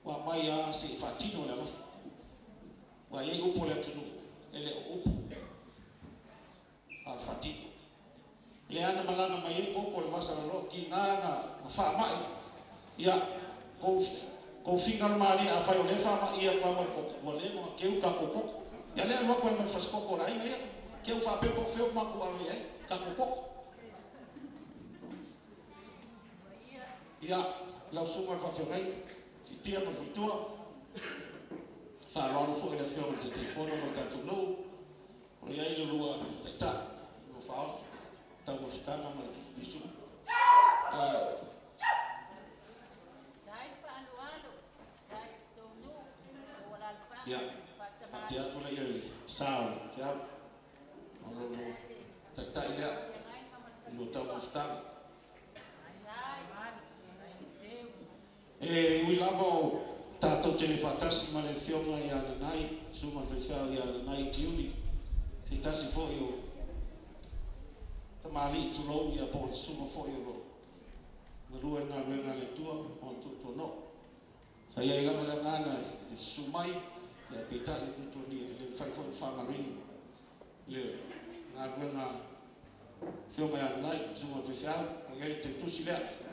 wa mai a se fatino le lof wa ye upo le tunu ele upo al fatino le ana malanga mai e koko le masa lo ki nga fa mai ia ko fingal mali a fa le fa mai ia kwa ko le mo ke u ka koko ya le mo ko me fa koko la ia ke u fa pe ko fe ma ko ale ka koko ia lau sunga fa whengai si tia ma fitua wharono fo ina whio te telefono no tātou nou o ia ina lua te ta no whao tau ma whitana ma le kisu ia te atu la ia le sao te au o lo te ta ilea ino tau ma whitana ui lava o tātou tele whatasi ma le whionga i ana nai, suma whiwhau i ana nai tiuni, whitasi fōi o tamali i tulou i a pōle suma fōi o lo. Na rua ngā ruenga le tua, o tuto no. Sa ia i lama le ngāna e sumai, i a peitai i tuto ni, le whai fōi whangarini, le ngā ruenga whionga i ana nai, suma whiwhau, o ngeri te tusi lea.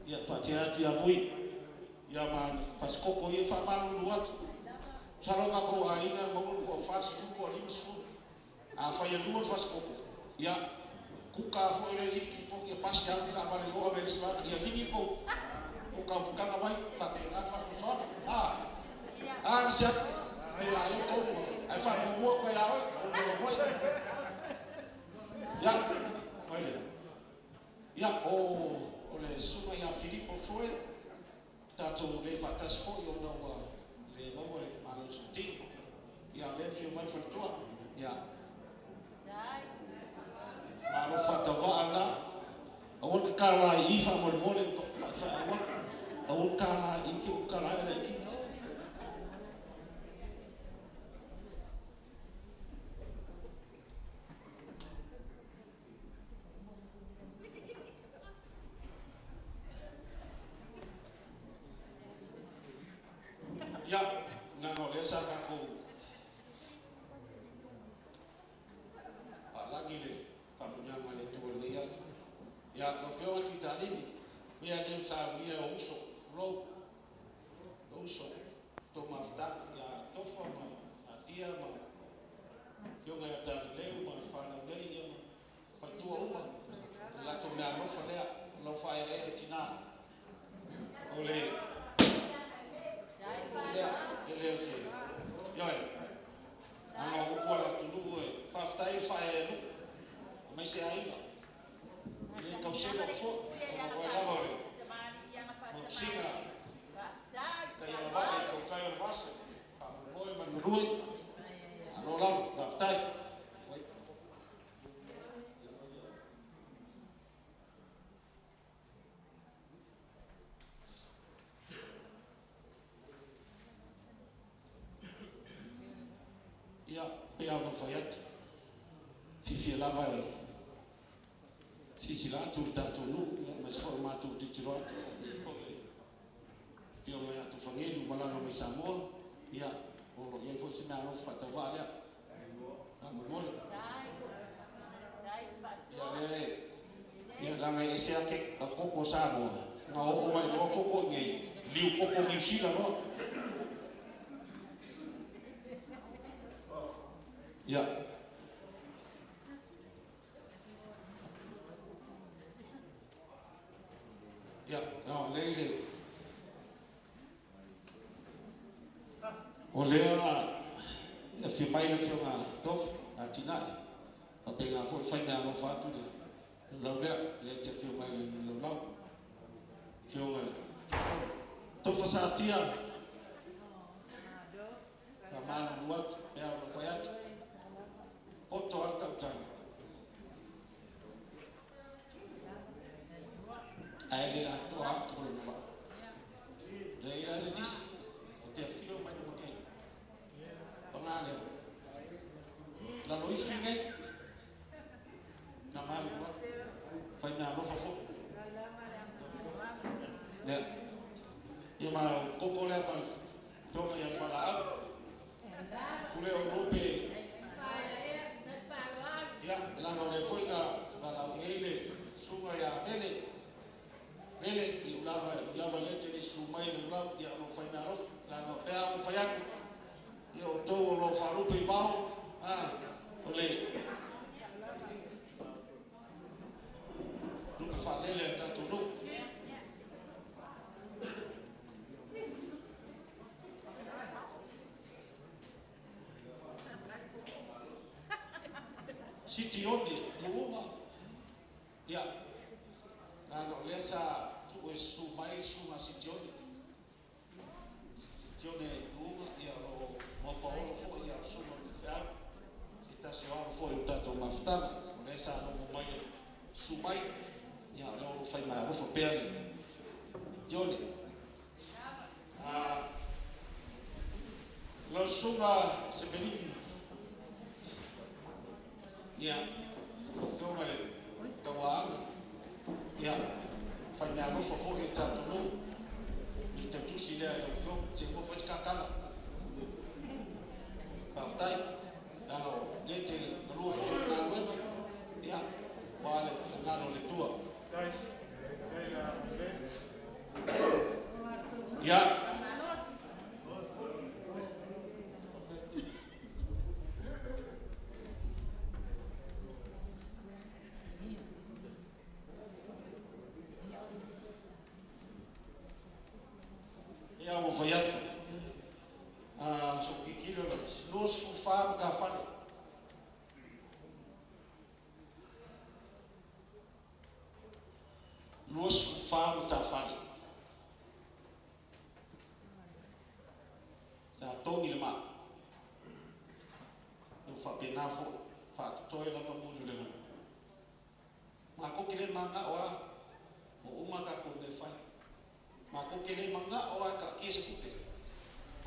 Ia whatea atu ia mui, ia man whaskoko ia whamanu luat. Saronga ko a ina maulu ko fast food ko limas food. A whaia luat whaskoko. Ia kuka fo ele iki po ia pasi aku ka mare ko a veriswa ia lini ko. O ka bukanga mai whate nga whakusona. Siap, me la e ko. Ai wha mua ko ia oi, o mua moi. Ia, whaile. Ia, o le suma ia Filipo Freud tātou le whatas fo i o nau le maua le mano suti ia le whio mai whatua ia mano whatawa ana awon ka kāra i wha mole mole awon kāra i ki o kāra i ki ia nga ngole sa ka ko lagi le pamunya ngale tu le ia no fio ki tali ia de sa ia uso flow. Oso, toma fdaka ya tofa ma atia ma yonga ya tari leu ma whana nei ya ma patua uma la to mea lofa lea lofa ya e tina ole lea leo si yoi anga ukola tulu e whaftai whae e lu mai se aiva ile kausema fo o e lava ole o singa kaya nabai ko kayo base pa boy manului ano lang daftay ya ya no fayat si lava si la tu ta tu nu mas formato di tiro Pio mai atu whangelu malanga mai Samoa. Ia, o iei fo se mea alofa whatawa lea. A mamole. Ia le, ia langa e se ake a koko Samoa. Nga o mai loa koko ngei. Liu koko New Zealand no. Ia. Ia, no, leile. O lea e whimai na whionga tofu a tinai a penga fo whainga no whātu le lau lea le te whiomai le lau whionga tofa sa tia ka mana nuat mea no whai atu oto al tautanga ai le ato atu le nuat le ia le disi o te whiomai no kei Pangale, la loi finge, na malu wa, fai na lo fafo. Ne, ia ma koko le pa, toma ia fala au. Kule o rope. Ia, langa le foi na la ngele, suma ia mele i lava lete ni sumai le blau ia no fai na lo, langa pea mo fai aku. Yo todo lo farupe bao ole nunca falele tanto no siti onde luuma ya na no lesa tu es su mai su ma siti onde luuma ya lo mo paolo fo ia suma ia ita se va fo ita to maftana nessa no mai sumai ia lo fai mai fo pele jole lo suma se beni ia tomale tawa ia fai mai fo ita no ita tu sila yo se mo faz kakala Partai, now lete rua na web, ya, wale ngano le tua. Ya. Ya mo fayat. So kikilo nos ufam ka fale nos ufam ta fale ta tongi le ma no fa penafo fa toi la mo le ma ko kile manga wa o uma ka ko de fa ma ko kile manga o ka kisa kute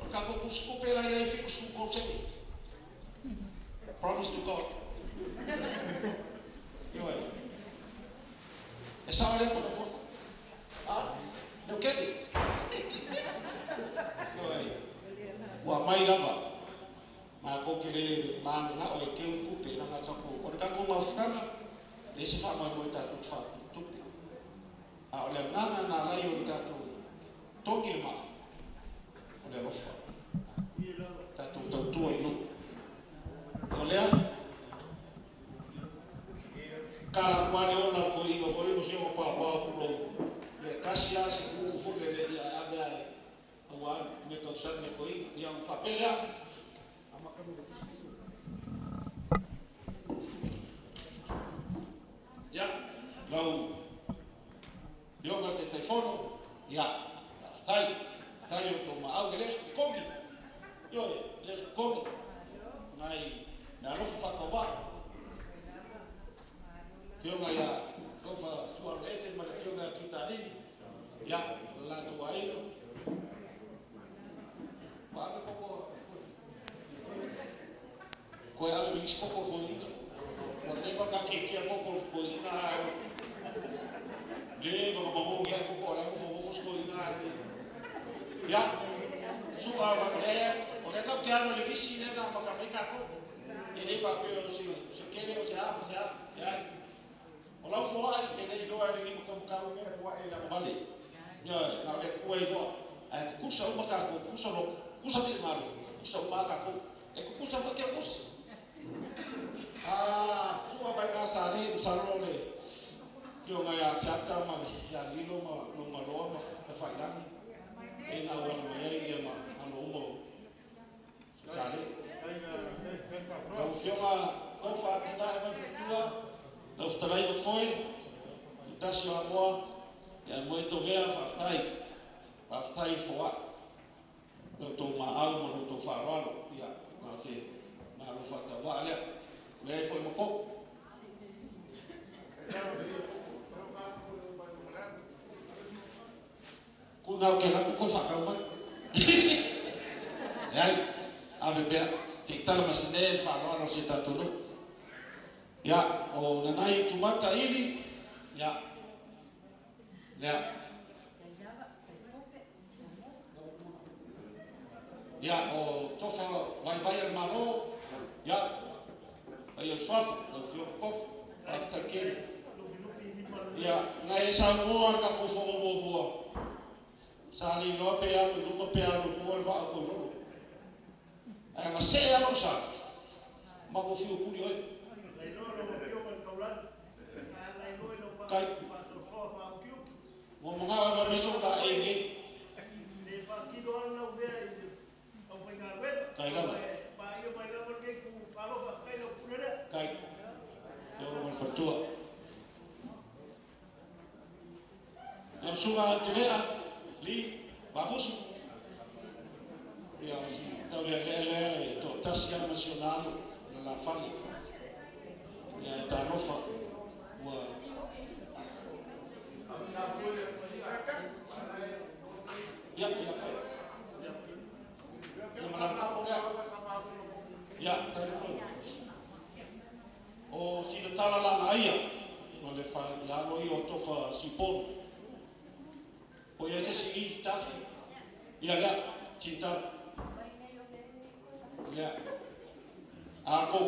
Porque eu busco pela aí e fico com conselho. Promise to God. E aí? É só olhar para a porta. Não quer? E aí? O amai lava. Mas eu queria mandar o que eu cupe na minha toco. Porque eu vou ficar nesse fama muito tudo fato tudo. Olha nada na lei o tato. Tongi le maa. O le rofa. Tatou tautua inu. O lea. Kara kuane ona ko ingo kore mo sio pa kulo. Le kasia se ku fu le ia ave wa me kausan me koi yang fapela. Ya, lau yoga te telefono, ya, tai o to maau geles komi, yo les komi, nai na rofa whakawa, yoga ya, tofa suar ese mara yoga tutariri, ya, la tu airo, paga koko, koe alo bingis koko folino. Porque no está aquí a poco cocinar. Le como que algo por algo vamos cocinar. Ya. Su agua porque no quiero le visita da para que caco. E le fa que se quiere o sea, ya. Hola fora que le do ali como carro que foi la vale. Ya, na le cuedo. Kusa uma caco, kusa de malo, kusa uma caco. E kusa porque kusa. Sua vai kasar ni usalo le. Yo ngaya chapter man ya lilo ma lo ma fai dan. E na wala ma ye ma ano mo. Sale. Lo fioma ko fa tina ma fitua. Lo strai do foi. Tasio amo ya muito vea fa tai foa. Lo to ma au ma lo to fa ralo ya. Ma se na lo fa ta wa le. Le foi mo ko. Kuna ke na ko fa ka ma. Ai, ave be, fiktalo masne fa no se tatuno. Ya, o nanai tu mata ili. Ya. Ya. Ya, o tofa vai al malo. Ya. Ai el swaf, el fio pop, after kiri. Ya, ngai sa mo ka ko fo mo. Sali no pe a no pe a no va ko no. Ai ma se a no sa. Ma ko fio kuri oi. Kai. Mo mga ba miso da e ni. Kai la. Kai, yo me fortua. Yang sunga cedera, li bagus. Ya, tahu le to tasia nasional la fali. Ya tarofa. Wa. Ya. Yang malam ya, tahu. O si le tala la aia, no le fa la no io tofa sipon. O ia te si tafi. Ia la cinta. Ya. A ko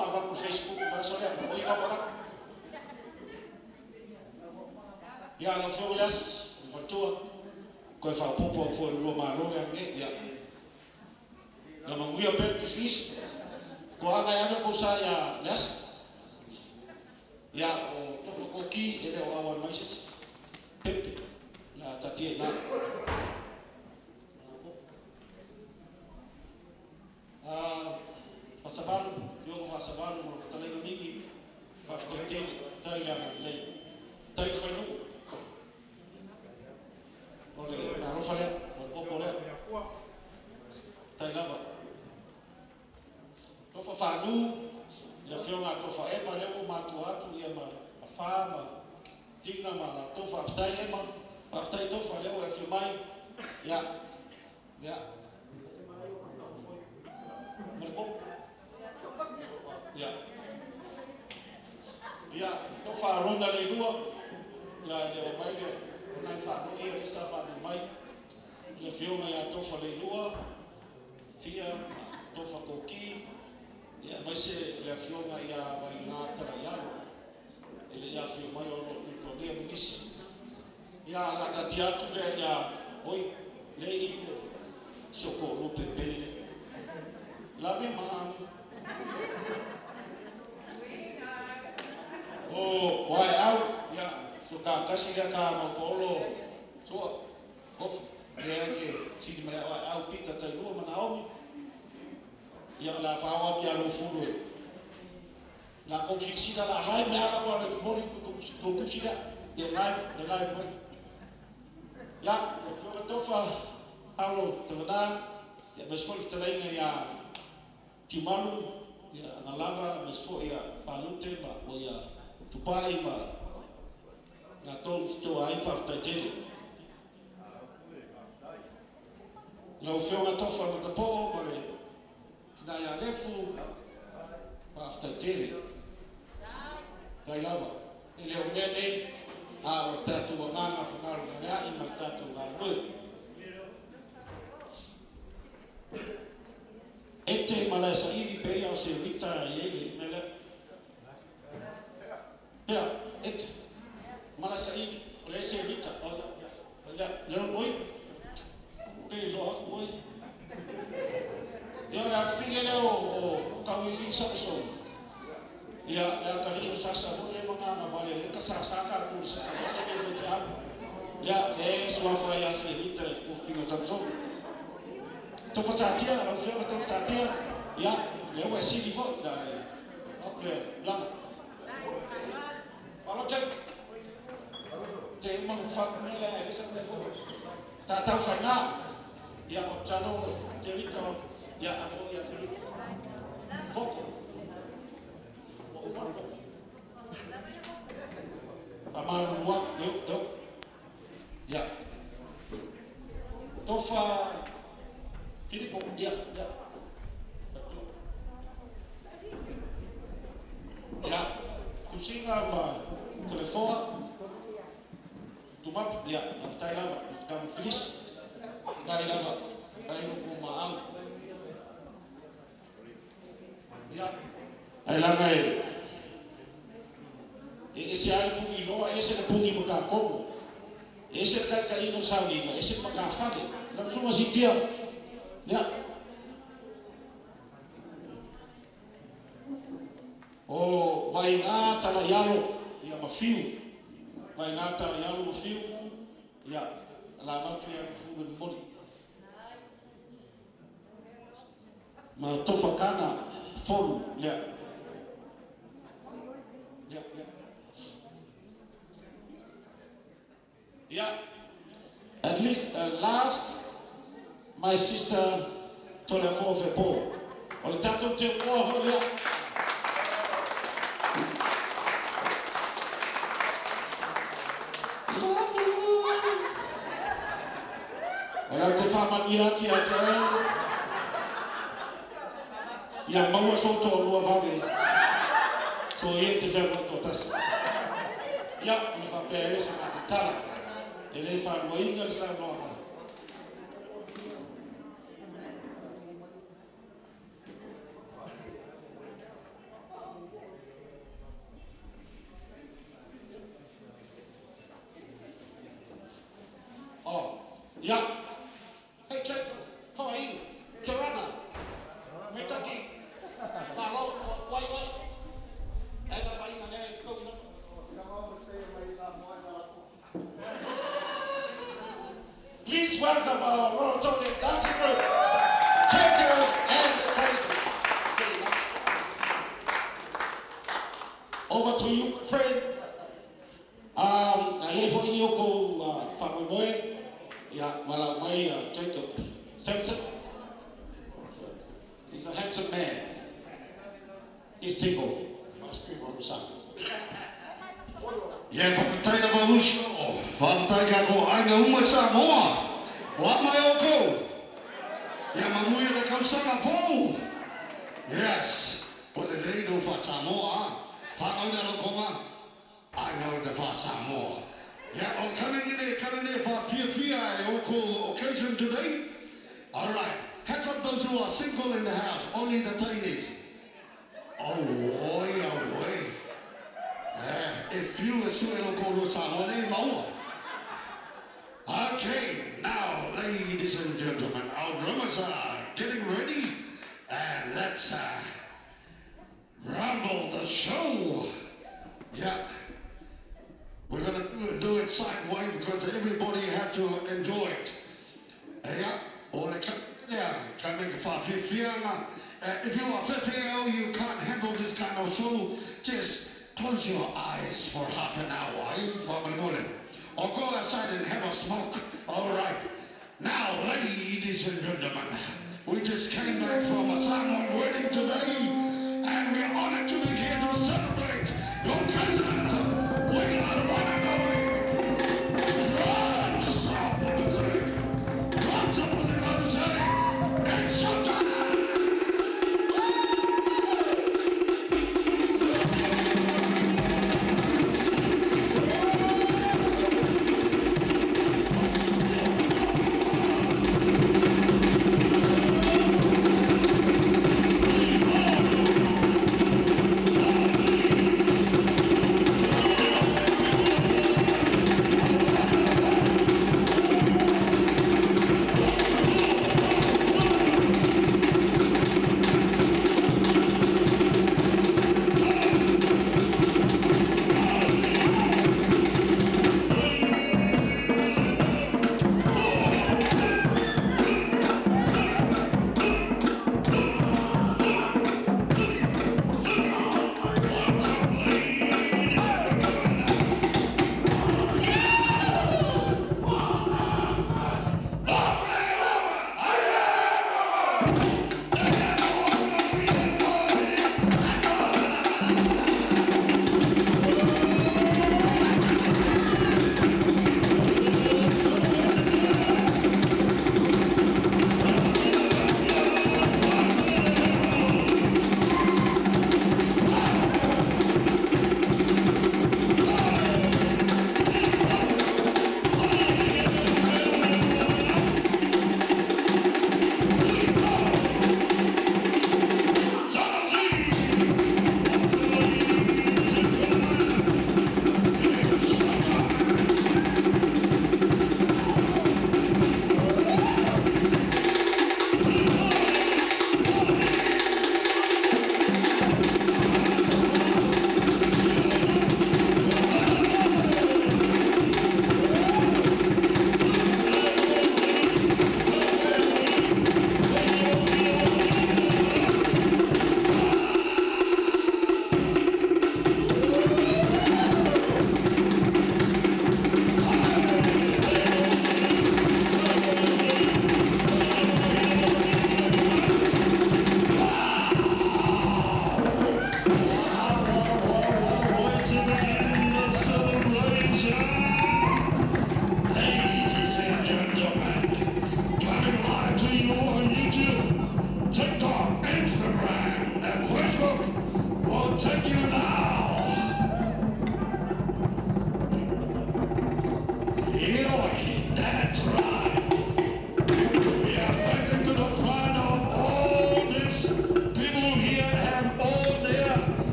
ava ko Facebook va so le o ia para. Ya no fo las, fatua. Ko fa popo fo lo ma lo le ya. Na manguia pe business. Ko anga ya ko sa ya las. Ya, o toko koki ele o awan mais pepe la tatie na pasaban yo pasaban mo tale no niki pa tete tai la lei tai fanu ole na ro fale o popo le tai lava to fa fanu ya fiona to fa e ma le o matu atu ia ma fa ma tinga ma to fa tai e ma fa tai to fa le o e fi mai ya merko ya to fa ronda le dua ya de o mai le na fa no ia le sa fa mai ya fiona ya to fa le dua fia to fa koki. Ya, mas le afirma ya vai na trabalhar. Ele já afirma o problema disso. Ya la tatiatu le ya oi le i soko lo pepele la me ma o wai au ya so ka kasi ka ma polo so o ke si me au pita tai no mana o ya la fawa ya lo furu la konfliksida la lai me ala wa le mori ko kusida ya lai mo ya ko tofa alo tona ya mesfol tlainga ya timalu ya nalava mesfo ya palute ba o ya tupai ba na to ai fa tele la ofenga tofa na tapo bare na ya lefu fa tele dai lava ele o nene a o tatu o nganga whakaru na i ma tatu ngā mui. E te malaisa iwi pei au se rita i ege mele. Pea, e te malaisa iwi o le se rita o leo mui. Pei loa mui. Ia la whine leo o kawili sapaso. Ia la kari o sasa mo le mga ngabale le ka saka ku sa sa ke te am ya le swafa ya se rita o pingo tamso to fasatia la fia to fasatia ya le wa si di vo da o le la ala te mo fa me le sa te fo ta fa na ya o chano te rita ya abo ya se rita poco Amar luak yo ya tofa kini pun ya tu singa ma telefona tu map ya tai lava kamu feliz kali lava kali ko maal ya ai langa ese ai pungi loa ese le pungi maka komo ese ka ino saudi ese maka fade na fuma sitia ya o vai na tala yalo ya mafiu vai na tala yalo mafiu ya la matu ya fu moni ma tofa kana folu ya yeah, at least last my sister told her for the poor. Or the tattoo te poor holia. Or te fama niati a te ya maua soto o lua vave. So ye te vema kotas. Ya, me fa pere sa matala. Ele fa no inga sa no. Oh, yeah. Hey, check. How are you? Kirana. Metaki. Malo, why? Hey, na fa inga ne ko no. Please welcome our Rotoke dancing group, Jacob and Tracy. Over to you, friend. I for you go from boy. Yeah, well, my Jacob Simpson. He's a handsome man. He's single. Must be one son. Ia whakataina mahusu o whakataika ko ainga uma Samoa o amai o kou ia mamuia le kausanga pou yes o le leido wha Samoa whakauna lo konga ainga o te wha Samoa ia o kanene wha fia e o ko occasion today alright hands up those who are single in the house only the tinies oh oi. If you are suing on Samoa, okay, now gentlemen, our drummers are getting ready, and let's rumble the show. Yeah, we're gonna do it sideways because everybody had to enjoy it. Yeah, coming for if you are 50 you can't handle this kind of show, just close your eyes for half an hour for the morning. Or go outside and have a smoke. All right. Now, ladies and gentlemen, we just came back from a Samoan wedding today, and we're honored to be here to celebrate your cousin. We are the one and only Drums of the Pacific. Drums of the Pacific. It's showtime!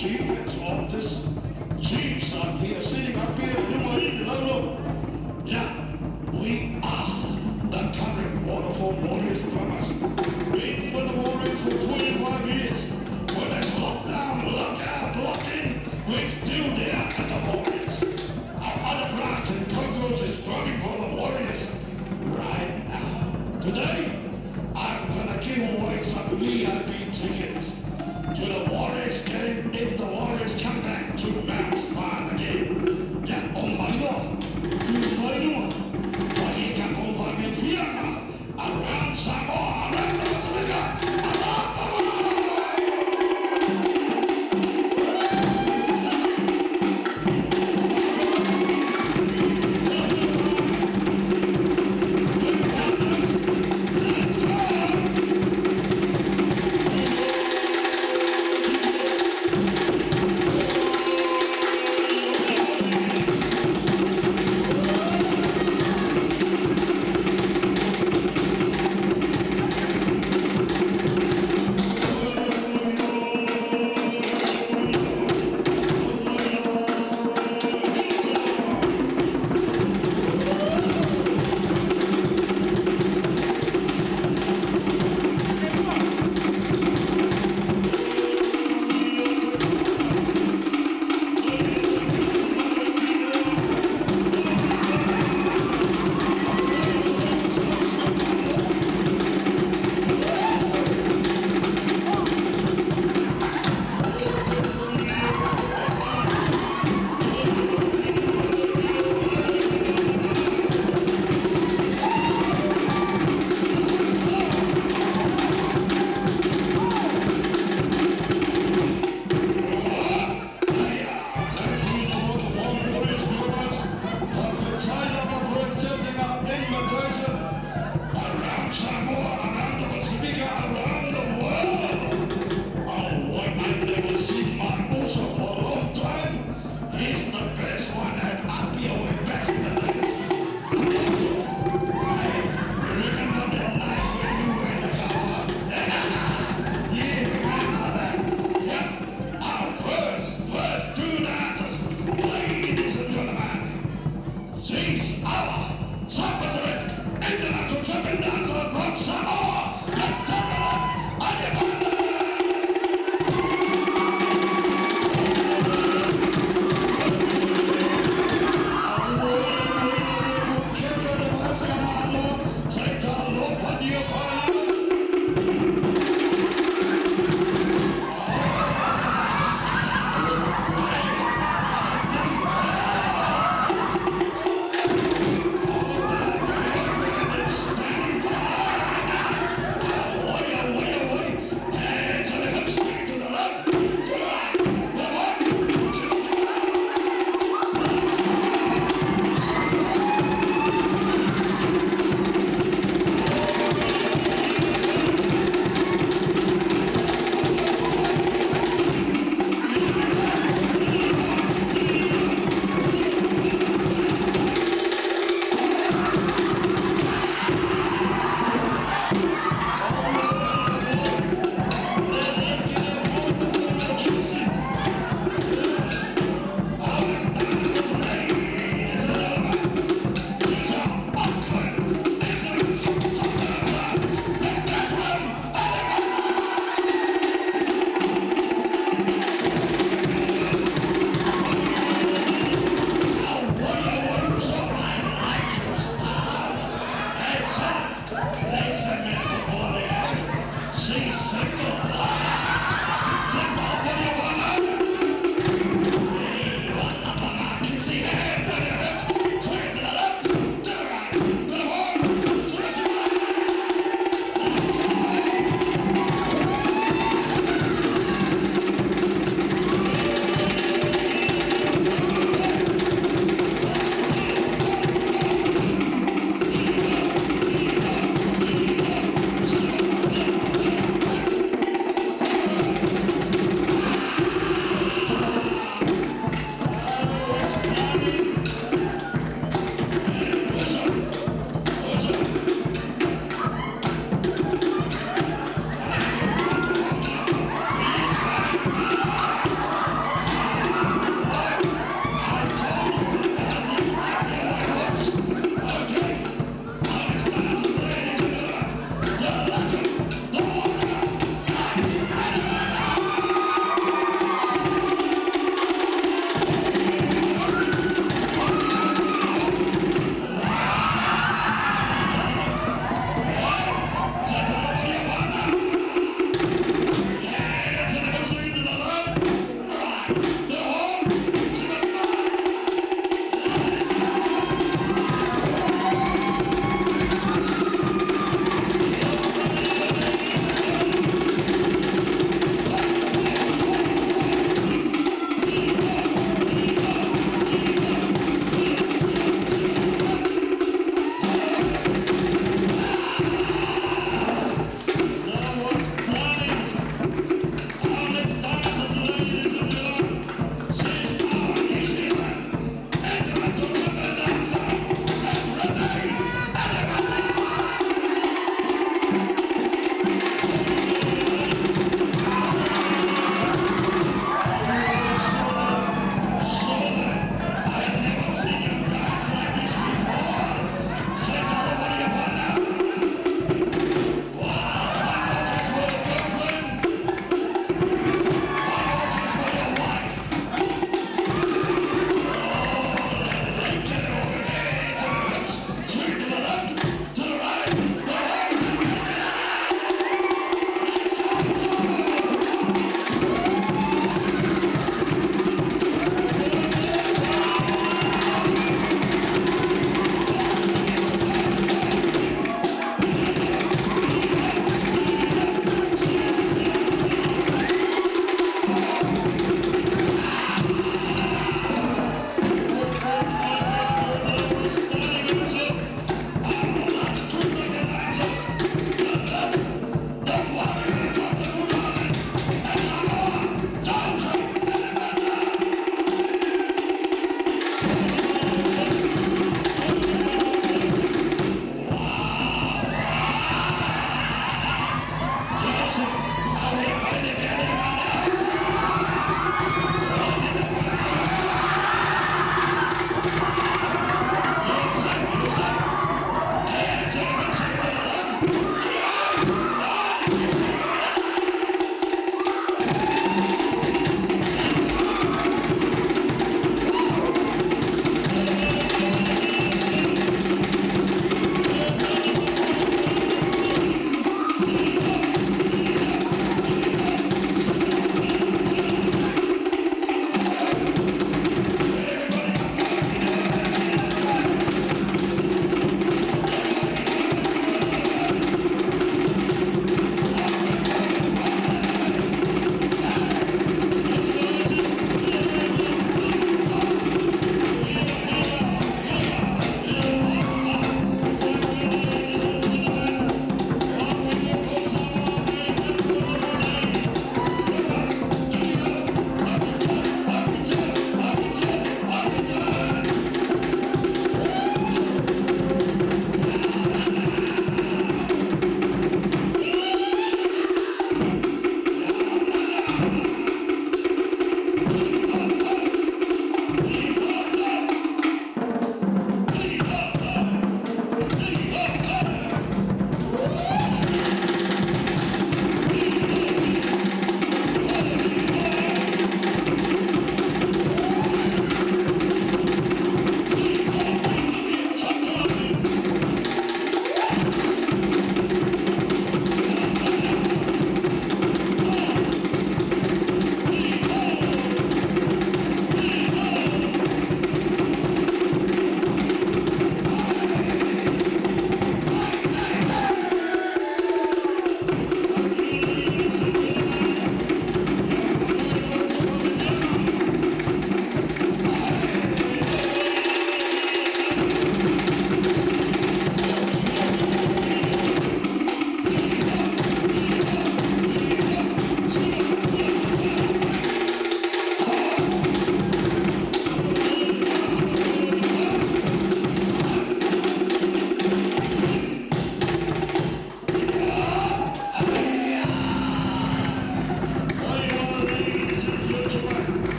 achievements of this chiefs up here, sitting up here, yeah, we are the current Waterfall Warriors promise. Been with the Warriors for 25 years. When it's locked down, lock out, lock in, we're still there at the Warriors. Our other branch in Cocos is running for the Warriors right now. Today, I'm gonna give away some VIP tickets to the Warriors game if the Warriors come back to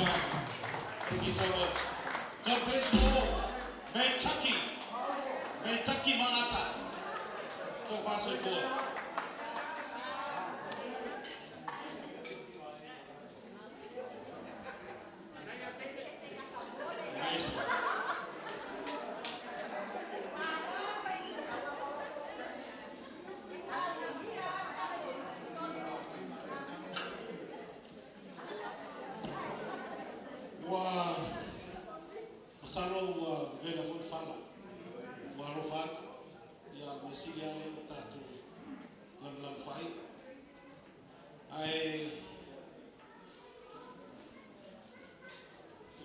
Thank you so much. God bless you all. Kentucky Manata. So far so good. Vela foi fala. O arrofat e a mesilia le tatu lam fai. Ai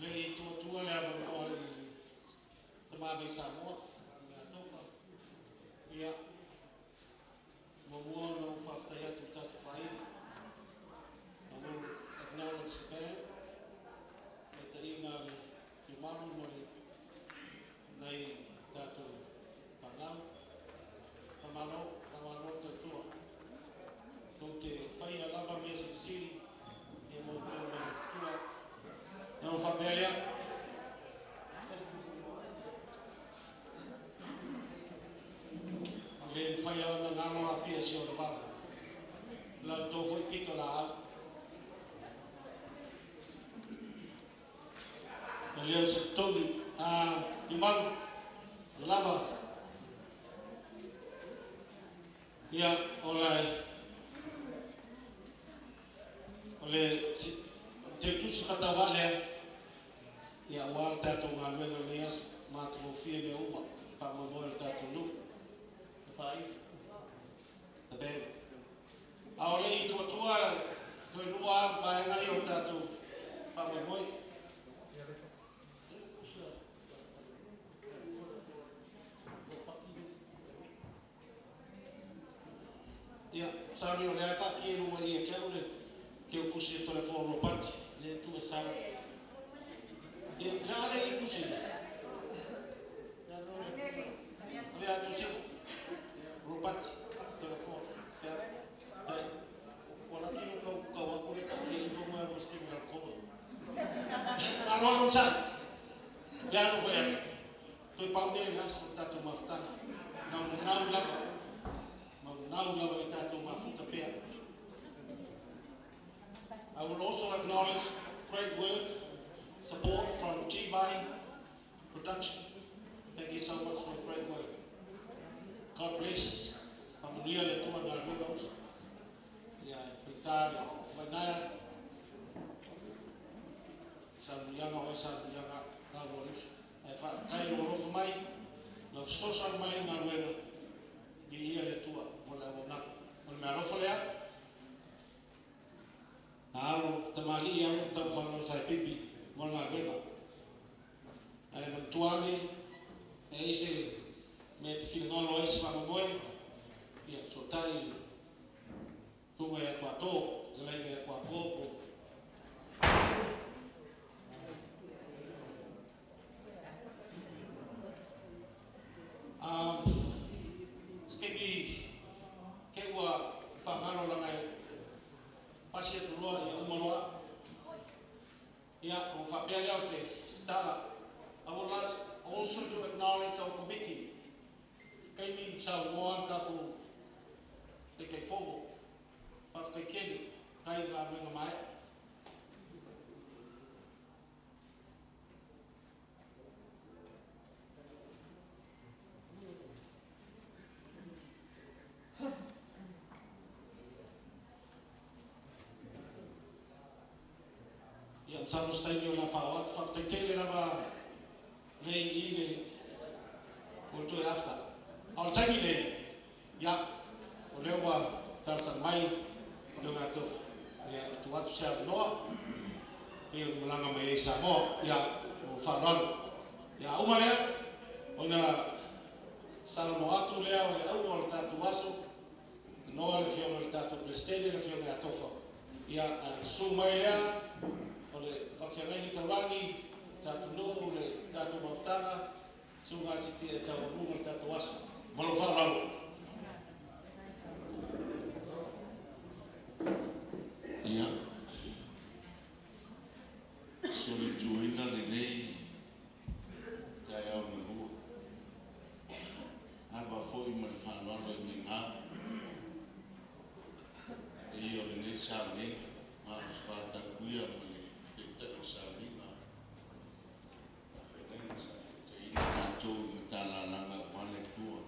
le tua le ava o tama be sa mo na topa. Ia mo no fa ya tu tatu fai. Amo acknowledge that. Terima kasih malu mari nai datu panau pamalo tua tu te fai lava me si e mo tua não família le fai na ngano a pia si o ba la to foi pito la Leo Tobi Iman Lava ya oleh tu kata wale ya wal tatu ngamel lias matro fie me uma pa mo tatu lu fai tabe ole itu tua tu luar ba na yo tatu pa mo Ya, sabe olha tá aqui no aí que eu puxei o telefone no pátio, né, tu sabe. E lá ele puxei. Olha tu sim. No pátio, telefone. Dai. Olha aqui no kau aku lihat ini semua mesti berkau. Kalau non sabe. Ya no foi aqui. Tu pamel nas tatu mafta. Não lava. Now I will also acknowledge great work, support from G-Vine Production. Thank you so much for great work. God bless. Familia de tua amigos. Ya, Victoria, Banaya. Sabuyanga o sabuyanga kabolis. Kayo ro mai. No social mai na luego. Dia de tua. Marofalea aro tamali yang tamfano sai pipi molma beba ai mantuani ese met filno lois pa moe ya sotari tu e tua to zele kwa popo pamano la mai pasia tu loa ya umoloa ya o familia fe stala I would like also to acknowledge our committee kami sa moan ka ko ke fogo pa ke keni kai la me mai Sanos tayo na fawat fakte na ba lei ile kultu afta au tangi le ya olewa tarsan mai dengan tu ya tuat siap no yang mulanga mai samo ya faron ya umale ona salmo atu le au tatu wasu no le fio tatu prestede le fio atofa ya sumaya oleh pakiangai tawangi tatu no le tatu maftana sunga citi tahu rumah tatu wasu malofar lalu iya suri juina le nei kai au ni hu ava foi ma fa no le ni nga e o le nei sa ni ma fa ta kuia ma le te sa ni ma te ina tu ta la la ma le tua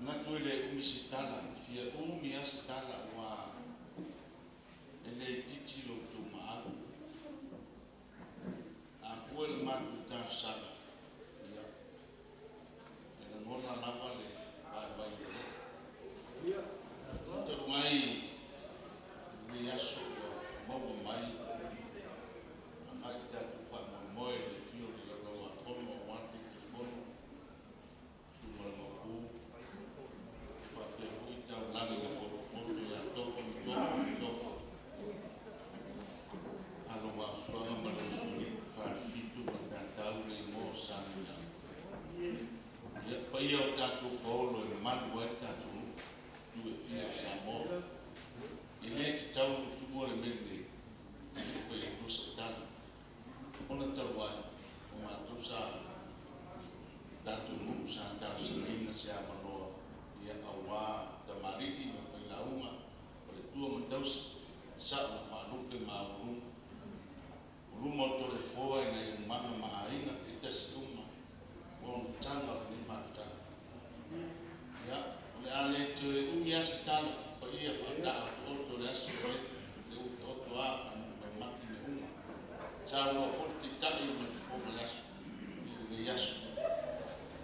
na tu le umisitala fia umi asitala wa ele titi lo tu ma a fuel ma tu ta sala ya ele no na la vale vai ya tu mai ni aso mo mai mai ta tu pa mo mo le fio de la roa como one thing is bon tu mo ku pa te ui ta la de ko mo ya to ko to alo wa suara malusuri ka fitu ka tau le mo sanga ya pa ia ta tu ko lo le man wa ta tu tu e fia sa mo ile ti tau tu mo le mende ko e tu sa ta ona ta wa o ma tu sa ta tu mu sa ta sa ni na sa ma lo ia awa ta mari i ma ko la uma o le tu mo tau sa ma fa lu ke ma lu Rumo tole foa ina i mama maaina i te siuma o tanga ni mata. Ya, le ale te umi asitala pa ia whata o tole asu le o toa me mati me uma. Sa ua forti tai me o me asu, i yasu.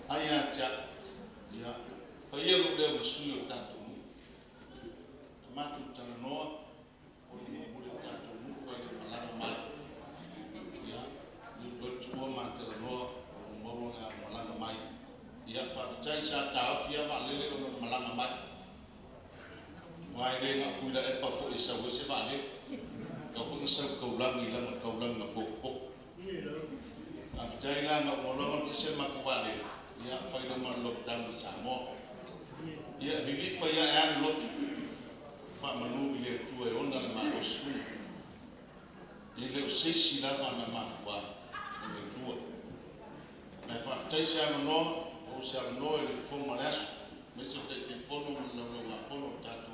Ai atia, ya, pa ia lo leo masui o tato mu. Matu tana noa, o ni mure tato mu, o ni malano mati. Tua mate loa o moro na malanga mai ia fa tai sa ta fia va lele o malanga mai mai le na kuila e pa fo isa we se va le ko ko sa ko langi la ko lang na po po a tai la na mo lo ko se ma ko va le ia fa ile ma lo dan sa mo ia vivi fa ia ya lo fa manu ile tu e ona ma o su ile o se si la na ma wa na fa tai sa no o sa no el fomo las me so te fono no no fono ta tu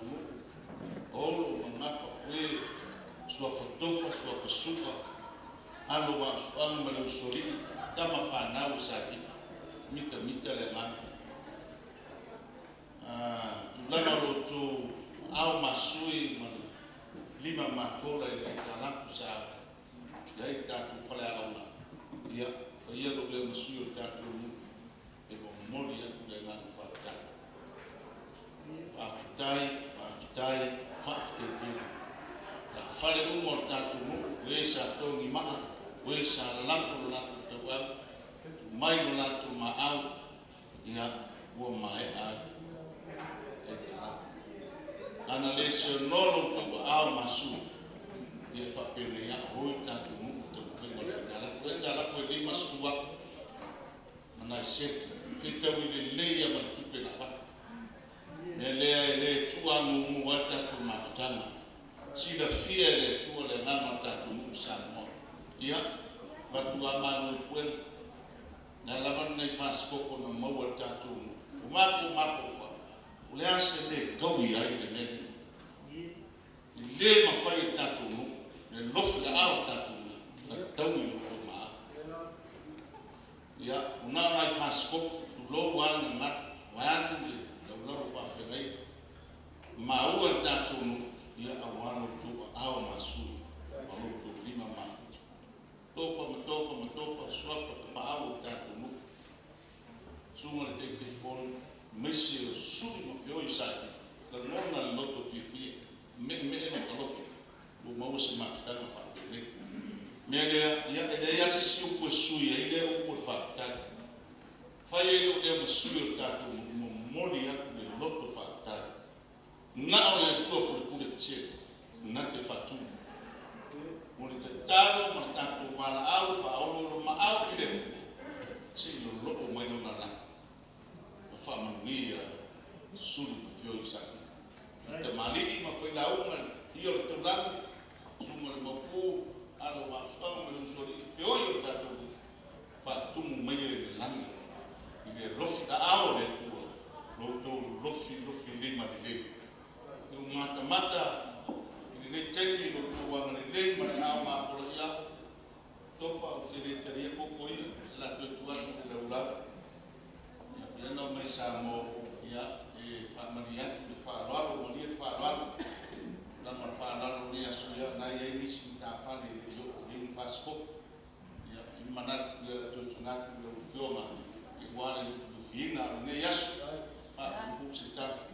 o lo ma ko e sua fotofa sua pasuka alo wa alo ma lo sori ta ma fa na o sa ki mita le ma tu la lo tu au masui ma lima ma fora e ta la sa dai ta tu pala ona ia ia lo le masui ta tu e mo mori e le na fa ta tai fa te la fale un mo ta tu we sa to ni ma we sa la fu la tu wa mai no la tu ma au ia wo mai a e ta ana le se no lo tu au masu ia fa pele ia ho ta tu la foi lima sua mana se kita wile leia ma tupe na pa le tua mu wata tu mafutana si la fia le tua le nama ta tu sa mo ia batu amanu puen na lavan nei fas koko na mo wata tu ma fa le ase le gowi ai le ne le ma fai ta tu le lof le au ta tu na tawi ya una mai fasko lo wan na wan lo pa fenai ma u ta tu ya awan tu aw masu ma tu lima ma tofa swapa pa aw ta tu suma te telefon mesi su mo fio isa la nona lo to pipi me no lo lo mo se ma ta na pa mele ya se si o sui ile o fa ta fa ye o de sui ta tu mo modi ya de loto fa ta na o le tu o ku de che na te fa tu mo le ta ma ta tu ma la au fa o lo ma au ile se lo loto mo no na la fa ma ni ya sulu fio sa te mali ma foi la uma io to la mo mo ko ya manat ya to tungat lo fioma igual do fina ne yasu a ku sita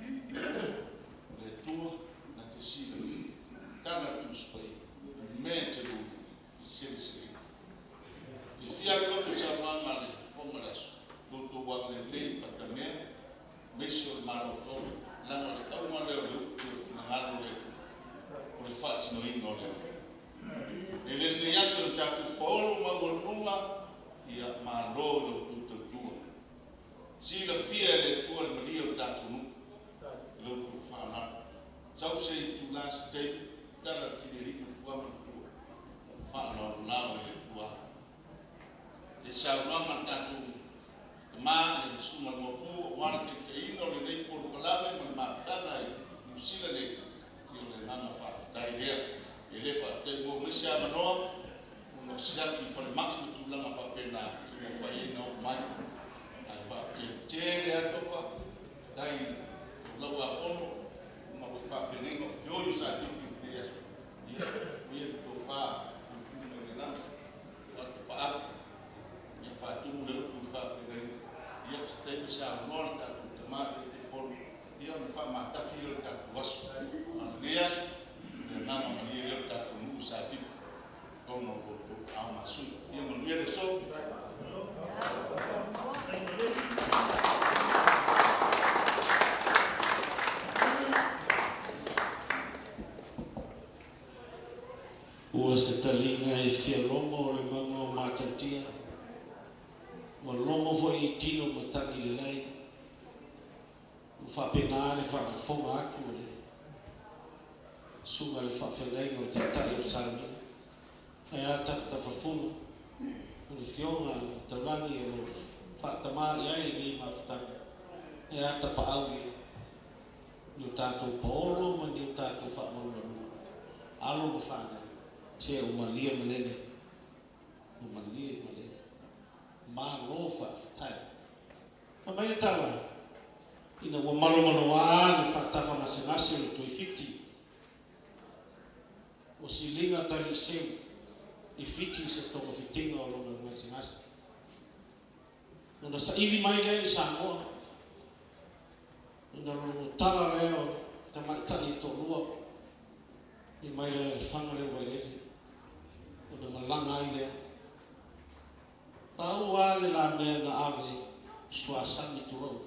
le tu na te sila kana tu spai mente do sense e fia lo to sama male pomaras do to wa le patame meso malo to la le tau male lo na halo le o le fatti no inno le ele ne yaso tatu polo magolunga ia malo lo tu tu si la fia le tu al mario tatu nu lo tu fana sau sei tu las te dalla Federico tua tu fa no na le tua e sa mama tatu ma le suma mo pu wan te ino le nei por palave ma tata i sila le io le mama fa dai dia ele fa te mo misia mano uno sia ki fa le makku tu la ma fa pena e fa i no mai ai fa te le ato fa dai lo wa fono ma ko fa fenengo yo sa ti te ya ia to fa tu le na pa ia fa tu le tu fa fenengo ia te sa no ta tu ma te fono ia me fa ma ta filo ta was alias na ma ia ta tu sa ti como a masu ia mo ia so ua se talinga e fia longo o le mango matatia ma longo fo i tino matani le lai u fa pena le fa fonga aku le sunga le fa felenga o te tali o salmi e a tafta fa fulu o le fionga tarangi o fa tamari ai ni maftanga e a tapa aui ni o tātou paolo ma ni o tātou fa maulanu alo mo whana se o malia malene o malia malene ma lofa tai ma mai tawa ina o malo manoa ni whatafa ngase o toi fiti o silinga tali seu i fiti se tonga fitinga o longa ngase nona sa ili mai le sa moa nona longa tala leo tamaitani to lua i mai le whanga le wairele o na malanga ai lea tau ale la mea na ave suasani turau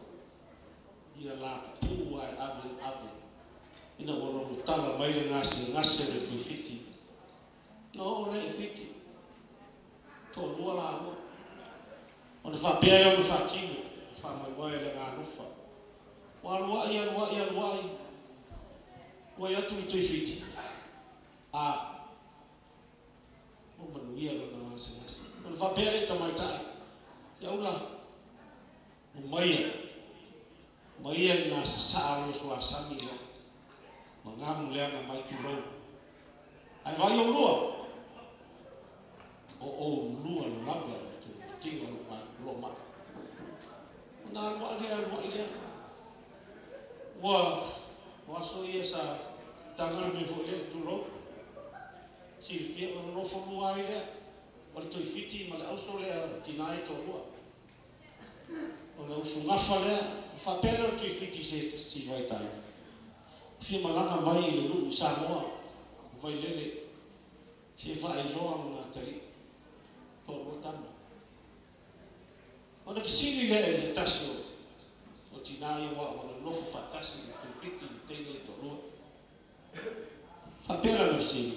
ia la pua e ave ina wano mutala mai le ngase le fiti no le fiti to lua la amo o na whapea iau na whatino whamai le ngā nufa waluai wai atu i tui fiti o manuia lona ngase o na whapea le tamaitai iau la o maia i nā sasaro suasani lea ma ngamu lea nga mai turau ai vai o lua o lua no lava tu tinga lo ma na lo ia wa so ia sa tangal me fo le turau si fia no fo lua ia o le fiti ma le auso le tinai to lua o le usu ngafa le fa pelo tu fiti se si vai tai fia malanga mai le lu Samoa vai lele se vai loa na tari po rotama ona fisili le tasio o tinai wa o no fa tasi tu piti tele to lu fa pelo no si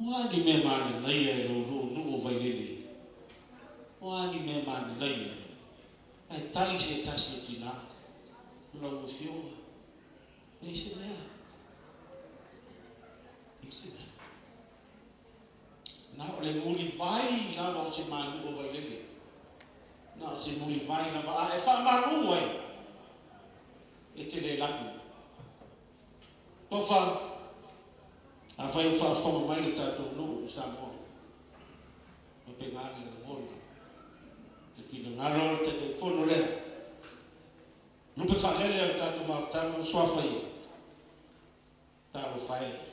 wani me mani nei e no vai lele wani me mani nei ai tali se tasi tina no lo fioma ese na ole muli vai na no se mani o vai lele na se muli vai na ba e fa manu ai e te le laku to fa a fai fa mai le tato no sa mo o pe ngani le mo ki ngaro te telefono le no pe fa le ta tu ma ta no so fa i ta lo fai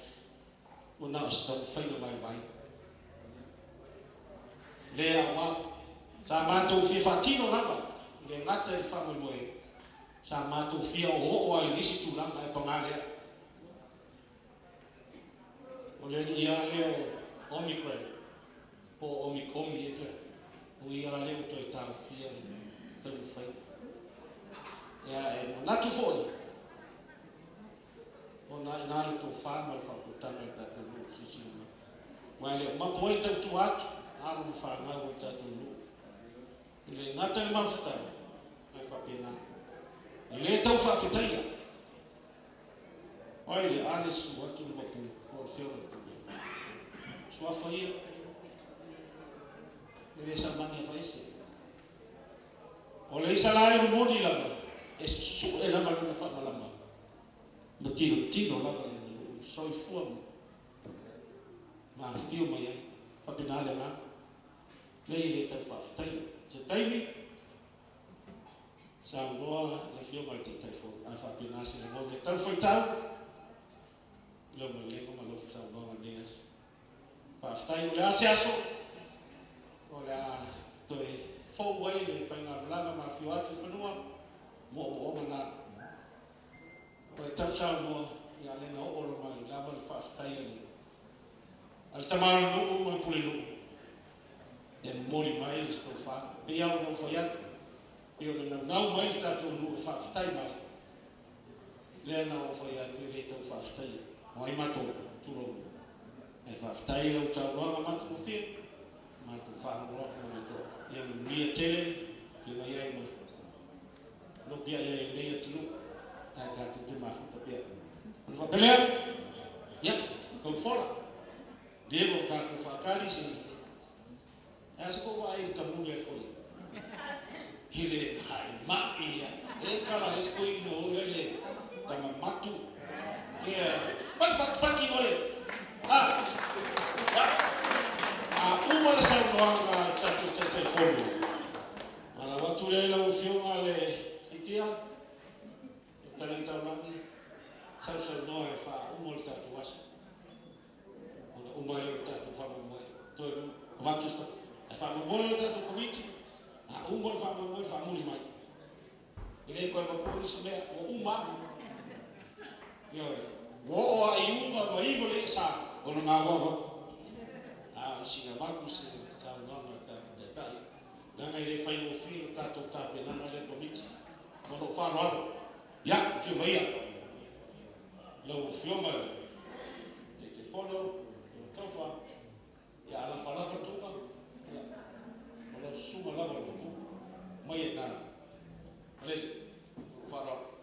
o na sta faina vai le awa sa matou fia fatino lava le ngata i wha moe sa matou fia o ai nisi tūlanga e pangarea o le ia leo Omicron o Omicron e pia o ia leo toi tau fia tau whai ia e manatu foi o na le tō whāma le whakutanga i tātou no sisi mai leo mapoe tau tu atu alu whāngau i tātou no le ngata le mafuta ai whapena i le tau whawhitaia oi le ale su atu le mapu o whiora sua whaia le sa mani a whaise o le isa lae rumoni lava e su e lava luna whamalama na tino lava le soi fua ma whitio mai ai whapena le ngā le i le tau whawhitaia se taimi sa ngoa le fio mai te taifo a whapena se le ngoa le tau whaitau le mo le ngoma lofu sa ngoa neas whawhitai o le ase aso o le a toi fau wai le whainga rulanga ma fio atu whanua mo o ngana o le tau sa ngoa i a lenga o olo mai lava le whawhitai ani al tamara nuku o pule nuku e mori mai le sto fa e au no foi atu e o na nau mai tatou nu fa tai mai le na o foi atu le tau fa tai mai mato tulo e fa tai lo tau lo mato ko fi mato fa no lo mato e o mia tele e mai ai ma no pia e le atu ta ta tu ma fa pia no fa pele ya ko fora devo ka ko fa kali si asko vai kamule ko hile hai maia e kala esko ino ole tama matu mas paki ole uma sa noanga tatu tete folo ala watu le la ufionga le sitia kala tamangi sa no e fa umol tatu was ona umol tatu fa mo to watu sta fa mo bolo tatu komiti umol fa mo fa muli mai ile ko ba ko se o uma yo wo ai uma mai vole sa ona ngawa singa baku se sa no ta detai na ngai le fai no filo tato tape na le komiti mo fa ro ya que vai lo fioma te follow tofa ya la fala fatuka ya lo suma la lo mai na le faro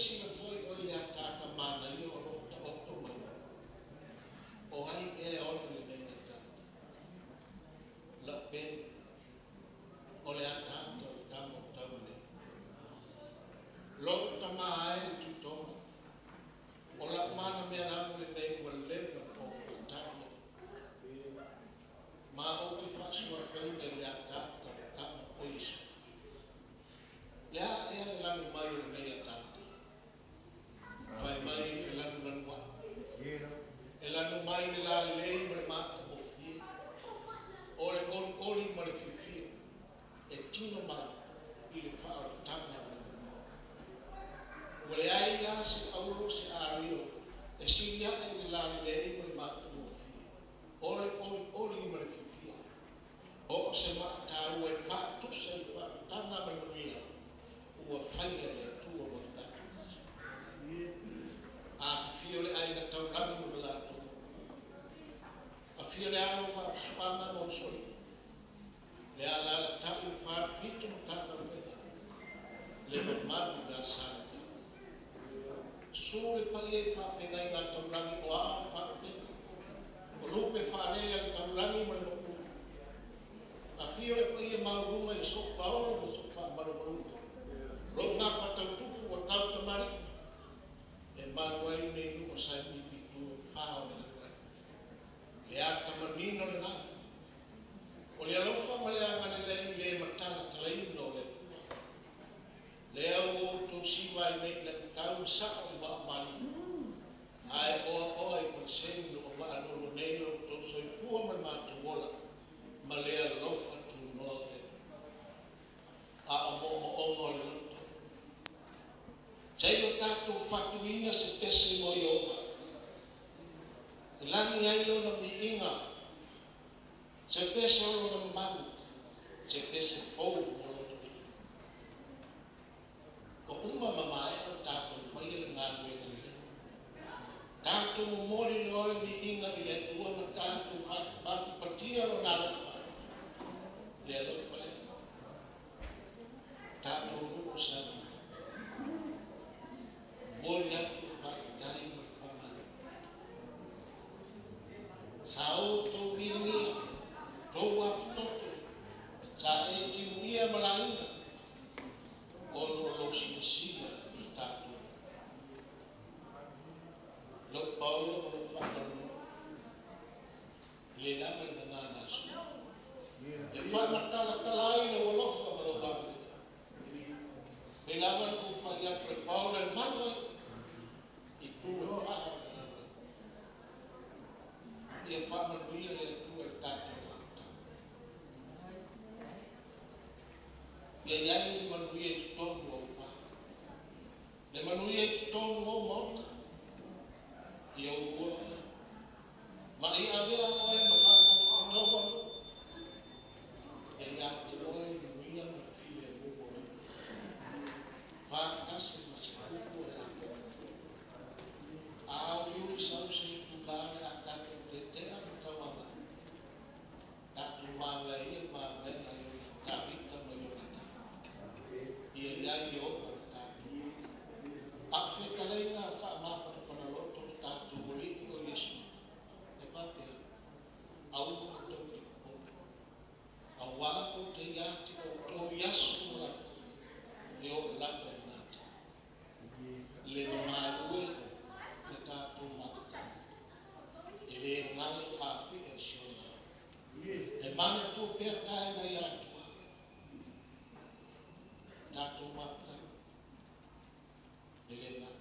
sila foi o le ataka mana i o rota okto mai. O ai e o le nei ta. La pen o le ataka o tamo tau ne. Lo tama ai tu toma. O la mana me amo le nei o le o tamo. Ma o te fasua feu le ataka o tamo o iso. Lea e a lanu mai o nei ataka. Fai mai e lanu lanu wa. E lanu mai le la lei ma le mata o fie. O le oli ma le fie. E tino mai i le wha o tanga. O le ai la se auro se ario. E si ia e le la lei ma le mata o fie. O le oli ma le fie. O se mata ua e wha tu se wha tanga ma le mia. Ua whaia le tua o le tanga. A fio le ai na tau langu le lato. A fio le alo pa spanga no soi. Le ala la tapu pa fitu no tanga rueda. Le matu da sana. Sule pa ie pa pengai na tau langu o a pa pengai. O lupe fa anele al tau langu ma le moku. A fio le pa ie mauruma i so pa oro mo so pa maru. Lo nga pa tau tupu o tau tamari. E manuai me o sai ni pitu hao le kuai. Le ata manino le nā. O le alofa ma le angane le matana talai no le. Le au o to siwa i mei le tau saa o maa mani. Ai oa oa i kwa seni no o maa no nei o to soi pua ma mātu wola. Ma le alofa tu noa le. A o mo o mo le luto. Sai o tātou whatuina se tese mo i oa. Langi ai lo na mi inga. Se tese o na manu. Se tese pou mo lo to. O uma mamae o tātou whaia le ngā nuenga ni. Tātou mo mori le oi mi inga i le tua ma tātou hatu patia o nā lofa. Le lofa le. Tātou ruko sana. Mori atu whakatai ma whamana. Sa o tō wingia, tō waftoto, sa e timuia malaina, o lo sinasina i tātou. Lo paulo mo lo whakano, le nama i ngā nasu. E whamatala talai le walofa ma lo wame. E nama ko whaia pre paulo e manua, tua whaha. Ia whamanuia le tua e tātou whaka. Ia iai le manuia i tonu o whaha. Le manuia i tonu o mauta. Ia ua. Ma i awea oe ma whaka e ia te oe nuia ma fia uo oe. Whakasi ma se kuku e ako. Au yuri sausi tu kare a katu te te a mutawanga. Katu manga ia manga ia kawita ma yonata. Ia iai i oka katu. Afe kaleinga wha mapa tu panaloto katu uri o Yesu. E pate au kuto ki kone. Au wako te iati o to yasu laka. E o laka i nata. Le mamai ue. E ngalo papi e siona. E mana tu pertai na iatua. Tato mata. E lena.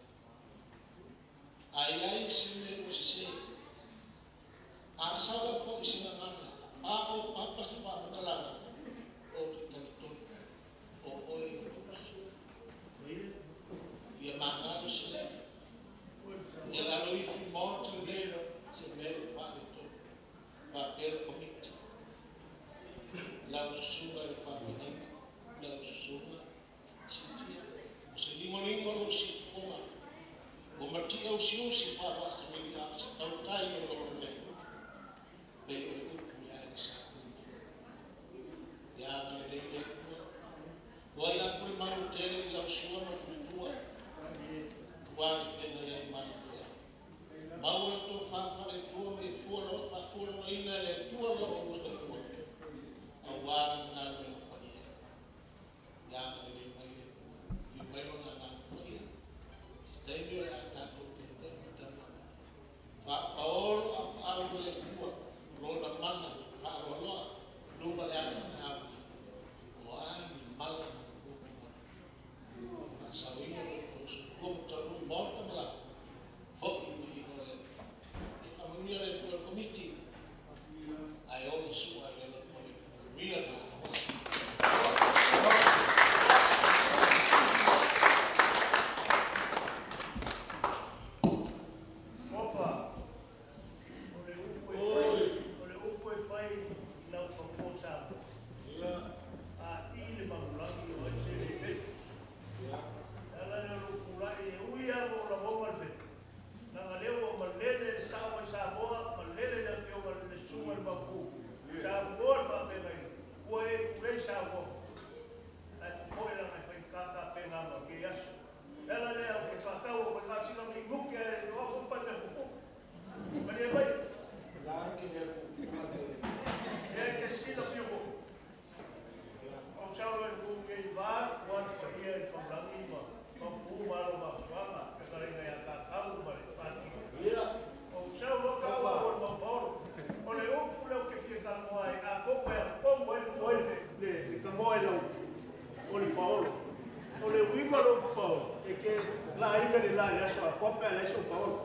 Ai ai se me o se. A sala po i sina ngana. A o papa se pa makalana. O te tanton. O oi o su. Ia mangalo se le. Ia lalo i fi morte lero. Se vero fare to papel comit la sunga e famiglia la sunga se limoningo lo si poma o matia o si fa basta mi ya tau tai no lo ne pero o ya sa ya ne le o ya por mano tele la sunga ma tua yaso. Ela lea o que whakau o koe ngātina mi nguki e no ako pata pupu. Mani e mai? E ke sila pio mo. O sao e ku kei vā, kuan pa ia e pamrangi ma. Ma pū maro ma suanga, ke karenga ia tātau ma le pāti. O sao lo kawa o ma paoro. O le upu leo ke fie kamoa e a kopa e pongo e fuoe le kamoa e lau. O le paoro. O le uima lo paoro. E ke la inga le la ia soa kopa e la iso paoro.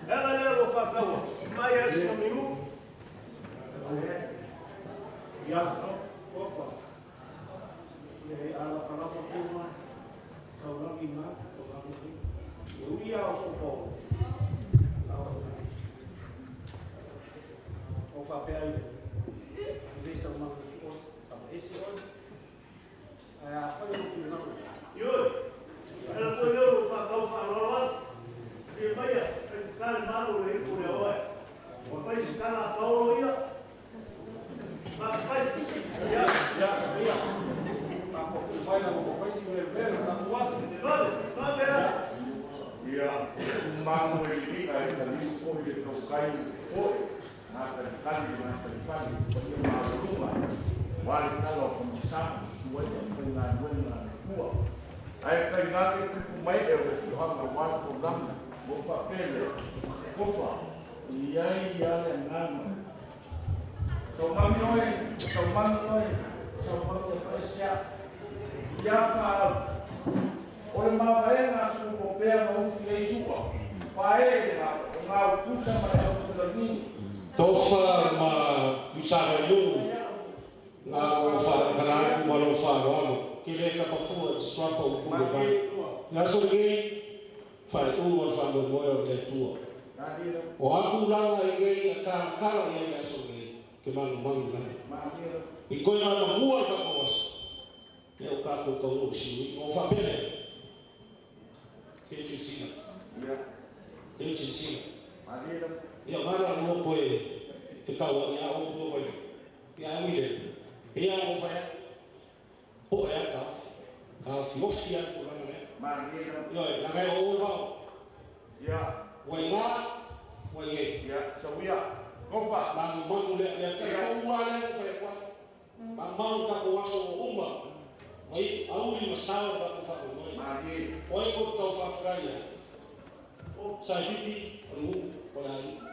Ela lea lo whakaua. Mai e sina miru. Ia, kopa. E ala whanapa kuma. Kaurangi ngā. E uia o so paoro. O whapea i reisa o manga ki os, tama esi oi. A whai o ki nau. Ioi, ala koe leo o whakau whanoroa. E maia, e kare maru le iku le oe. O whai si kara whaoro ia. Ma whai, ia. Tako ki mai na mo whai si me vero, na kuasu. Te vale, vale. Ia, mango e lika e ka liu fōi le tau kai fōi. Nata kali nata kali porque uma lua vale cada começar sua e na rua aí tem nada que com mais eu vou falar uma programa vou papel cofa e aí ela nada só mami só pode fazer já fala olha uma vez na sua papel não se é sua vai na puxa mas eu não Tofa ma usara lu nga o fa kana ku malo fa walo kile ka pa fu strapa o ku ba na so ge fa u o fa mo mo de tu o aku la ge ka ka ya so ge ke man na i ko na ma bua ka ko was e o ka ko ko si o fa pele se si ya te si ia mara no poe te kaua ia o ko ko ia mi le ia o fa o ia ka fofia ko na ne ia la ga o va ia wa ia so ia ko fa ba le ka ko wa le fa ko ba ma ka ko wa so umba wai au ni masao ba ko fa ko oi ko ka fa fraia o sa hipi ru ko lai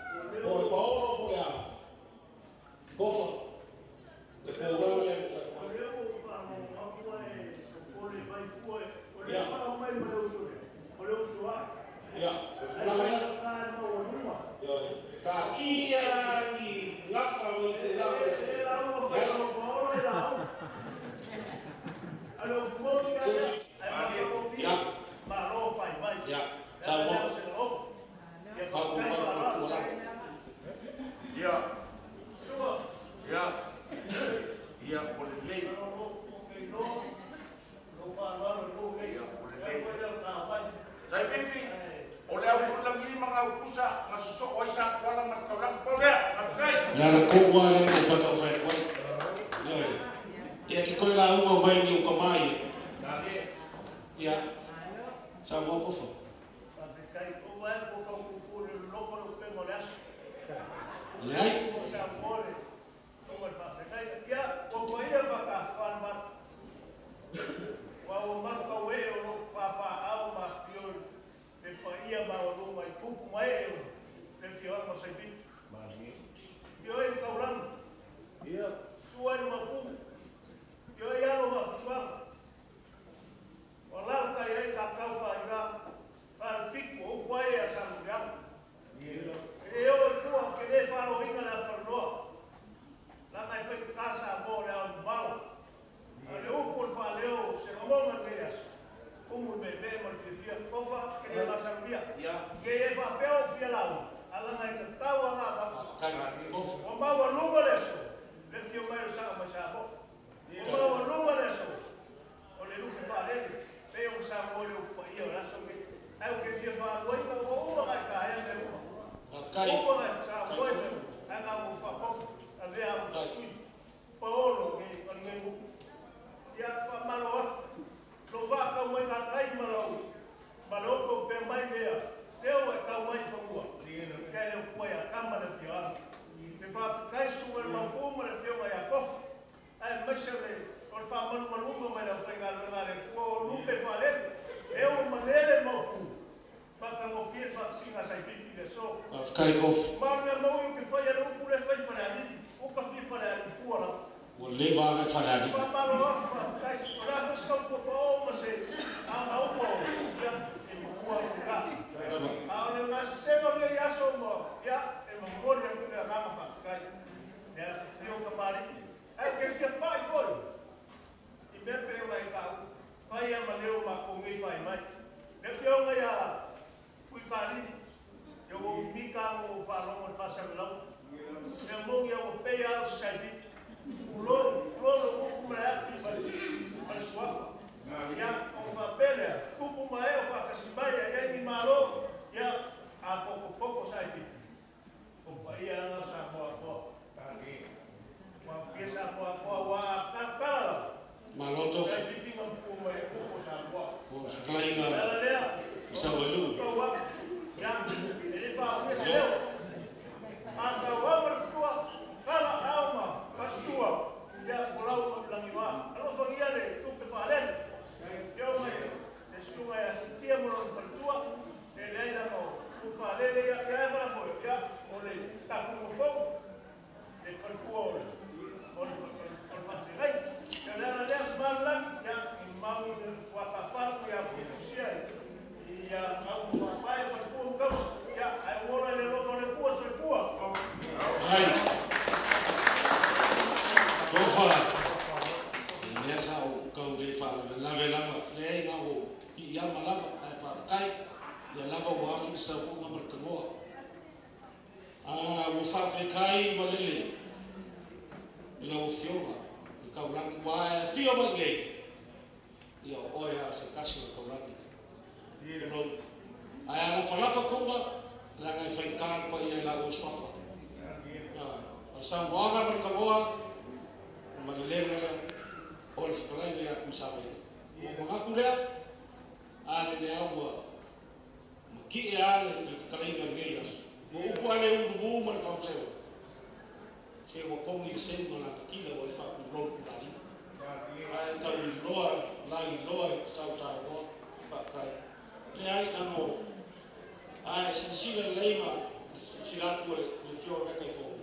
o paolo ko ya gofa le programa le ya ka kia ki ngafa mo te la la ko wa le ko to fa ko ya ki ko la u mai ni ko mai ya sa mo ko fa Lei? Ya fa malo, lo va ka mo na kai malo. kai kof. Mana mau yung kifaya na ukule fai falani. Uka fi falani fuara. O le va ga falani. Pamalo fa kai ora ska ko po mase. Au po. Ya e mo ka. Ahora mas se no le ya somo. Ya e mo ko ya ku na mama fa kai. Ya fio ka pari. Ai que fica pai foi. E me pego lá e tal. Pai é maleu ma com me fai mai. Me fio ga ya ku kari. Eu vou ficar no falão de fazer não. Eu vou eu pegar o sabe. O louro vou comer para suafa. Ya o papel, tudo mais eu faço assim, vai aí me malo. Ya a pouco sabe. O pai era nossa boa. Uma pieza boa cara. Maloto. Sai pipi não como é pouco sabe boa. O kainga. Sa walu. Ya, ele fala, eu. Anda o tua, cala alma, pasua. Ya, pulau langiwa. Alo fangia le, tu te falen. Eu mai, isso é sentia mo tua. Ele ainda não. Tu falele ya para foi, ya. Ole, tá como fogo. Ele foi por. Por fazer. Eu era malan, ya, mau o afafar ya pusia. Ya, mau papai foi por causa. Ya, agora ele não foi por sua cua. Ai. Tofa. Nessa o kau de fala, lave lava, flei na o. E a malava, ai fa kai. Ya lava o afi sa o na mercamoa. O fa kai malele. Ila o fioma. O kau lang wa fioma gay. Ya oia se kasi kau lang. Ai ana falafa kuba la ngai fai kan ko ia la o swafa. Sa wanga mercamoa. Malele o le whakarai mea kusawe. O mga kulea, ane ne aua, ki e ale le whakarai mea ngeiras. O upu ane uru ma le whausewa. Se o kongi i sendo na takila o le whakurou kurari. Ai tau i loa, lai loa e sau sa roa, whakai. Le ai ano, ai sinisira leima, silatu le fio rekai fo.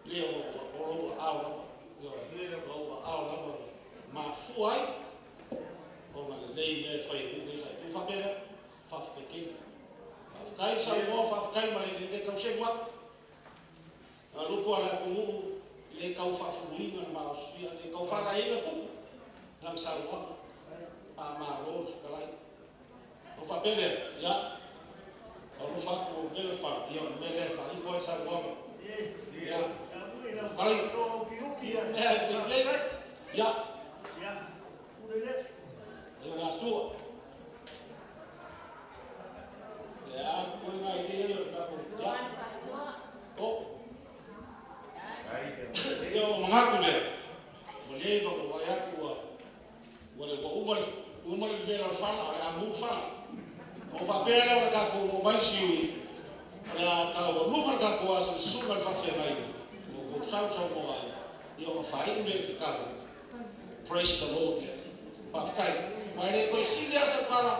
Le o roa au lava. Ao lava ma fuai o ma dei me fai o que sai tu fa pera fa pequeno kai sa mo fa kai ma le ka se wa a lupo ala ku le ka fa fuina ma sia le ka fa ai na ku lang sa wa pa ma ro ka lai o fa pera ya o fa ko le fa yo me le fa i foi sa wa ya ai ya. Ya. Udah sua. Ya, punya ide yo kamu. Ya. Oh. Yo mengaku deh. Boleh kok ayat gua. Boleh kok umar bela fala, amu fala. Mau fapera udah kaku bansi. Ya kau belum ada kuasa sukan fakir lain. Mau usah mau ay. Yo fai me kau. Praise the Lord. Pakai. Mai ko silia sa para.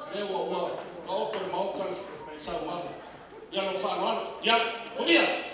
Lewa wa. Mau sa wa. Ya lo fa wan. Ya. Unia.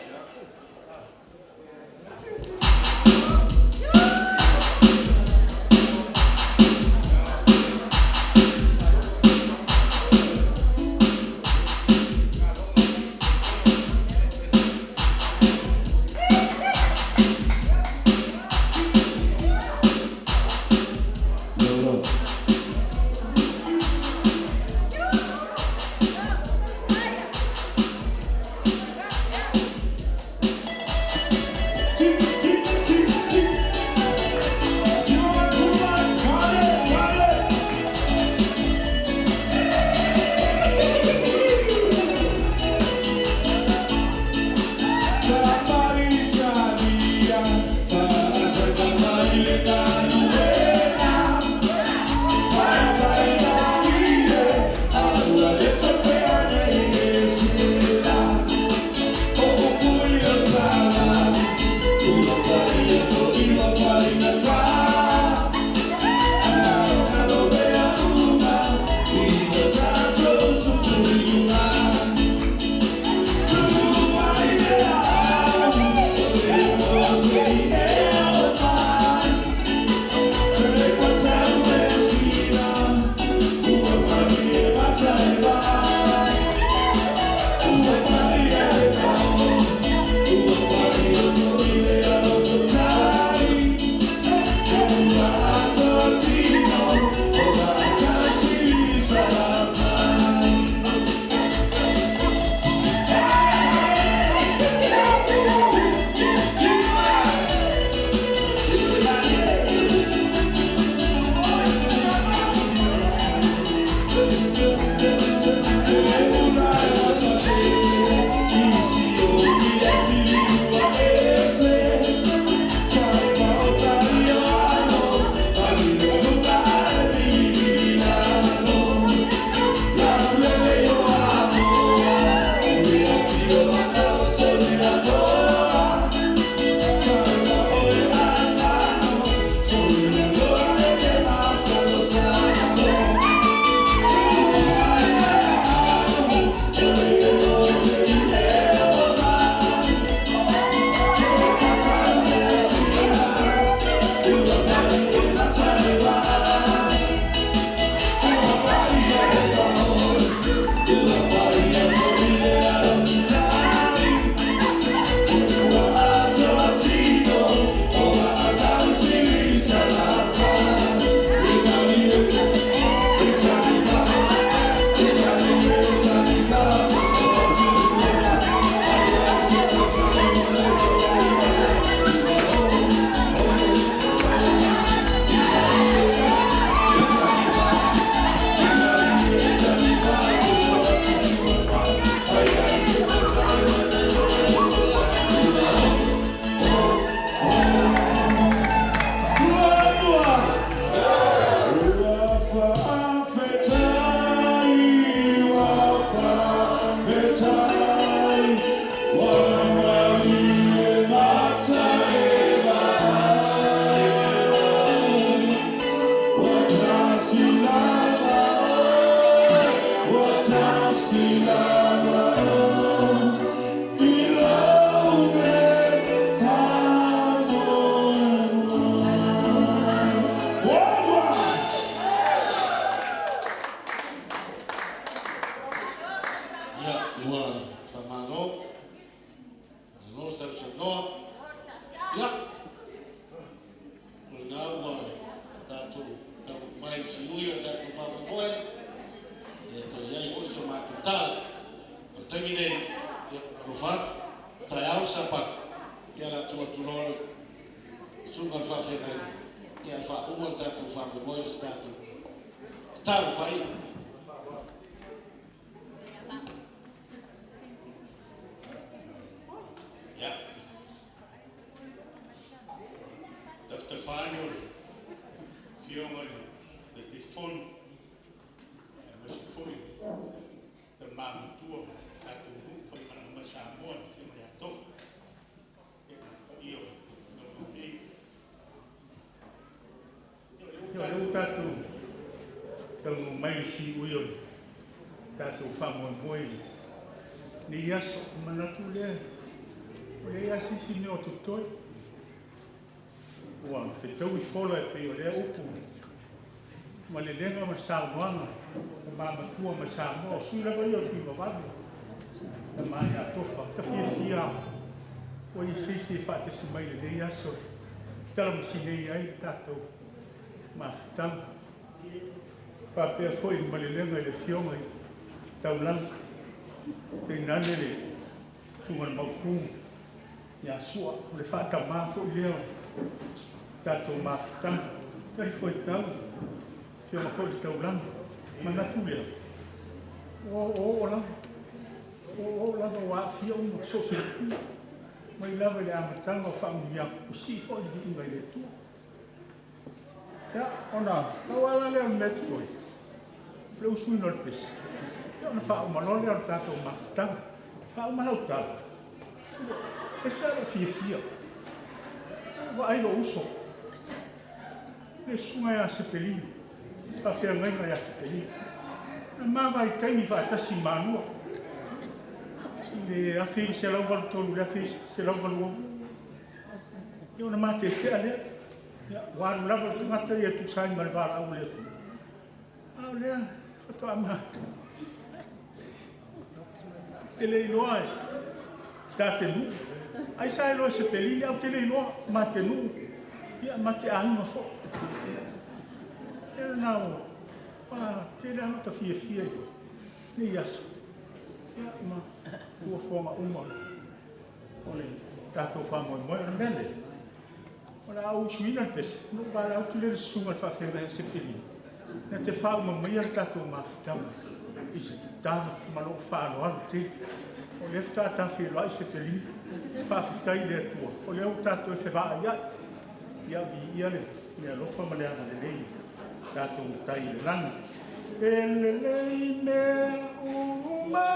Ya, dua sama lo. Lo sama ya. Unawa datu mai siuyo datu pamoe. Itu ya uso matutal. Termine ya rufat tayau sapat. Ya la tua tulor. Sungan fa fena. Ya fa umur datu pamoe datu. Tal fai. Ya. Stefano, Fiona, the Bifon, and the Sifoi, the Mamutua, at the roof of Masamon, Fimato, Yo tatu tau mai si uyo tatu famo moi ni yaso manatu le o le yasi si no tutoi o fe tau I fola e pe o le upu ma le lenga ma sa moanga ma tua ma sa mo sui la yo ki ma va na mai a tofa ta fia o I si fa te si mai le yaso tala si nei ai tatu ma tam pa pe foi ma le lenga le fioma tau lang te nane le sunga mau ku ya sua le fa ta ma fo leo tato ma tam per foi tau fioma foi tau lang ma na tu leo o la wa fioma so se tu mai lava le amatanga fa mi ya si foi di vai le tu ya ona awala le met koi le usui no pes ya na fa uma no le tato mafta fa uma no tato esa fia wa ai lo uso le sunga ya sepeli fa fia ngai ya sepeli na ma vai kai fa ta si manu le afi se lo vol to le afi se lo vol yo na mate te ale ya wan lava ngata ia tu sai mal va au le foto ama ele loai ta te nu ai sai lo se peli au te lo ma te nu ia ma te ai ma fo ele não te la no ta fia ni yas ya ma o forma uma ole ta to fa mo mele ora o suina pes no vai ao tu le sunga fa fere se peli na te fa uma mai tato mafta is ta ma lo fa no te o le ta fi lo se peli fa tai le tua o le tato e fa ya vi ya le lo fa ma le ana le tato tai le lan ele me uma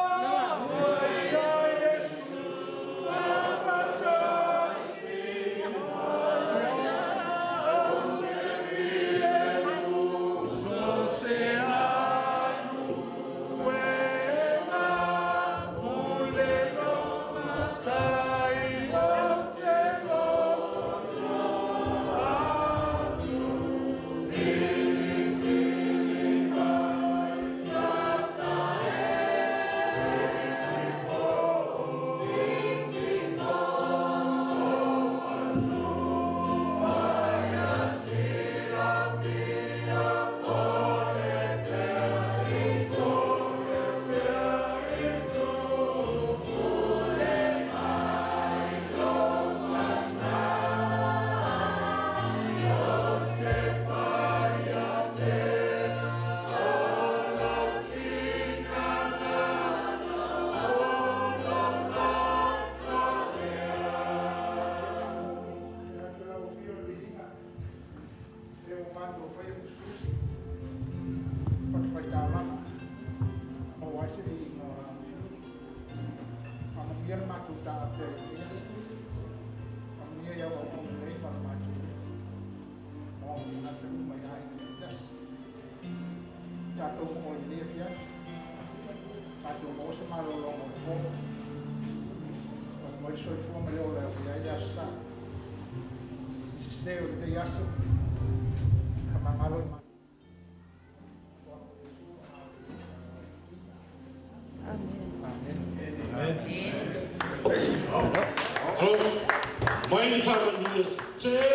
te